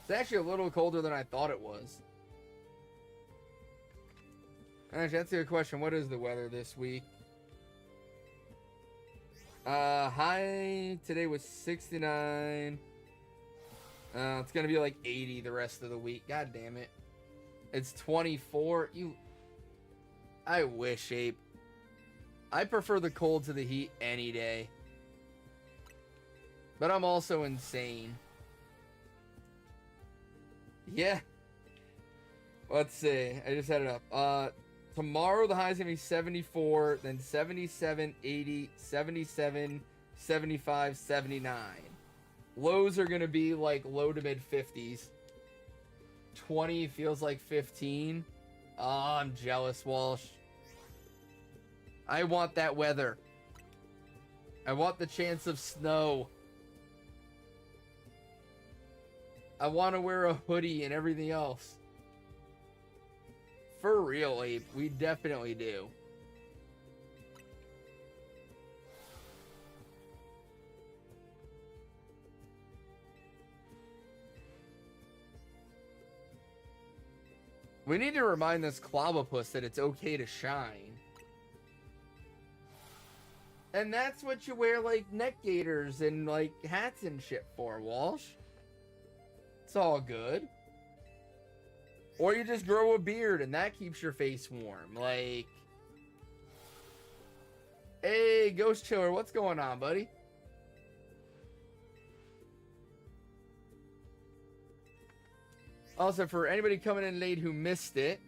It's actually a little colder than I thought it was. Actually, that's a good question. What is the weather this week? High today was 69. It's gonna be like 80 the rest of the week. God damn it. It's 24. I wish, Ape. I prefer the cold to the heat any day. But I'm also insane. Yeah. Let's see. I just had it up. Tomorrow the high is going to be 74, then 77, 80, 77, 75, 79. Lows are going to be like low to mid 50s. 20 feels like 15. Oh, I'm jealous, Walsh. I want that weather. I want the chance of snow. I want to wear a hoodie and everything else. For real, Ape. We definitely do. We need to remind this Clobopus that it's okay to shine. And that's what you wear, like, neck gaiters and, like, hats and shit for, Walsh. It's all good. Or you just grow a beard and that keeps your face warm. Like, hey, Ghost Chiller, what's going on, buddy? Also, for anybody coming in late who missed it,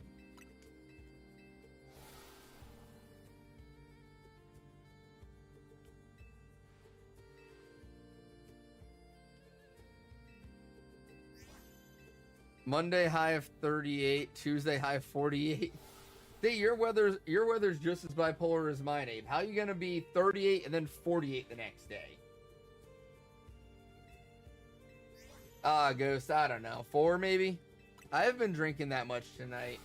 Monday high of 38, Tuesday high of 48. See, your weather's just as bipolar as mine, Abe. How you gonna be 38 and then 48 the next day? Ghost, I don't know. 4 maybe? I have been drinking that much tonight.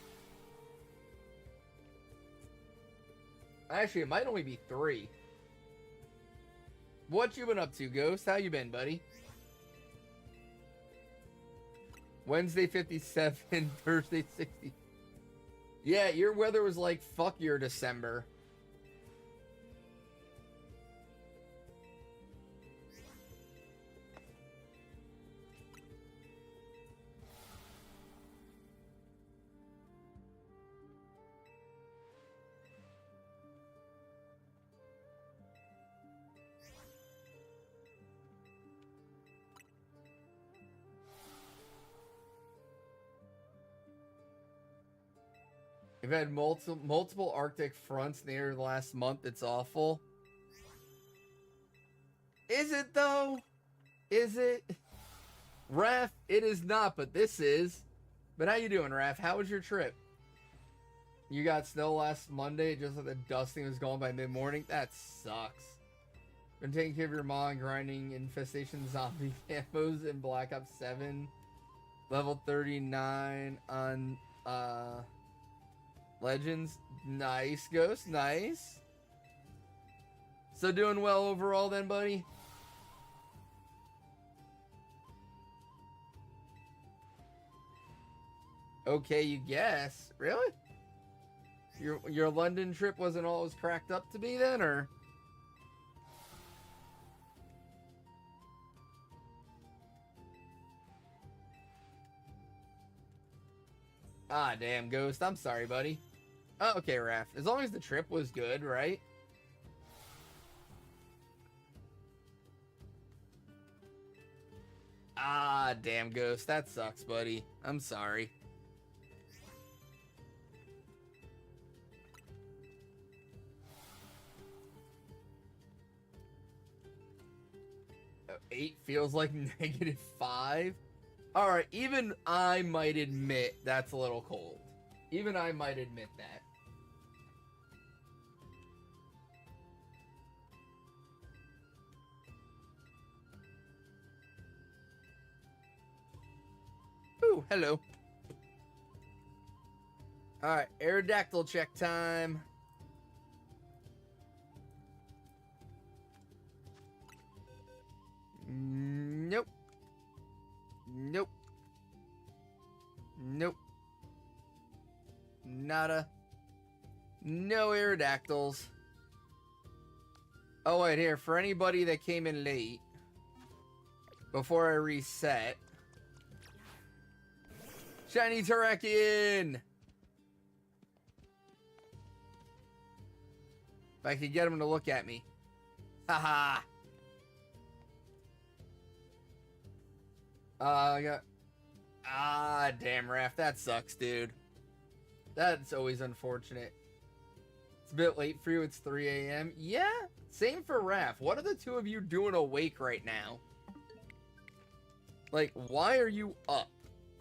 Actually, it might only be 3. What you been up to, Ghost? How you been, buddy? Wednesday 57, Thursday 60. Yeah, your weather was like, fuck your December. We've had multiple Arctic fronts near the last month. It's awful. Is it though? Is it? Raph, it is not, but this is. But how you doing, Raph? How was your trip? You got snow last Monday, just like the dusting was gone by mid-morning? That sucks. Been taking care of your mom, grinding infestation zombie camos in Black Ops 7. Level 39 on, Legends. Nice, Ghost. Nice. So doing well overall then, buddy? Okay, you guess. Really? Your London trip wasn't all it was cracked up to be then, or? Ah, damn, Ghost. I'm sorry, buddy. Oh, okay, Raph. As long as the trip was good, right? Ah, damn, Ghost. That sucks, buddy. I'm sorry. Oh, 8 feels like -5? Alright, even I might admit that's a little cold. Even I might admit that. Ooh, hello. Alright, Aerodactyl check time. Nope. Nope. Nope. Nada. No Aerodactyls. Oh, wait, here. For anybody that came in late, before I reset, Shiny Terrakion! If I could get him to look at me. Haha! I got... Ah, damn, Raph. That sucks, dude. That's always unfortunate. It's a bit late for you. It's 3 a.m. Yeah, same for Raph. What are the two of you doing awake right now? Like, why are you up?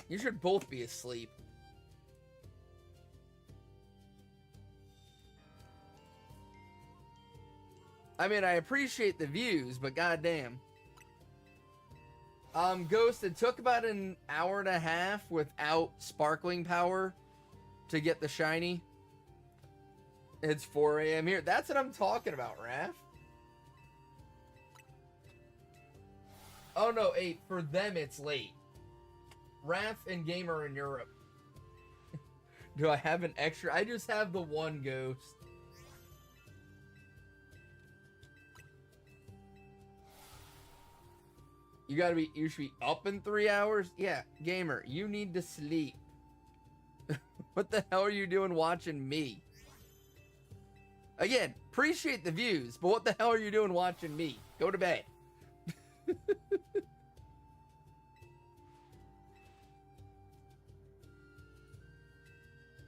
You should both be asleep. I mean, I appreciate the views, but goddamn. Ghost, it took about an hour and a half without sparkling power to get the shiny. It's 4 a.m. here. That's what I'm talking about, Raph. Oh no, 8. For them, it's late. Raph and Gamer in Europe. Do I have an extra? I just have the one ghost. You should be up in 3 hours? Yeah, gamer, you need to sleep. What the hell are you doing watching me? Again, appreciate the views, but what the hell are you doing watching me? Go to bed.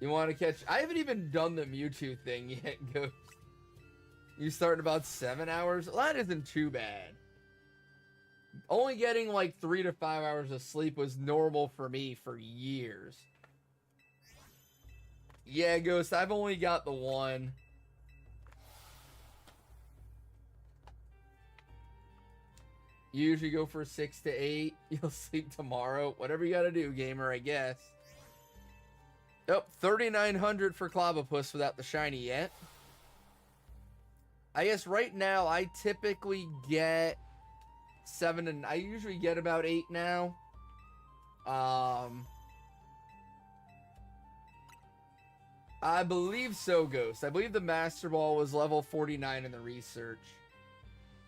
You want to catch... I haven't even done the Mewtwo thing yet, Ghost. You start in about 7 hours? Well, that isn't too bad. Only getting like 3 to 5 hours of sleep was normal for me for years. Yeah, Ghost, I've only got the one. You usually go for 6 to 8. You'll sleep tomorrow. Whatever you gotta do, gamer, I guess. Oh, 3,900 for Clobbopus without the shiny yet. I guess right now I typically get 7 and I usually get about 8 now. I believe so, Ghost. I believe the Master Ball was level 49 in the research.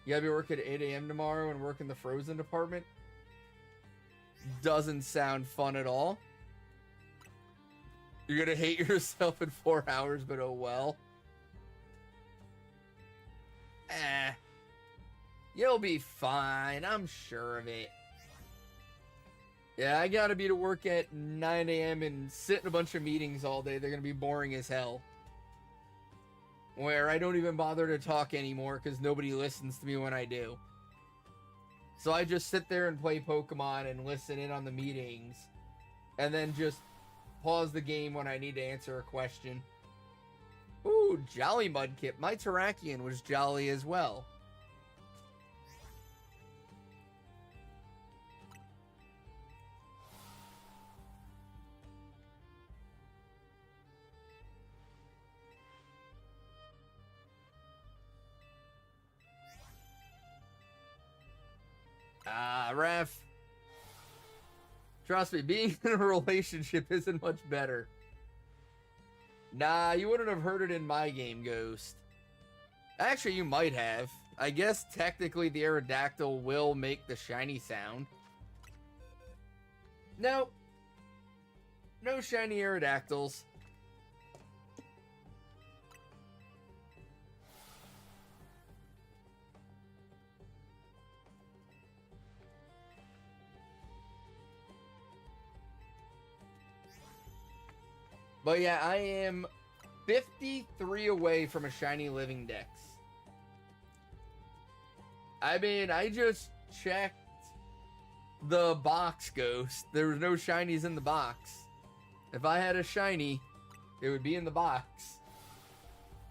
You gotta be working at 8 a.m. tomorrow and work in the frozen department? Doesn't sound fun at all. You're gonna hate yourself in 4 hours, but oh well. You'll be fine. I'm sure of it. Yeah, I gotta be to work at 9 a.m. and sit in a bunch of meetings all day. They're gonna be boring as hell. Where I don't even bother to talk anymore because nobody listens to me when I do. So I just sit there and play Pokemon and listen in on the meetings. And then just pause the game when I need to answer a question. Ooh, Jolly Mudkip. My Terrakion was jolly as well. Ref. Trust me, being in a relationship isn't much better. Nah, you wouldn't have heard it in my game, Ghost. Actually, you might have. I guess technically the Aerodactyl will make the shiny sound. Nope. No shiny Aerodactyls. But yeah, I am 53 away from a shiny living dex. I mean, I just checked the box, Ghost. There was no shinies in the box. If I had a shiny, it would be in the box.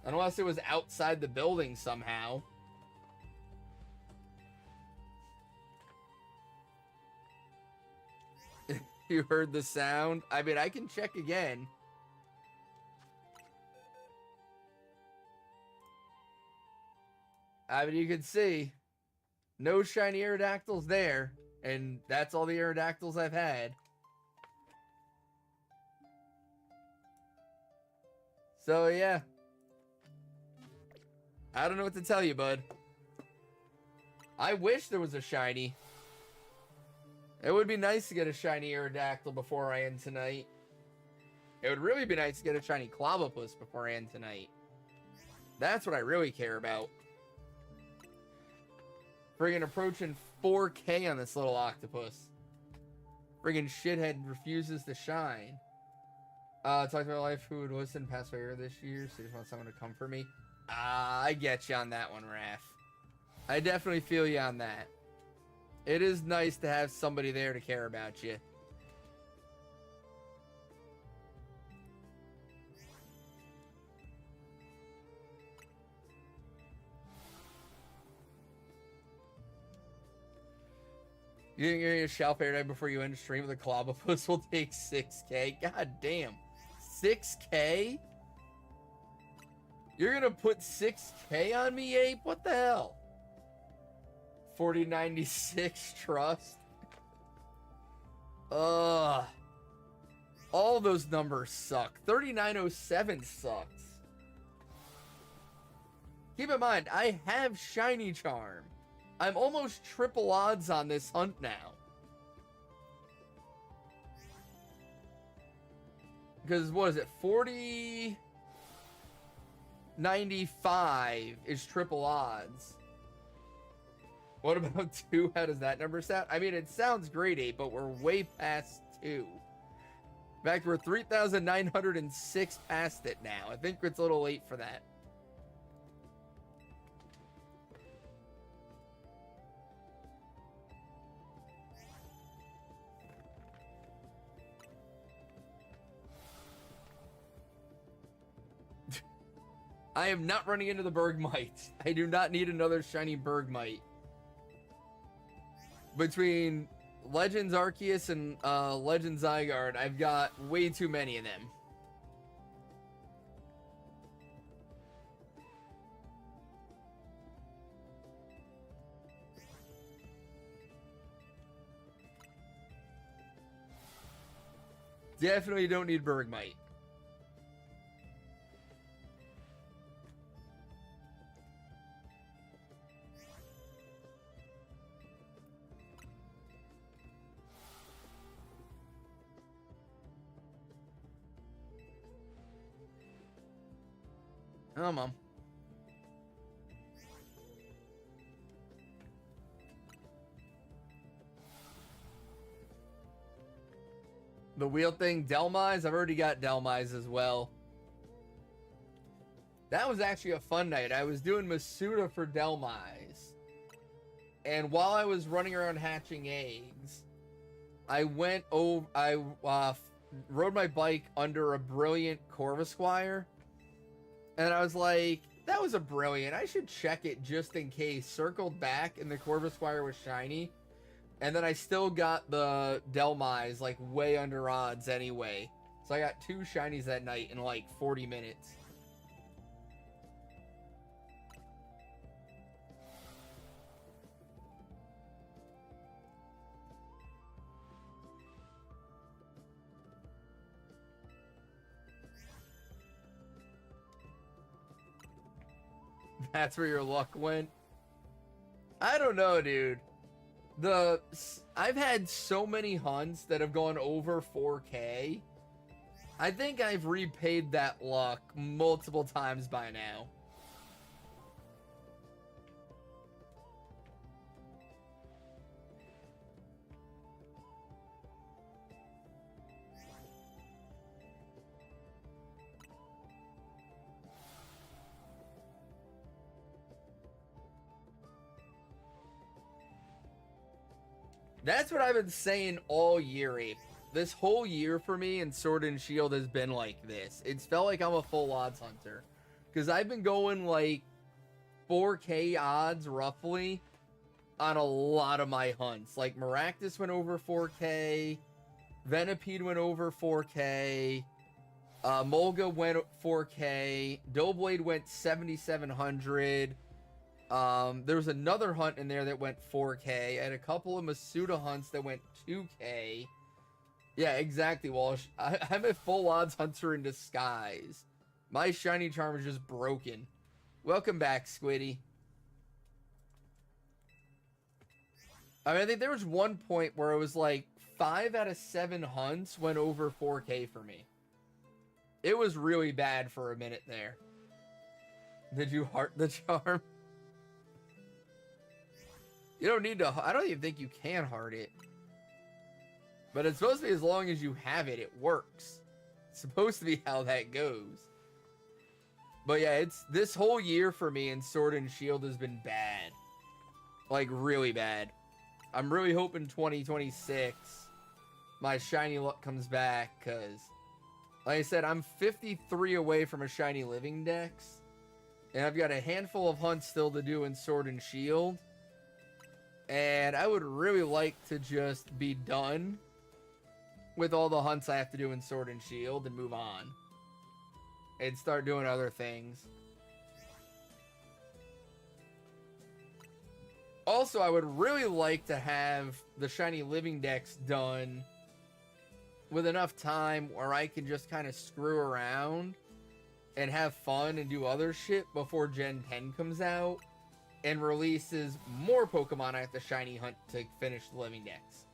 Unless it was outside the building somehow. You heard the sound? I mean, I can check again. I mean, you can see no shiny Aerodactyls there, and that's all the Aerodactyls I've had. So, yeah. I don't know what to tell you, bud. I wish there was a shiny. It would be nice to get a shiny Aerodactyl before I end tonight. It would really be nice to get a shiny Clobbopus before I end tonight. That's what I really care about. Friggin' approaching 4K on this little octopus. Friggin' shithead refuses to shine. Talked about my life who would listen past my ear this year, so just want someone to come for me. I get you on that one, Raph. I definitely feel you on that. It is nice to have somebody there to care about you. You think you're gonna shell paradigm before you end stream with a Clobbopus will take 6K? God damn. 6K? You're gonna put 6K on me, Ape? What the hell? 4096 trust. Ugh. All those numbers suck. 3907 sucks. Keep in mind, I have Shiny Charm. I'm almost triple odds on this hunt now. Because, what is it? 40.95 is triple odds. What about 2? How does that number sound? I mean, it sounds great, 8, but we're way past 2. In fact, we're 3,906 past it now. I think it's a little late for that. I am not running into the Bergmite. I do not need another shiny Bergmite. Between Legends Arceus and Legends Zygarde, I've got way too many of them. Definitely don't need Bergmite. Oh, Mom. The wheel thing, Delmise? I've already got Delmise as well. That was actually a fun night. I was doing Masuda for Delmise. And while I was running around hatching eggs, I went over, rode my bike under a brilliant Corvisquire. And I was like, that was a brilliant. I should check it just in case. Circled back and the Corvisquire was shiny. And then I still got the Delmise like way under odds anyway. So I got 2 shinies that night in like 40 minutes. That's where your luck went? I don't know, dude. I've had so many hunts that have gone over 4K. I think I've repaid that luck multiple times by now. That's what I've been saying all year, Ape. This whole year for me in Sword and Shield has been like this. It's felt like I'm a full odds hunter. Because I've been going like 4K odds roughly on a lot of my hunts. Like Maractus went over 4K. Venipede went over 4K. Molga went 4K. Doughblade went 7,700. There was another hunt in there that went 4K. I had a couple of Masuda hunts that went 2K. Yeah, exactly, Walsh. I'm a full odds hunter in disguise. My shiny charm is just broken. Welcome back, Squiddy. I mean, I think there was one point where it was like 5 out of 7 hunts went over 4K for me. It was really bad for a minute there. Did you heart the charm? You don't need to. I don't even think you can heart it. But it's supposed to be as long as you have it, it works. It's supposed to be how that goes. But yeah, it's this whole year for me in Sword and Shield has been bad. Like, really bad. I'm really hoping 2026 my shiny luck comes back, because, like I said, I'm 53 away from a shiny living dex. And I've got a handful of hunts still to do in Sword and Shield. And I would really like to just be done with all the hunts I have to do in Sword and Shield and move on. And start doing other things. Also, I would really like to have the shiny living dex done with enough time where I can just kind of screw around and have fun and do other shit before Gen 10 comes out and releases more Pokemon I have to shiny hunt to finish the living dex.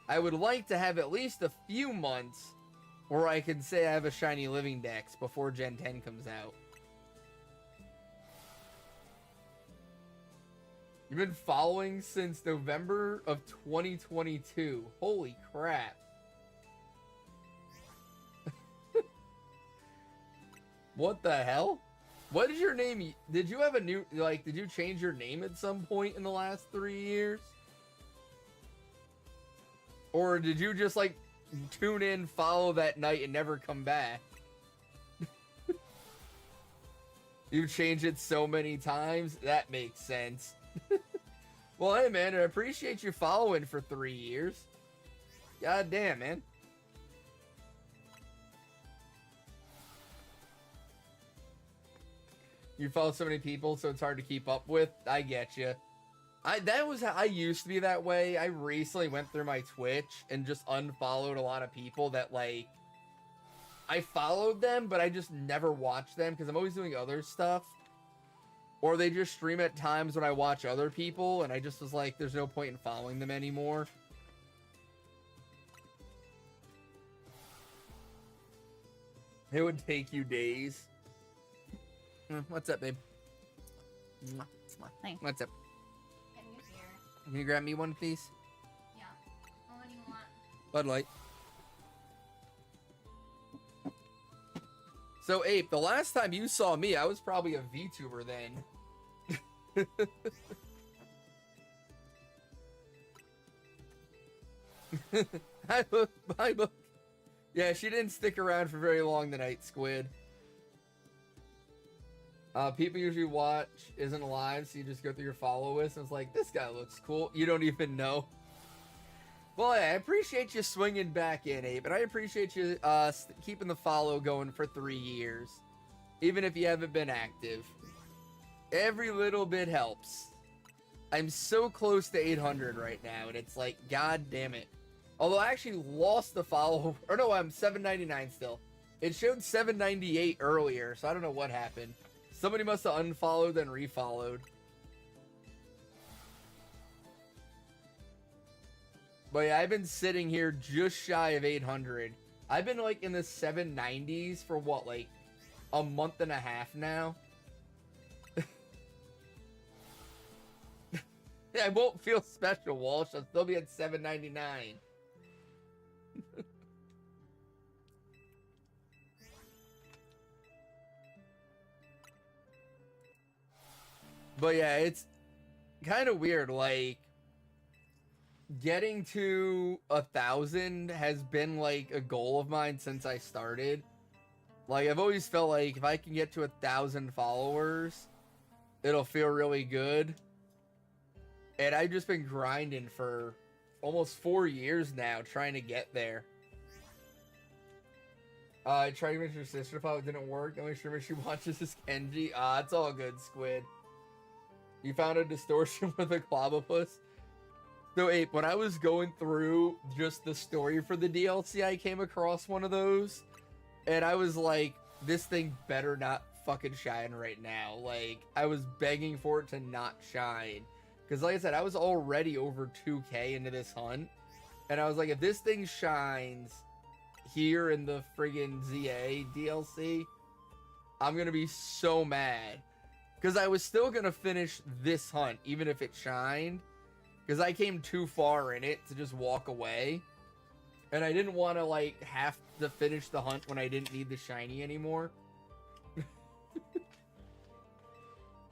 I would like to have at least a few months where I can say I have a shiny living dex before Gen 10 comes out. You've been following since November of 2022. Holy crap. What the hell? What is your name? Did you have a new, like, did you change your name at some point in the last 3 years? Or did you just, like, tune in, follow that night, and never come back? You've changed it so many times? That makes sense. Well, hey, man, I appreciate you following for 3 years. God damn, man. You follow so many people, so it's hard to keep up with. I get you. That was how I used to be that way. I recently went through my Twitch and just unfollowed a lot of people that, like, I followed them, but I just never watched them because I'm always doing other stuff. Or they just stream at times when I watch other people, and I just was like, there's no point in following them anymore. It would take you days. What's up, babe? Thanks. What's up? Get me a beer. Can you grab me one, please? Yeah. What do you want? Bud Light. So, Ape, the last time you saw me, I was probably a VTuber then. Hi, look. Yeah, she didn't stick around for very long tonight, Squid. People usually watch isn't alive, so you just go through your follow list and it's like, this guy looks cool. You don't even know. Well, yeah, I appreciate you swinging back in, Abe, and I appreciate you keeping the follow going for 3 years, even if you haven't been active. Every little bit helps. I'm so close to 800 right now, and it's like, god damn it. Although I actually lost the follow, or no, I'm 799 still. It showed 798 earlier, so I don't know what happened. Somebody must have unfollowed and refollowed. But yeah, I've been sitting here just shy of 800. I've been like in the 790s for what, like a month and a half now? I won't feel special, Walsh. I'll still be at 799. But yeah, it's kind of weird, like, getting to 1,000 has been like a goal of mine since I started. Like, I've always felt like if I can get to 1,000 followers, it'll feel really good. And I've just been grinding for almost 4 years now trying to get there. I tried to mention your sister follow, it didn't work. The only streamer she watches is Kenji. It's all good, Squid. You found a distortion with a Clobopus? So, Ape, when I was going through just the story for the DLC, I came across one of those. And I was like, this thing better not fucking shine right now. Like, I was begging for it to not shine. Because, like I said, I was already over 2K into this hunt. And I was like, if this thing shines here in the friggin' ZA DLC, I'm going to be so mad. Because I was still going to finish this hunt, even if it shined. Because I came too far in it to just walk away. And I didn't want to, like, have to finish the hunt when I didn't need the shiny anymore.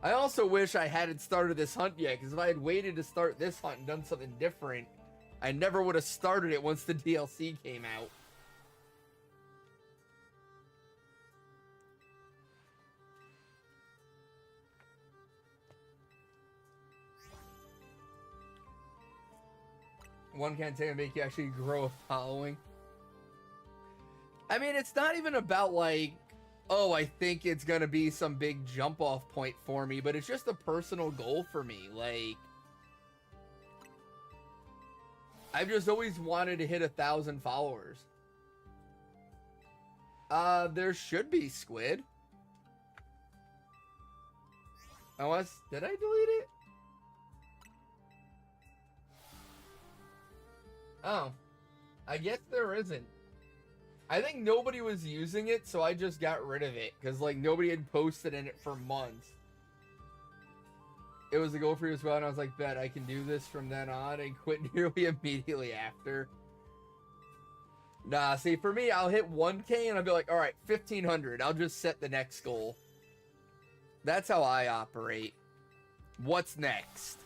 I also wish I hadn't started this hunt yet, because if I had waited to start this hunt and done something different, I never would have started it once the DLC came out. One can't take and make you actually grow a following. I mean, it's not even about like, oh, I think it's gonna be some big jump off point for me, but it's just a personal goal for me. Like, I've just always wanted to hit 1,000 followers. There should be, Squid. Unless, did I delete it? Oh, I guess there isn't. I think nobody was using it, so I just got rid of it. Because, like, nobody had posted in it for months. It was a goal for you as well, and I was like, bet I can do this from then on, and quit nearly immediately after. Nah, see, for me, I'll hit 1K, and I'll be like, alright, 1,500. I'll just set the next goal. That's how I operate. What's next?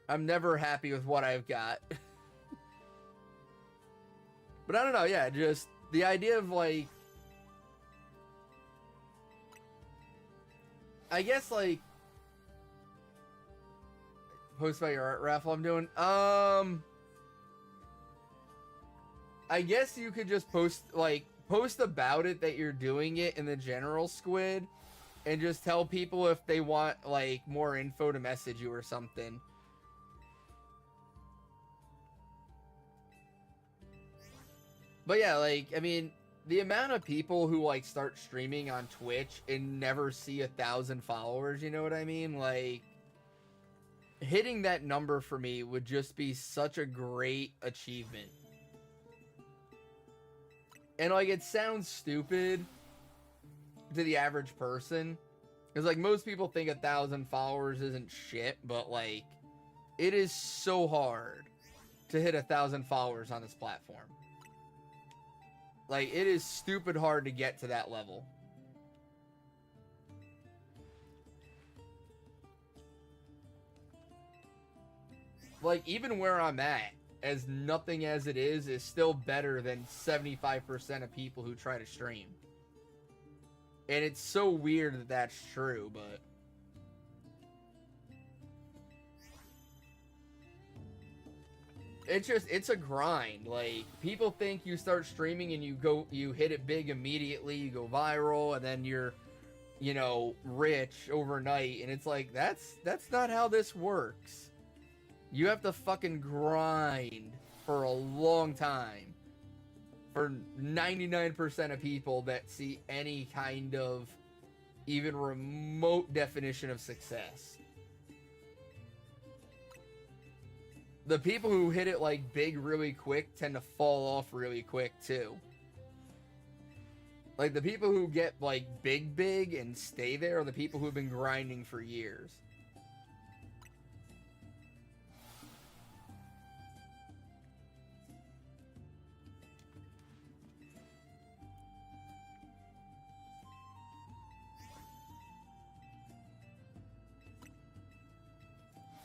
I'm never happy with what I've got. But I don't know, yeah, just the idea of, like, I guess, like, post about your art raffle I'm doing. I guess you could just post about it that you're doing it in the general, Squid, and just tell people if they want, like, more info to message you or something. But yeah, like, I mean, the amount of people who, like, start streaming on Twitch and never see 1,000 followers, you know what I mean? Like, hitting that number for me would just be such a great achievement. And, like, it sounds stupid to the average person. Because, like, most people think 1,000 followers isn't shit, but, like, it is so hard to hit 1,000 followers on this platform. Like, it is stupid hard to get to that level. Like, even where I'm at, as nothing as it is still better than 75% of people who try to stream. And it's so weird that that's true, but... it's a grind. Like, people think you start streaming and you hit it big immediately, you go viral, and then you're, you know, rich overnight. And it's like, that's not how this works. You have to fucking grind for a long time. For 99% of people that see any kind of even remote definition of success. The people who hit it, like, big really quick tend to fall off really quick, too. Like, the people who get, like, big and stay there are the people who've been grinding for years.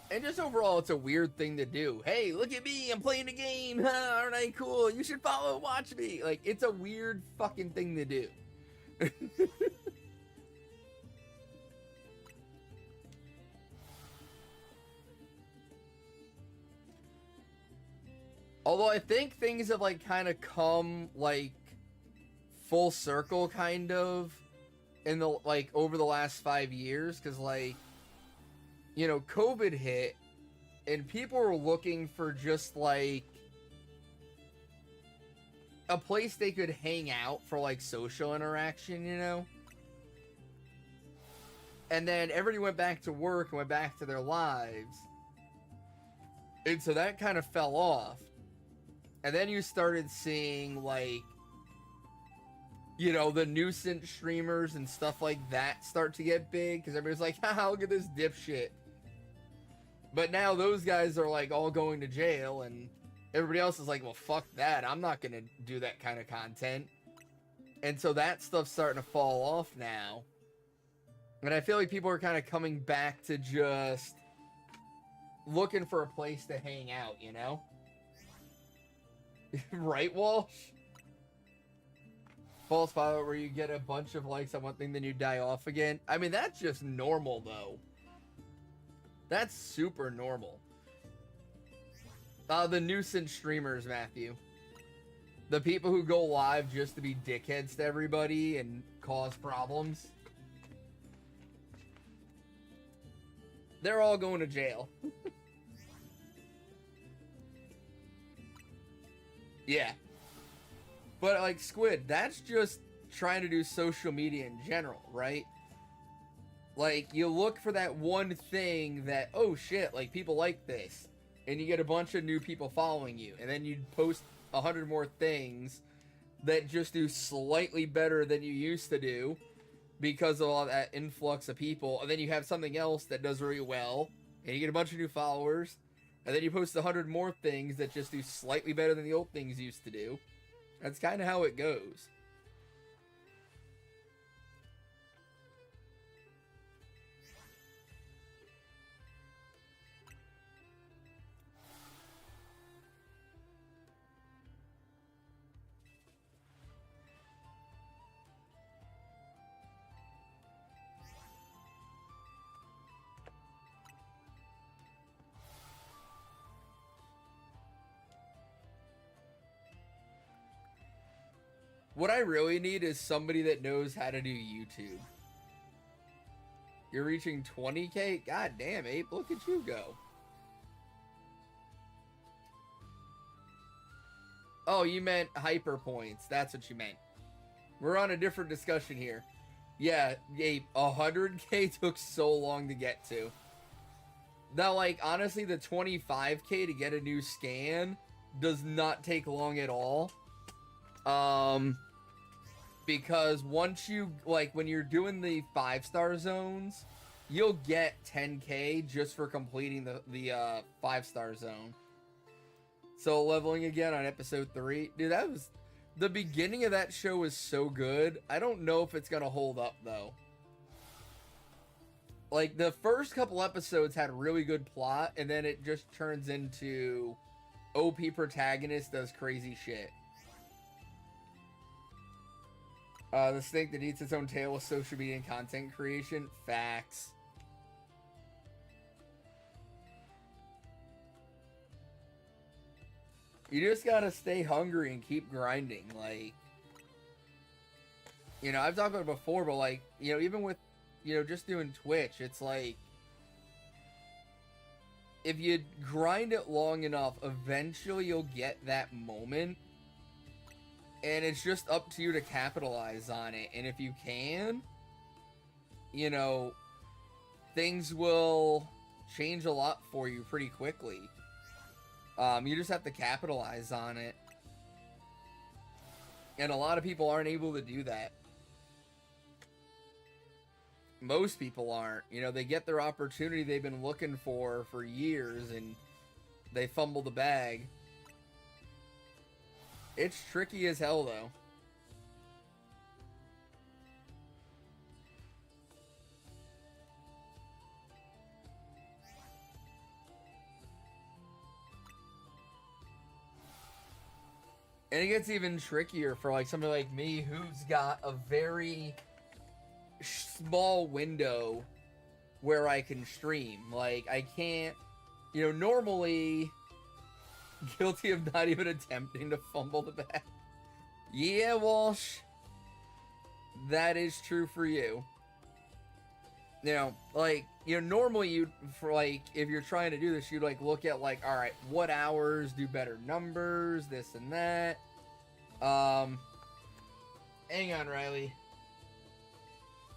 And just overall, it's a weird thing to do. Hey, look at me, I'm playing a game, huh, aren't I cool? You should follow and watch me. Like, it's a weird fucking thing to do. Although I think things have, like, kind of come, like, full circle, kind of, in the, like, over the last 5 years, because, like, you know, COVID hit, and people were looking for just, like, a place they could hang out for, like, social interaction, you know? And then everybody went back to work and went back to their lives. And so that kind of fell off. And then you started seeing, like, you know, the nuisance streamers and stuff like that start to get big, because everybody's like, haha, look at this dipshit. But now those guys are, like, all going to jail, and everybody else is like, well, fuck that. I'm not going to do that kind of content. And so that stuff's starting to fall off now. And I feel like people are kind of coming back to just looking for a place to hang out, you know? Right, Walsh? False follow where you get a bunch of likes on one thing, then you die off again. I mean, that's just normal, though. That's super normal. The nuisance streamers, Matthew. The people who go live just to be dickheads to everybody and cause problems. They're all going to jail. Yeah. But like Squid, that's just trying to do social media in general, right? Like you look for that one thing that, oh shit, like people like this, and you get a bunch of new people following you, and then you post 100 more things that just do slightly better than you used to do because of all that influx of people, and then you have something else that does really well, and you get a bunch of new followers, and then you post 100 more things that just do slightly better than the old things used to do. That's kind of how it goes. What I really need is somebody that knows how to do YouTube. You're reaching 20K? God damn, Ape, look at you go. Oh, you meant hyper points. That's what you meant. We're on a different discussion here. Yeah, Ape, 100K took so long to get to. Now, like, honestly, the 25K to get a new scan does not take long at all. Because once you, like, when you're doing the 5-star zones, you'll get 10K just for completing the 5-star zone. So leveling again on episode 3. Dude, that was, the beginning of that show was so good. I don't know if it's gonna hold up, though. Like, the first couple episodes had really good plot, and then it just turns into OP protagonist does crazy shit. The snake that eats its own tail with social media and content creation. Facts. You just gotta stay hungry and keep grinding. Like, you know, I've talked about it before, but like, you know, even with, you know, just doing Twitch, it's like, if you grind it long enough, eventually you'll get that moment. And it's just up to you to capitalize on it. And if you can, you know, things will change a lot for you pretty quickly. You just have to capitalize on it. And a lot of people aren't able to do that. Most people aren't. You know, they get their opportunity they've been looking for years and they fumble the bag. It's tricky as hell, though. And it gets even trickier for like somebody like me who's got a very small window where I can stream. Like, I can't, you know, normally guilty of not even attempting to fumble the bag. Yeah, Walsh. That is true for you. You know, like, you know, normally you'd, for like, if you're trying to do this, you'd like look at like, alright, what hours do better numbers, this and that. Hang on, Riley.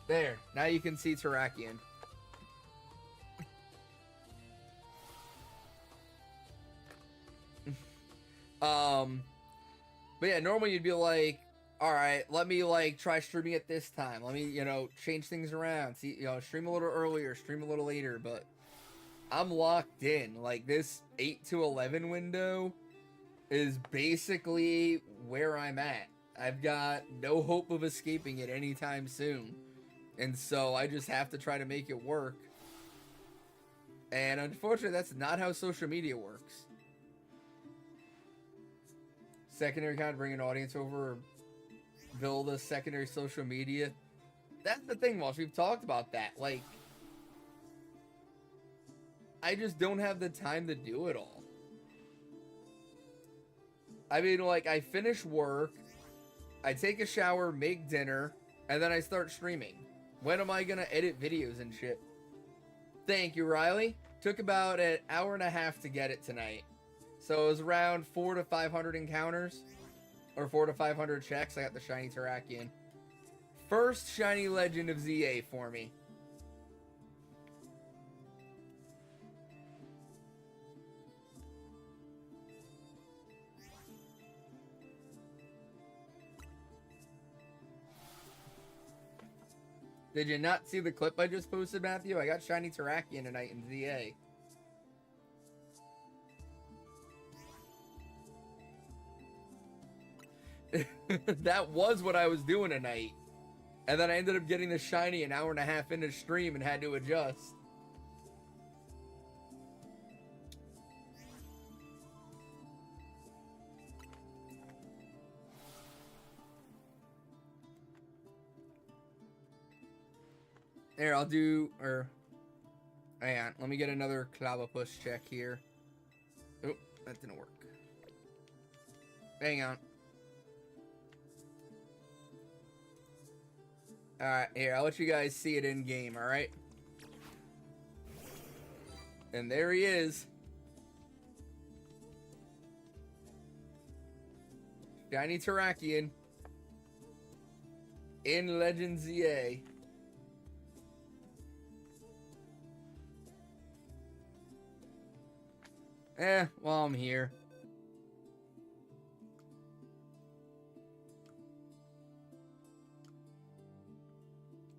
There, now you can see Terrakion. But yeah, normally you'd be like, all right, let me like try streaming at this time. Let me, you know, change things around. See, you know, stream a little earlier, stream a little later, but I'm locked in. Like, this 8 to 11 window is basically where I'm at. I've got no hope of escaping it anytime soon. And so I just have to try to make it work. And unfortunately, that's not how social media works. Secondary account, bring an audience over, or build a secondary social media. That's the thing, Walsh. We've talked about that. Like, I just don't have the time to do it all. I mean, like, I finish work, I take a shower, make dinner, and then I start streaming. When am I gonna edit videos and shit? Thank you, Riley. Took about an hour and a half to get it tonight. So it was around 400 to 500 encounters. Or 400 to 500 checks. I got the shiny Terrakion. First shiny legend of ZA for me. Did you not see the clip I just posted, Matthew? I got shiny Terrakion tonight in ZA. That was what I was doing tonight. And then I ended up getting the shiny an hour and a half into stream and had to adjust. There, I'll do, hang on, let me get another Clavapus check here. Oh, that didn't work. Hang on. Alright, here, I'll let you guys see it in game, alright? And there he is. Shiny Terrakion. In Legend ZA. Well, I'm here.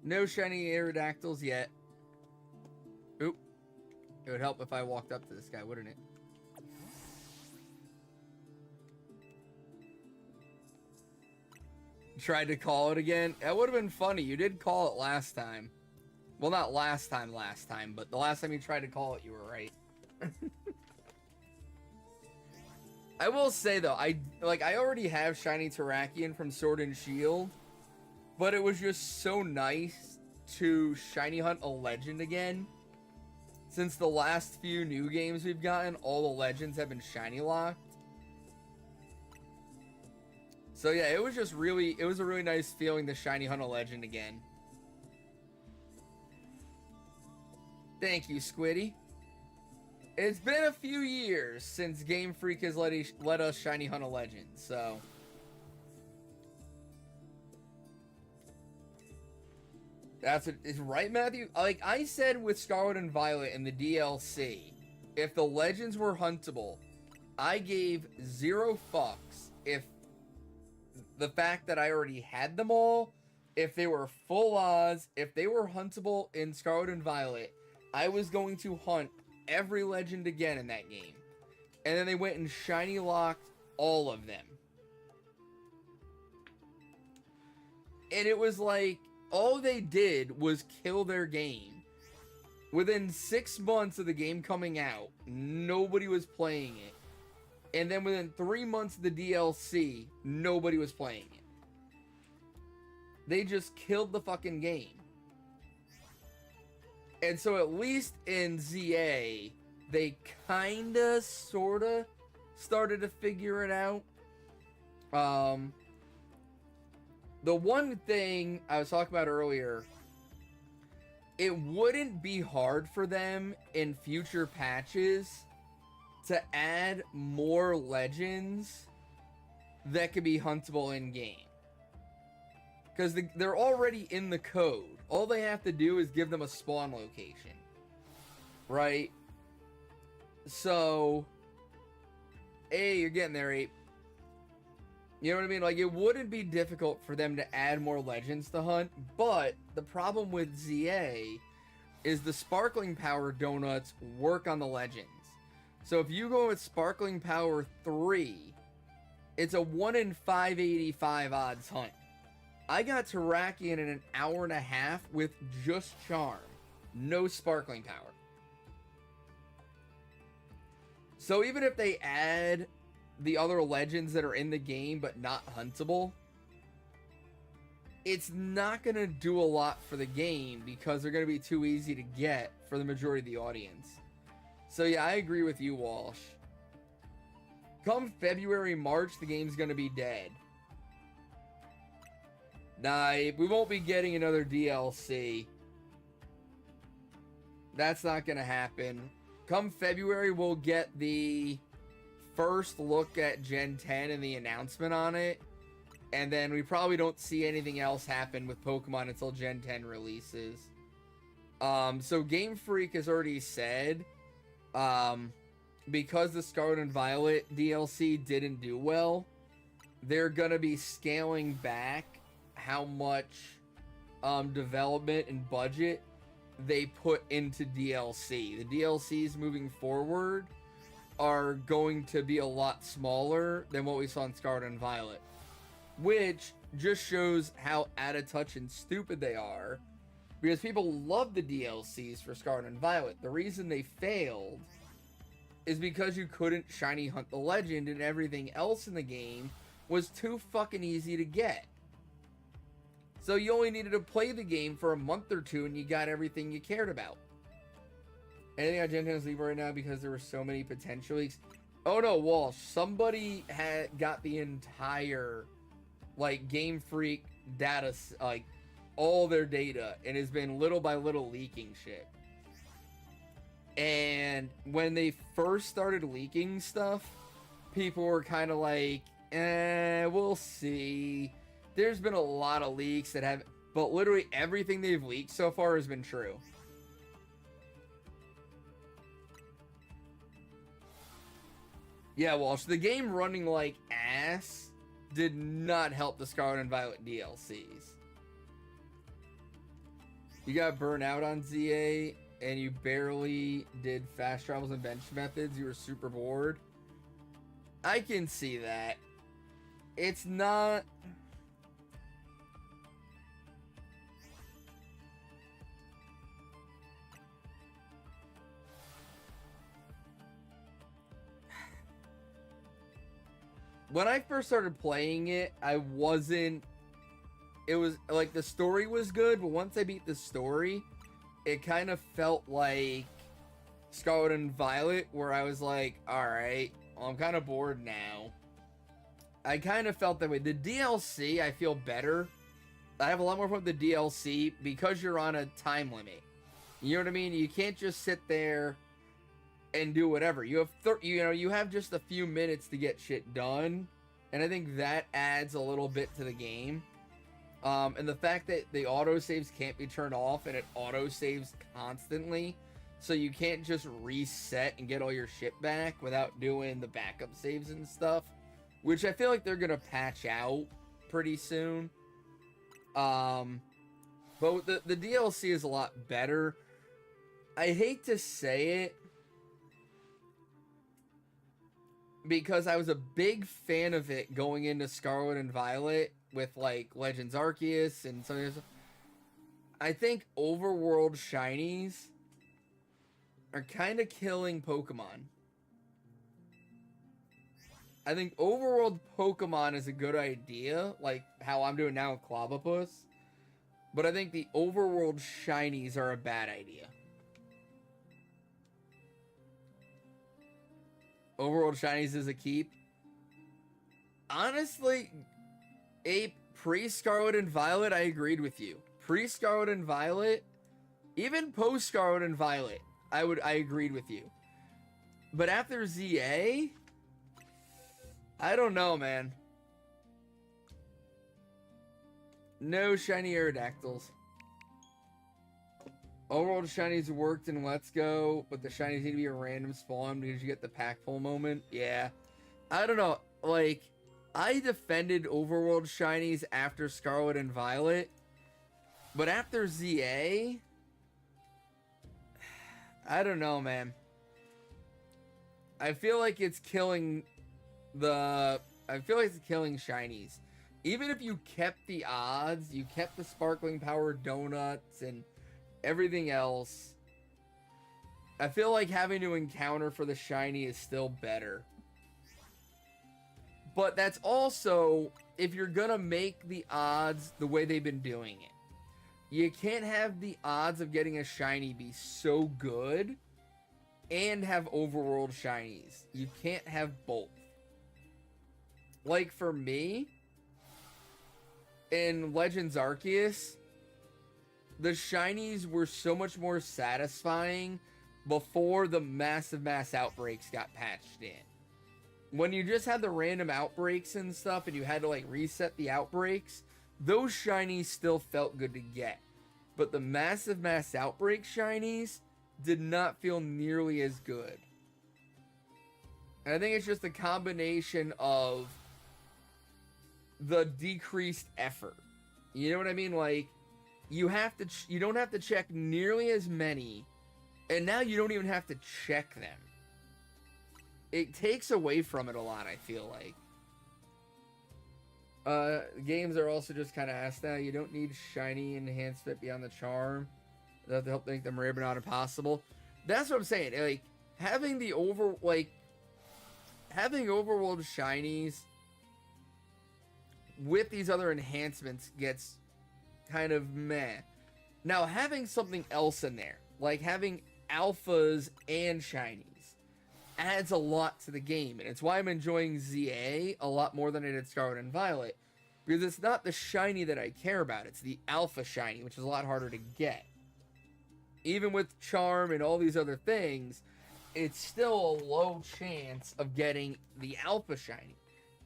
No shiny Aerodactyls yet. Oop. It would help if I walked up to this guy, wouldn't it? Tried to call it again. That would have been funny. You did call it last time. Well, not last time, but the last time you tried to call it, you were right. I will say though, I already have shiny Terrakion from Sword and Shield, but it was just so nice to shiny hunt a legend again. Since the last few new games we've gotten, all the legends have been shiny locked. So yeah, it was a really nice feeling to shiny hunt a legend again. Thank you, Squiddy. It's been a few years since Game Freak has let us shiny hunt a legend, so. That's what is right, Matthew? Like I said with Scarlet and Violet in the DLC, if the legends were huntable, I gave 0 fucks if the fact that I already had them all, if they were full Oz, if they were huntable in Scarlet and Violet, I was going to hunt every legend again in that game. And then they went and shiny locked all of them. And it was like, all they did was kill their game. Within 6 months of the game coming out, nobody was playing it. And then within 3 months of the DLC, nobody was playing it. They just killed the fucking game. And so at least in ZA, they kinda, sorta started to figure it out. The one thing I was talking about earlier, it wouldn't be hard for them in future patches to add more legends that could be huntable in game. Because they're already in the code. All they have to do is give them a spawn location. Right? So, you're getting there, Ape. You know what I mean? Like, it wouldn't be difficult for them to add more legends to hunt, but the problem with ZA is the Sparkling Power donuts work on the legends. So if you go with Sparkling Power 3, it's a 1 in 585 odds hunt. I got Terrakion in an hour and a half with just Charm. No Sparkling Power. So even if they add the other legends that are in the game but not huntable, it's not going to do a lot for the game because they're going to be too easy to get for the majority of the audience. So yeah, I agree with you, Walsh. Come February, March, the game's going to be dead. Nah, we won't be getting another DLC. That's not going to happen. Come February, we'll get the first look at Gen 10 and the announcement on it, and then we probably don't see anything else happen with Pokemon until Gen 10 releases. So Game Freak has already said, because the Scarlet and Violet DLC didn't do well, they're gonna be scaling back how much development and budget they put into DLC. The DLCs moving forward are going to be a lot smaller than what we saw in Scarlet and Violet, which just shows how out of touch and stupid they are, because people love the DLCs for Scarlet and Violet. The reason they failed is because you couldn't shiny hunt the legend, and everything else in the game was too fucking easy to get. So you only needed to play the game for a month or two and you got everything you cared about. Anything on Gen 10 is leave right now because there were so many potential leaks. Oh no, Walsh, somebody had got the entire like Game Freak data, like all their data, and has been little by little leaking shit. And when they first started leaking stuff, people were kind of like, we'll see. There's been a lot of leaks that have, but literally everything they've leaked so far has been true. Yeah, Walsh, the game running like ass did not help the Scarlet and Violet DLCs. You got burnt out on ZA, and you barely did fast travels and bench methods. You were super bored. I can see that. It's not... When I first started playing it, I wasn't... It was, like, the story was good, but once I beat the story, it kind of felt like Scarlet and Violet, where I was like, alright, well, I'm kind of bored now. I kind of felt that way. The DLC, I feel better. I have a lot more fun with the DLC because you're on a time limit. You know what I mean? You can't just sit there and do whatever. You have you have just a few minutes to get shit done, and I think that adds a little bit to the game. And the fact that the autosaves can't be turned off and it autosaves constantly, so you can't just reset and get all your shit back without doing the backup saves and stuff, which I feel like they're gonna patch out pretty soon. But the DLC is a lot better. I hate to say it, because I was a big fan of it going into Scarlet and Violet with like Legends Arceus and some of this. I think overworld shinies are kind of killing Pokemon. I think overworld Pokemon is a good idea, like how I'm doing now with Clobbopus, but I think the overworld shinies are a bad idea. Overworld shinies is a keep. Honestly, Ape, pre-Scarlet and Violet, I agreed with you. Pre-Scarlet and Violet, even post-Scarlet and Violet, I agreed with you. But after ZA, I don't know, man. No shiny Aerodactyls. Overworld shinies worked in Let's Go, but the shinies need to be a random spawn because you get the pack pull moment. Yeah. I don't know. Like, I defended overworld shinies after Scarlet and Violet, but after ZA, I don't know, man. I feel like it's killing shinies. Even if you kept the odds, you kept the sparkling power donuts and everything else, I feel like having to encounter for the shiny is still better. But that's also if you're gonna make the odds the way they've been doing it. You can't have the odds of getting a shiny be so good and have overworld shinies. You can't have both. Like for me, in Legends Arceus, the shinies were so much more satisfying before the massive mass outbreaks got patched in. when you just had the random outbreaks and stuff and you had to like reset the outbreaks, those shinies still felt good to get. But the massive mass outbreak shinies did not feel nearly as good. And I think it's just a combination of the decreased effort. You know what I mean? Like, you don't have to check nearly as many, and now you don't even have to check them. It takes away from it a lot, I feel like. Games are also just kind of asked now. You don't need shiny enhanced fit beyond the charm. That to help make them rare but not impossible. That's what I'm saying. Like, having overworld shinies with these other enhancements gets kind of meh. Now, having something else in there, like having alphas and shinies, adds a lot to the game, and it's why I'm enjoying ZA a lot more than I did Scarlet and Violet, because it's not the shiny that I care about, it's the alpha shiny, which is a lot harder to get. Even with charm and all these other things, it's still a low chance of getting the alpha shiny,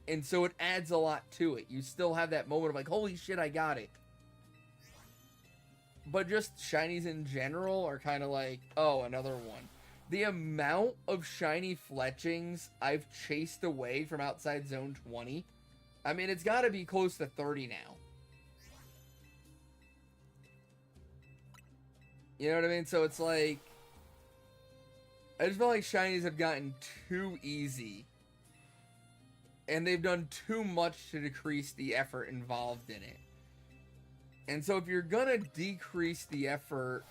and so it adds a lot to it. You still have that moment of like, holy shit, I got it. But just shinies in general are kind of like, oh, another one. The amount of shiny fletchings I've chased away from outside zone 20, I mean, it's got to be close to 30 now. You know what I mean? So it's like, I just feel like shinies have gotten too easy. And they've done too much to decrease the effort involved in it. And so if you're gonna decrease the effort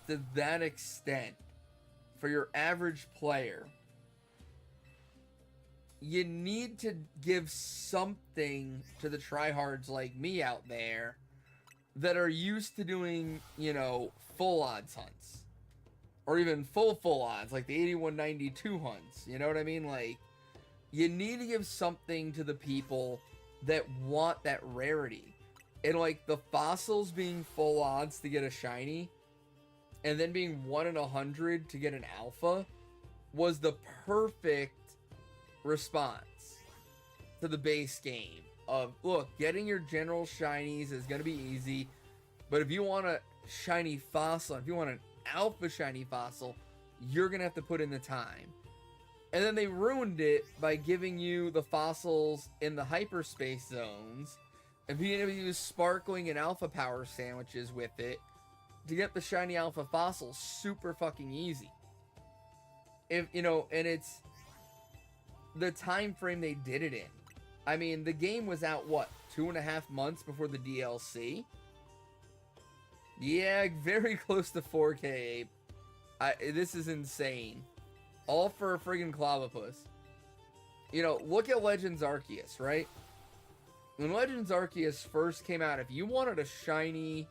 to that extent for your average player, you need to give something to the tryhards like me out there that are used to doing, you know, full odds hunts. Or even full odds, like the 8192 hunts. You know what I mean? Like, you need to give something to the people that want that rarity. And like the fossils being full odds to get a shiny, and then being 1 in 100 to get an alpha, was the perfect response to the base game. Of, look, getting your general shinies is going to be easy, but if you want a shiny fossil, if you want an alpha shiny fossil, you're going to have to put in the time. And then they ruined it by giving you the fossils in the hyperspace zones, and being able to use sparkling and alpha power sandwiches with it to get the shiny alpha fossils super fucking easy. If you know, and it's the time frame they did it in. I mean, the game was out, what, 2.5 months before the DLC? Yeah, very close to 4K, Ape. This is insane. All for a friggin' Clavipus. You know, look at Legends Arceus, right? When Legends Arceus first came out, if you wanted a shiny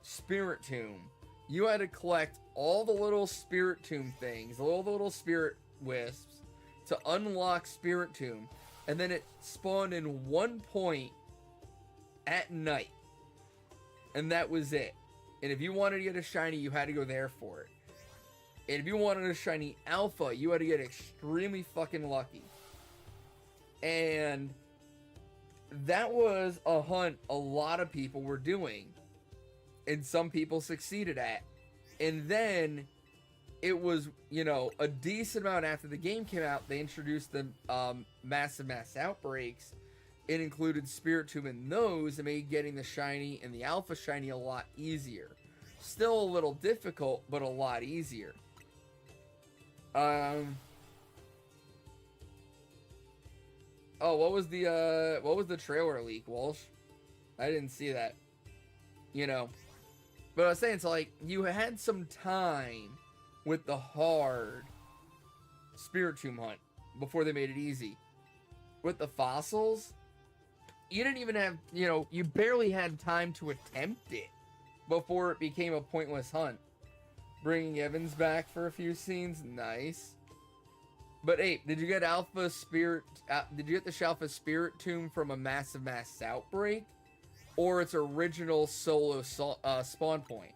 Spirit Tomb, you had to collect all the little Spirit Tomb things, all the little Spirit Wisps, to unlock Spirit Tomb, and then it spawned in one point at night. And that was it. And if you wanted to get a shiny, you had to go there for it. And if you wanted a shiny alpha, you had to get extremely fucking lucky. And that was a hunt a lot of people were doing, and some people succeeded at. And then it was, you know, a decent amount after the game came out, they introduced the massive mass outbreaks. It included Spirit Tomb in those, and made getting the shiny and the alpha shiny a lot easier. Still a little difficult, but a lot easier. Oh, what was the trailer leak, Walsh? I didn't see that. You know. But I was saying, so like, you had some time with the hard Spirit Tomb hunt before they made it easy. With the fossils, you didn't even have, you know, you barely had time to attempt it before it became a pointless hunt. Bringing Evans back for a few scenes, nice. But Ape, did you get Alpha Spirit? Did you get the Alpha Spirit Tomb from a massive mass outbreak, or its original solo spawn point?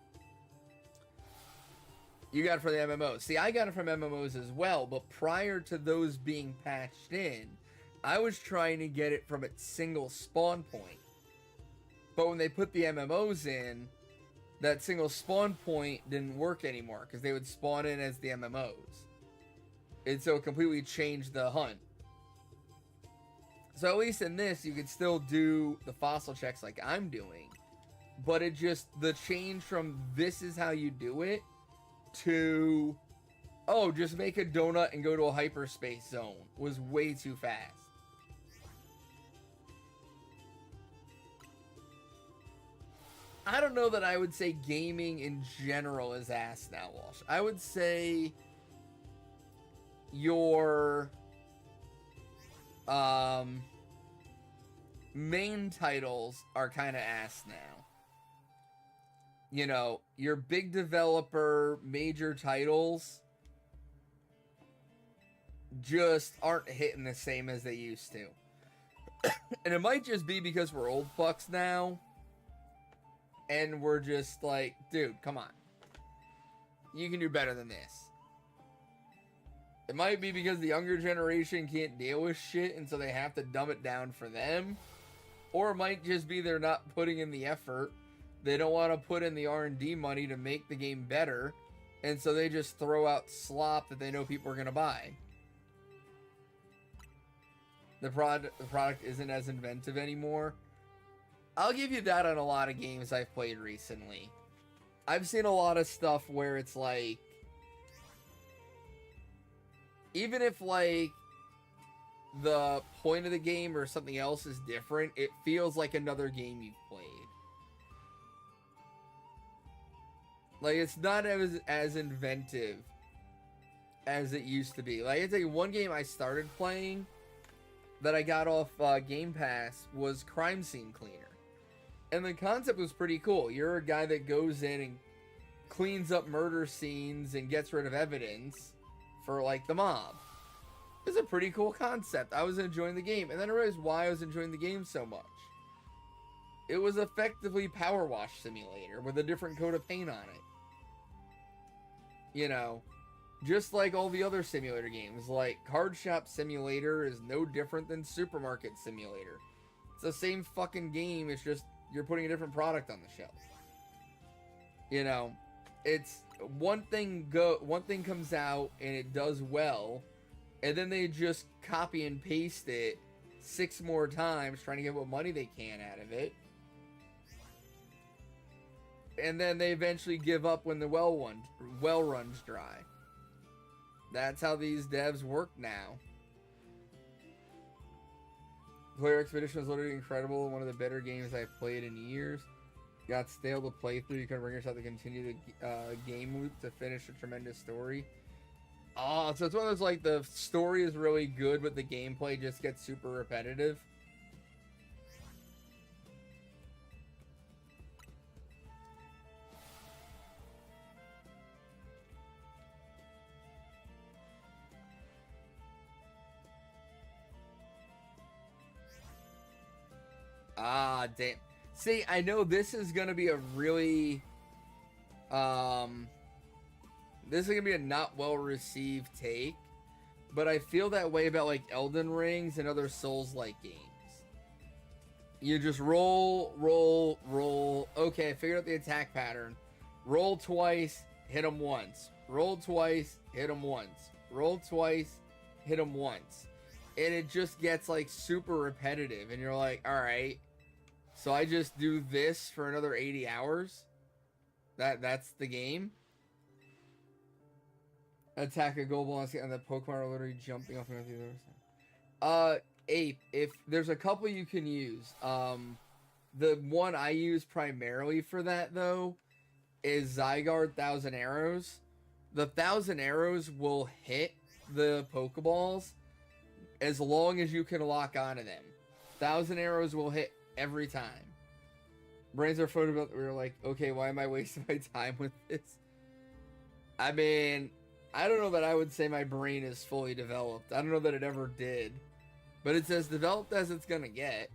You got it for the MMOs. See, I got it from MMOs as well, but prior to those being patched in, I was trying to get it from its single spawn point. But when they put the MMOs in, that single spawn point didn't work anymore because they would spawn in as the MMOs. And so it completely changed the hunt. So at least in this, you could still do the fossil checks like I'm doing. But it just, the change from this is how you do it to, oh, just make a donut and go to a hyperspace zone was way too fast. I don't know that I would say gaming in general is ass now, Walsh. I would say your main titles are kind of ass now. You know, your big developer major titles just aren't hitting the same as they used to. And it might just be because we're old fucks now. And we're just like, dude, come on. You can do better than this. It might be because the younger generation can't deal with shit, and so they have to dumb it down for them. Or it might just be they're not putting in the effort. They don't want to put in the R&D money to make the game better. And so they just throw out slop that they know people are going to buy. The product isn't as inventive anymore. I'll give you that on a lot of games I've played recently. I've seen a lot of stuff where it's like, even if like the point of the game or something else is different, it feels like another game you've played. Like, it's not as inventive as it used to be. Like, I tell you, one game I started playing that I got off Game Pass was Crime Scene Cleaner. And the concept was pretty cool. You're a guy that goes in and cleans up murder scenes and gets rid of evidence for, like, the mob. It's a pretty cool concept. I was enjoying the game. And then I realized why I was enjoying the game so much. It was effectively Power Wash Simulator with a different coat of paint on it. You know, just like all the other simulator games, like Card Shop Simulator is no different than Supermarket Simulator. It's the same fucking game, it's just you're putting a different product on the shelf. You know, it's one thing comes out and it does well, and then they just copy and paste it 6 more times trying to get what money they can out of it. And then they eventually give up when the well runs dry. That's how these devs work now. Player Expedition was literally incredible. One of the better games I've played in years. Got stale to play through. You couldn't bring yourself to continue the game loop to finish a tremendous story. Oh, so it's one of those, like, the story is really good, but the gameplay just gets super repetitive. Ah, damn. See, I know this is going to be a really, this is going to be a not well-received take, but I feel that way about, like, Elden Rings and other Souls-like games. You just roll. Okay, I figured out the attack pattern. Roll twice, hit them once. Roll twice, hit them once. Roll twice, hit them once. And it just gets, like, super repetitive. And you're like, alright. So I just do this for another 80 hours? That's the game? Attack a goal ball and the Pokemon are literally jumping off the other side. Ape, if there's a couple you can use. The one I use primarily for that, though, is Zygarde 1,000 Arrows. The 1,000 Arrows will hit the Pokeballs as long as you can lock onto them. 1,000 Arrows will hit every time. Brains are floating about. We were like, okay, why am I wasting my time with this? I mean, I don't know that I would say my brain is fully developed. I don't know that it ever did. But it's as developed as it's gonna get.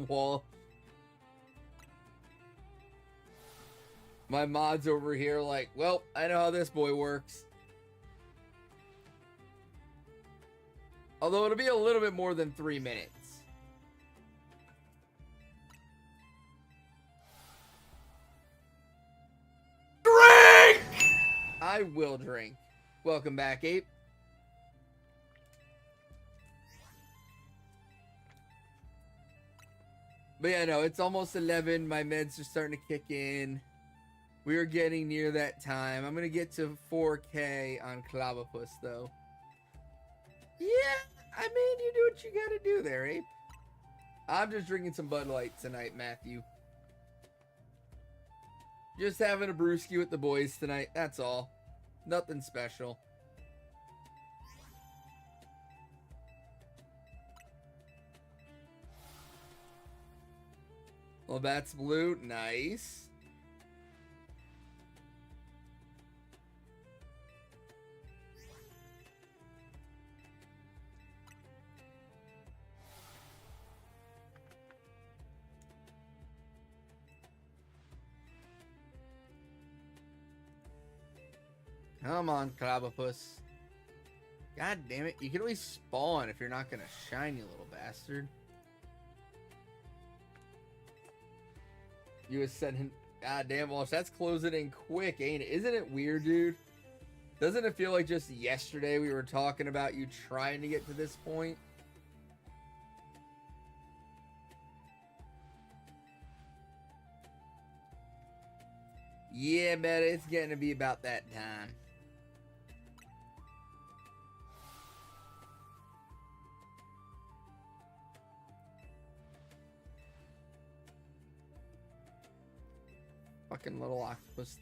Wall. My mod's over here like, well, I know how this boy works. Although it'll be a little bit more than 3 minutes. Drink! I will drink. Welcome back, Ape. But yeah, no, it's almost 11. My meds are starting to kick in. We are getting near that time. I'm going to get to 4K on Clavopus, though. Yeah, I mean, you do what you got to do there, Ape. I'm just drinking some Bud Light tonight, Matthew. Just having a brewski with the boys tonight, that's all. Nothing special. Well, that's blue. Nice. Come on, Clavopus. God damn it. You can always spawn if you're not going to shine, you little bastard. You was sending... God damn, Walsh. That's closing in quick, ain't it? Isn't it weird, dude? Doesn't it feel like just yesterday we were talking about you trying to get to this point? Yeah, Meta, it's getting to be about that time. Fucking little octopus.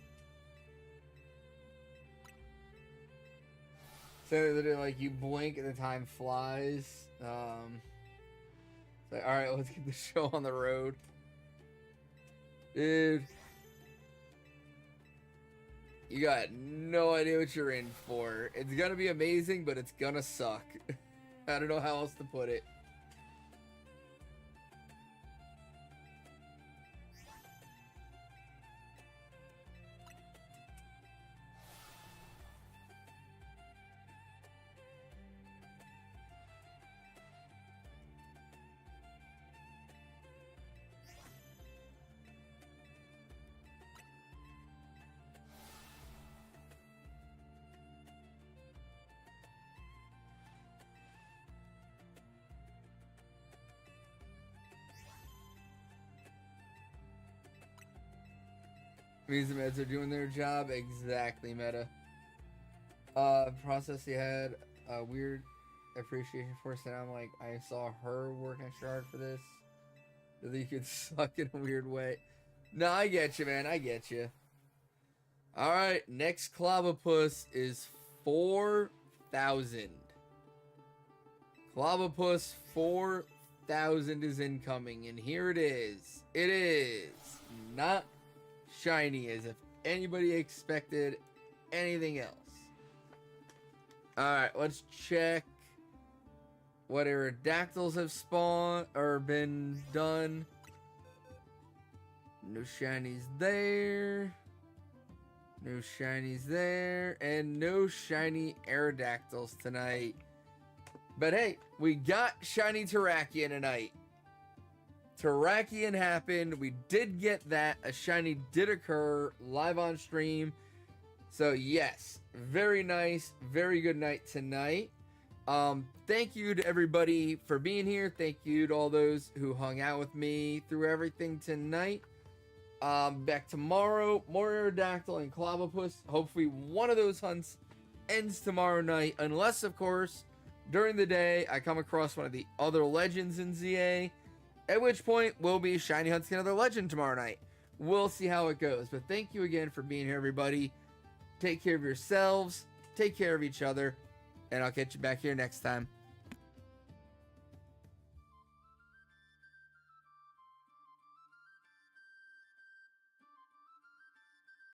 So like you blink and the time flies. It's like, all right, let's get the show on the road, dude. You got no idea what you're in for. It's gonna be amazing, but it's gonna suck. I don't know how else to put it. Means the meds are doing their job. Exactly, Meta. Process you had a weird appreciation for us, and I'm like, I saw her work extra hard for this. That you could suck in a weird way. No, I get you, man. I get you. Alright, next Clavopus is 4,000. Clavopus 4,000 is incoming, and here it is. It is not shiny as if anybody expected anything else. Alright, let's check what Aerodactyls have spawned or been done. No shinies there. No shinies there. And no shiny Aerodactyls tonight. But hey, we got shiny Terrakion tonight. Terrakion happened. We did get that. A shiny did occur live on stream. So yes, very nice. Very good night tonight. Thank you to everybody for being here. Thank you to all those who hung out with me through everything tonight. Back tomorrow, more Aerodactyl and Clavopus. Hopefully one of those hunts ends tomorrow night. Unless, of course, during the day, I come across one of the other legends in ZA. At which point, we'll be shiny hunting another legend tomorrow night. We'll see how it goes. But thank you again for being here, everybody. Take care of yourselves. Take care of each other. And I'll catch you back here next time.